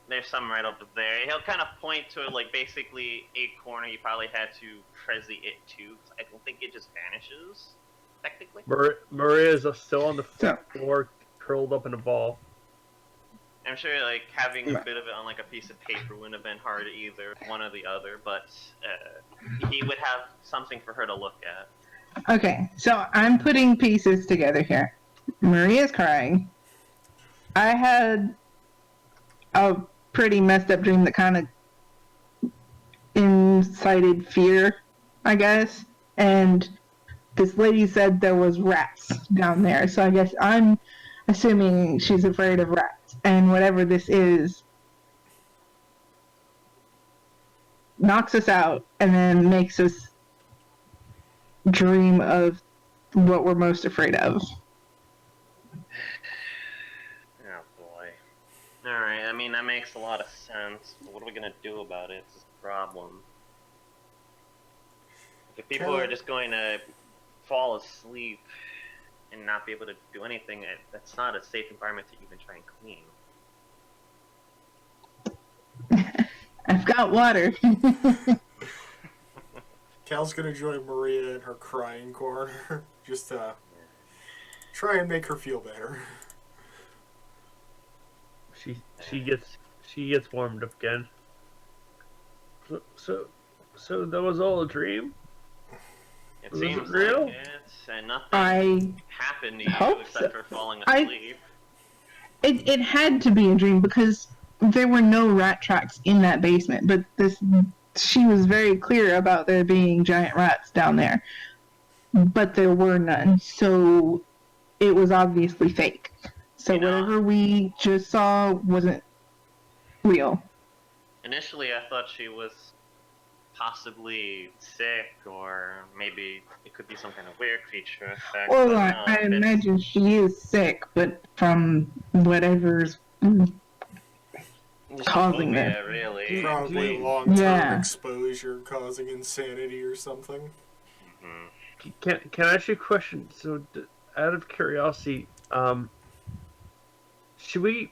There's some right over there. He'll kind of point to like basically a corner you probably had to Prezi it to. 'Cause I don't think it just vanishes, technically. Maria is still on the So- floor, curled up in a ball. I'm sure like having a bit of it on like a piece of paper wouldn't have been hard either, one or the other, but he would have something for her to look at. Okay, so I'm putting pieces together here. Maria's crying. I had a pretty messed up dream that kind of incited fear, I guess. And this lady said there was rats down there, so I guess I'm assuming she's afraid of rats. And whatever this is knocks us out and then makes us dream of what we're most afraid of. Oh boy. Alright, I mean, that makes a lot of sense, but what are we gonna do about it? It's a problem. If people are just going to fall asleep and not be able to do anything, that's not a safe environment to even try and clean. I've got water. Cal's gonna join Maria in her crying corner, just to try and make her feel better. She gets warmed up again. So that was all a dream? It Was seems it real? like it, and nothing I happened to you hope except so. for falling I- asleep. It had to be a dream because there were no rat tracks in that basement, but she was very clear about there being giant rats down there, but there were none, so it was obviously fake. So You know- whatever we just saw wasn't real. Initially, I thought she was possibly sick, or maybe it could be some kind of weird creature effect. Well, but I no, it's- imagine she is sick, but from whatever's it's causing phobia, it. really. Probably Gee. long-term Yeah. exposure causing insanity or something. Mhm. Can I ask you a question? So, out of curiosity, should we,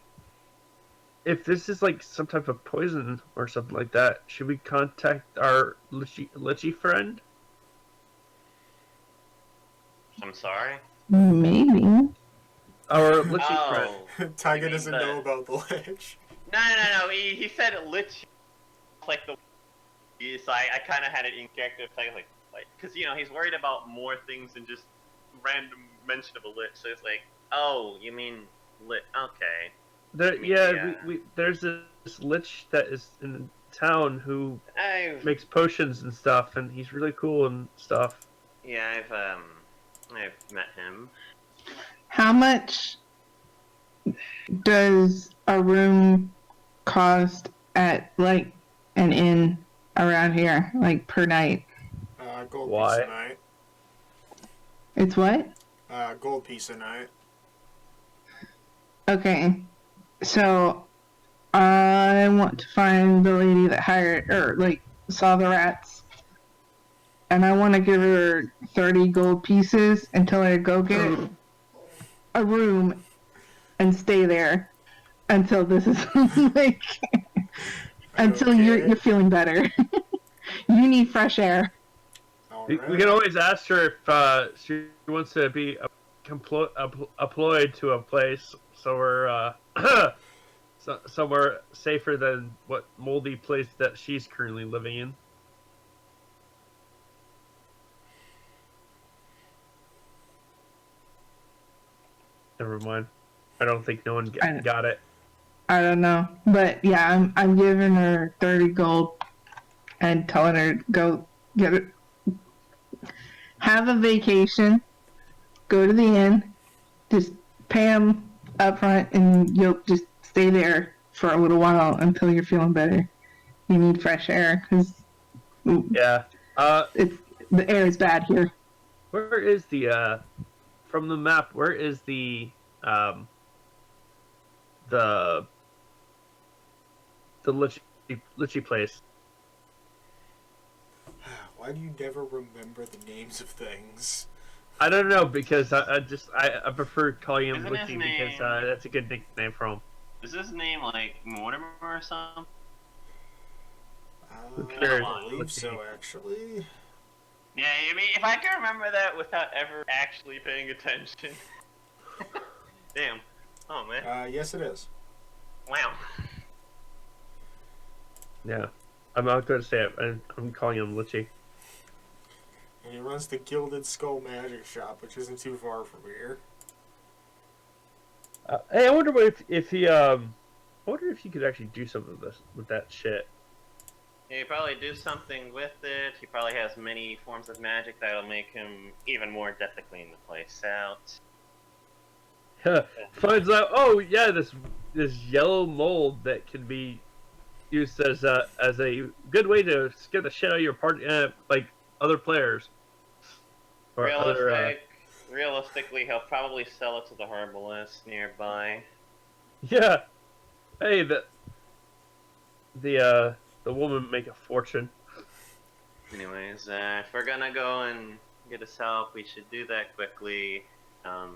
if this is like some type of poison or something like that, should we contact our Lichy friend? I'm sorry? Maybe. Our Lichy friend. Oh. Tyga mean doesn't the- know about the lich. No. He said lich, like the. So I kind of had it incorrect. Like, because he's worried about more things than just random mention of a lich. So it's like, oh, you mean lit? Okay. There's this lich that is in town who I've makes potions and stuff, and he's really cool and stuff. I've met him. How much does a room cost at like an inn around here, like per night? Gold Why? piece a night. It's what? Gold piece a night. Okay, so I want to find the lady that hired or like saw the rats, and I want to give her 30 gold pieces until I go get a room and stay there until this is like until you're feeling better. You need fresh air. We Alright. can always ask her if she wants to be employed to a place somewhere somewhere safer than what moldy place that she's currently living in. Never mind. I don't think no one got it. I don't know, but yeah, I'm giving her 30 gold and telling her to go get it. Have a vacation. Go to the inn. Just pay them up front, and you'll just stay there for a little while until you're feeling better. You need fresh air because Yeah. the air is bad here. Where is the from the map? Where is the Lichy place? Why do you never remember the names of things? I don't know because I prefer calling him Isn't his Lichy because name- that's a good nickname for him. Is his name like Mortimer or something? cares? I believe so, actually. Yeah, I mean, if I can remember that without ever actually paying attention. Damn. Oh man. Yes, it is. Wow. Yeah. I'm not going to say it. I'm calling him Litchi. And he runs the Gilded Skull Magic Shop, which isn't too far from here. Hey, I wonder if he I wonder if he could actually do something with this with that shit. He probably do something with it. He probably has many forms of magic that'll make him even more adept at cleaning the place out. Finds out, oh yeah, this yellow mold that can be used as a good way to scare the shit out of your party, like other players or other. Realistically, he'll probably sell it to the herbalist nearby. Yeah. Hey, the woman make a fortune. Anyways, if we're gonna go and get his help, we should do that quickly. I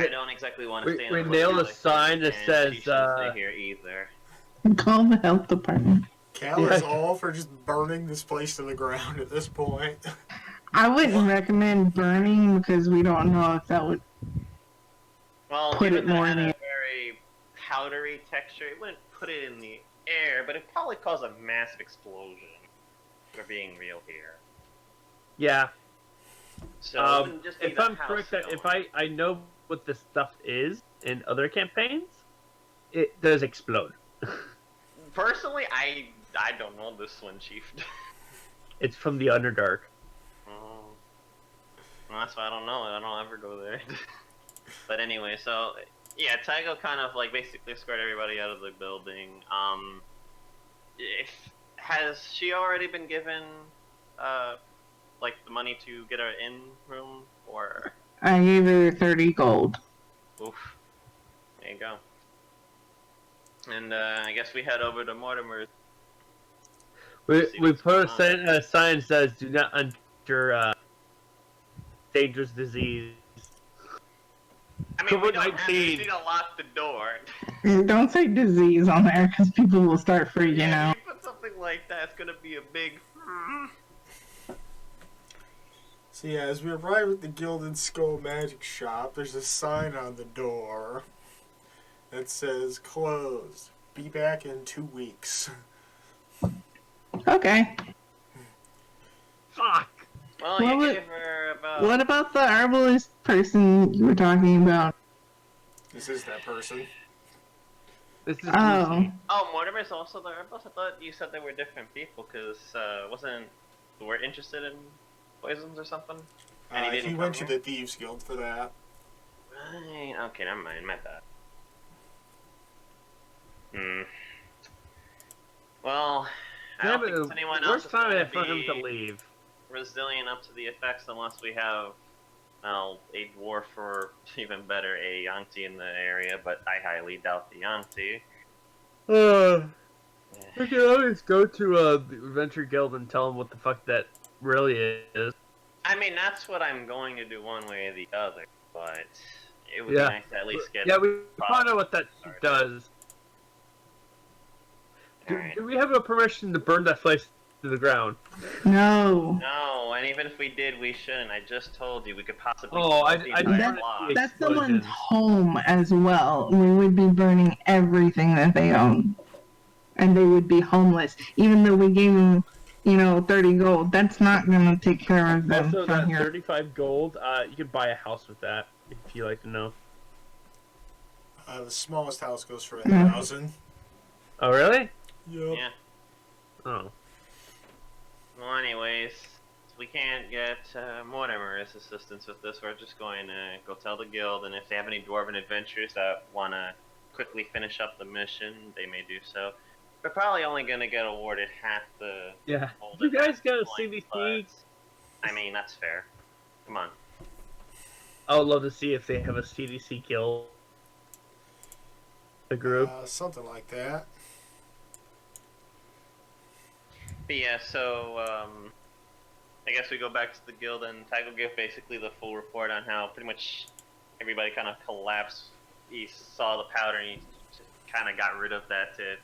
don't exactly want to stay in We the nailed a place, sign that and says she shouldn't stay here either. Call the health department. Cal is all for just burning this place to the ground at this point. I wouldn't recommend burning because we don't know if that would. Well, Put given it that more it had in a the- very powdery texture, it wouldn't put it in the air, but it'd probably cause a massive explosion. We're being real here. Yeah. So it wouldn't just be If the I'm house correct, that if going. I know what this stuff is in other campaigns, it does explode. Personally, I don't know this one, Chief. It's from the Underdark. Oh. Well, that's why I don't know. I don't ever go there. But anyway, so yeah, Tygo kind of like basically escorted everybody out of the building. Has she already been given like the money to get her in room, or I gave her 30 gold. oof? There you go. And I guess we head over to Mortimer's. We See we what's put going a sign that says "Do not enter dangerous disease." I mean, we don't have to, we COVID-19. need to lock the door. Don't say disease on there because people will start freaking Yeah, out. if you put something like that, it's gonna be a big. So yeah, as we arrive at the Gilded Skull Magic Shop, there's a sign on the door that says closed. Be back in 2 weeks. Okay. Fuck. Well, What you would- gave her about. What about the herbalist person you were talking about? This is that person. This is Oh. Lucy. Oh, Mortimer's also the herbalist? I thought you said they were different people, because wasn't we're interested in poisons or something? And he didn't He come went to here? the Thieves Guild for that. Right. Okay, never mind. My bad. Well, I don't think there's anyone else Worst that's time gonna for him to be leave. resilient up to the effects unless we have, well, a dwarf or even better, a Yangtze in the area, but I highly doubt the Yangtze. We can always go to the Adventure Guild and tell them what the fuck that really is. I mean, that's what I'm going to do one way or the other, but it would Yeah. be nice to at least get. Yeah, we probably know what that Sorry. does. Alright. Do we have a permission to burn that place to the ground? No. No, and even if we did, we shouldn't. I just told you we could possibly. Oh, close the I entire That- block. That's Explosions. someone's home as well. We would be burning everything that they own. And they would be homeless. Even though we gave them, 30 gold. That's not going to take care of them Also, from that here. 35 gold, you could buy a house with that, if you like to know. The smallest house goes for Yeah. 1,000. Oh, really? Yep. Yeah. Oh. Well, anyways, we can't get Mortimer's assistance with this. We're just going to go tell the guild, and if they have any dwarven adventurers that want to quickly finish up the mission, they may do so. We're probably only going to get awarded half the. Yeah. whole You guys got a advanced point, CDC? but, I mean, that's fair. Come on. I would love to see if they have a CDC kill. The group. Something like that. But yeah, so I guess we go back to the guild, and Tygo gave basically the full report on how pretty much everybody kind of collapsed. He saw the powder, and he kind of got rid of that to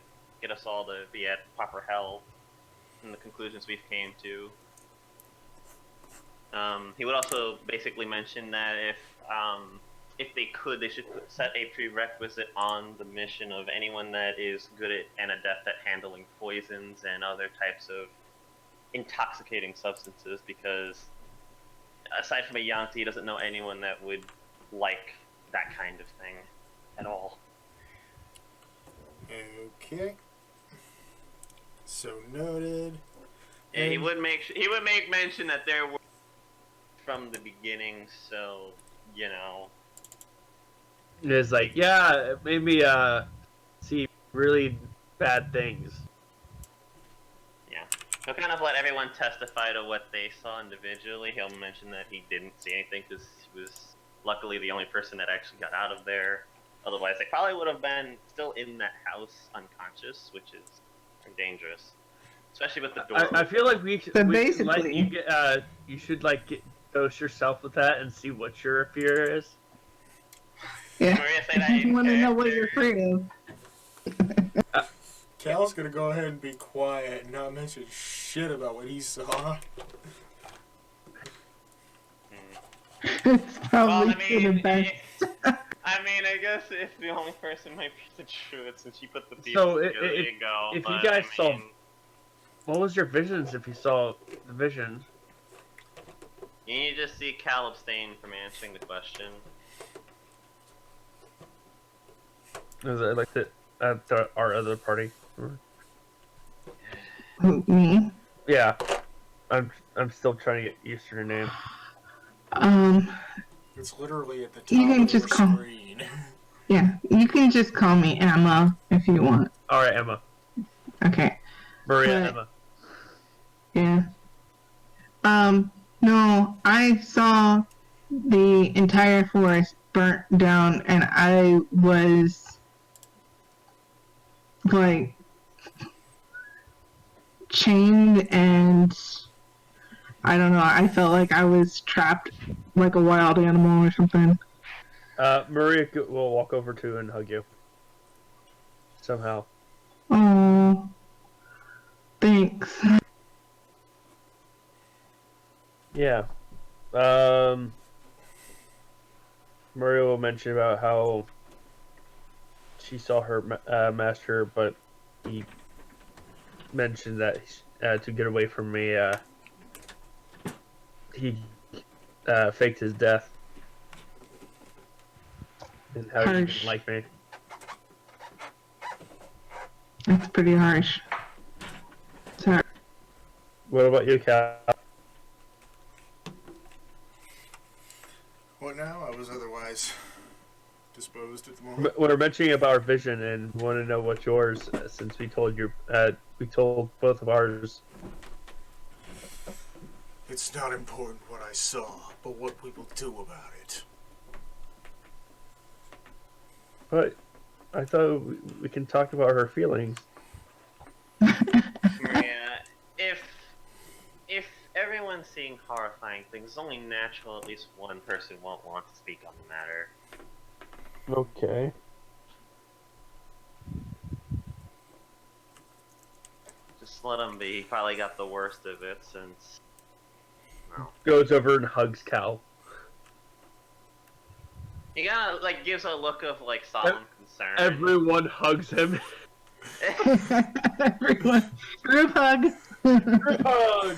get us all to be at proper health, and the conclusions we've came to. He would also basically mention that if if they could, they should set a prerequisite on the mission of anyone that is good at and adept at handling poisons and other types of intoxicating substances, because aside from a Yanti, he doesn't know anyone that would like that kind of thing at all. Okay. So noted. Yeah, he would make mention that there were from the beginning, so you know. It's like, yeah, it made me see really bad things. Yeah. He'll kind of let everyone testify to what they saw individually. He'll mention that he didn't see anything because he was luckily the only person that actually got out of there. Otherwise, they probably would have been still in that house unconscious, which is dangerous, especially with the door. I feel like we should, So we should, like, basically- you should like dose yourself with that and see what your fear is. Yeah. Maria, say that You in want to know what you're character. afraid of. Cal's gonna go ahead and be quiet and not mention shit about what he saw. It's probably for the best. I guess if the only person might be the truth, since you put the pieces So, together, there you go. if you but, guys I saw- mean, What was your visions if you saw the vision? you just see Cal abstain from answering the question. Was it like our other party? Who, me? Yeah, I'm still trying to get used to your name. It's literally at the top You can of just the call- screen. Yeah, you can just call me Emma if you want. All right, Emma, Okay. Maria, But- Emma. Yeah. No, I saw the entire forest burnt down and I was like chained and I don't know, I felt like I was trapped like a wild animal or something. Maria will walk over to and hug you. Somehow. Oh, thanks. Yeah. Maria will mention about how she saw her master, but he mentioned that to get away from me, he faked his death. And how he Harsh. didn't like me. That's pretty harsh. Sorry. What about you, Cal? What now? I was otherwise disposed at the moment. We're mentioning about our vision and want to know what's yours, since we told both of ours. It's not important what I saw, but what people do about it. But I thought we can talk about her feelings. Maria, if everyone's seeing horrifying things, it's only natural at least one person won't want to speak on the matter. Okay. Just let him be. He probably got the worst of it since. No. Goes over and hugs Cal. He kind of like gives a look of like solemn concern. Everyone hugs him. Everyone, group hug. Hug!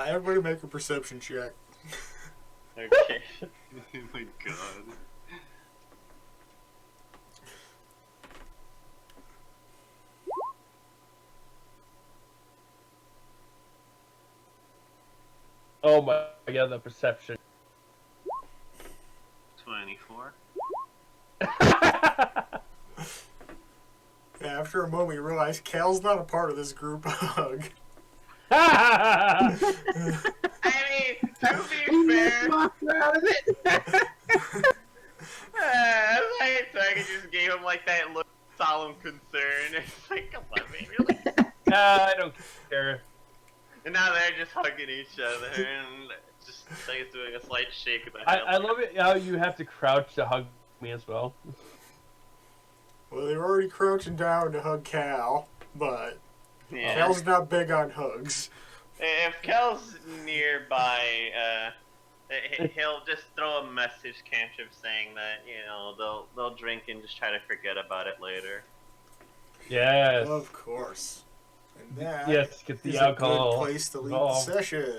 Everybody make a perception check. Okay. Oh my god. Oh my god, the perception. 24. Yeah, after a moment, you realize Cal's not a part of this group hug. I mean, to be fair, Out of it. so I just gave him like that look of solemn concern. It's like, come on, man, really? I don't care. And now they're just hugging each other and just like doing a slight shake of the head. I love it how you have to crouch to hug me as well. Well, they were already crouching down to hug Cal, but Yeah. Cal's not big on hugs. If Kel's nearby, He'll just throw a message cantrip saying that they'll drink and just try to forget about it later. Yes. Of course. And that Yes, get the is alcohol a good place to leave the involved. session.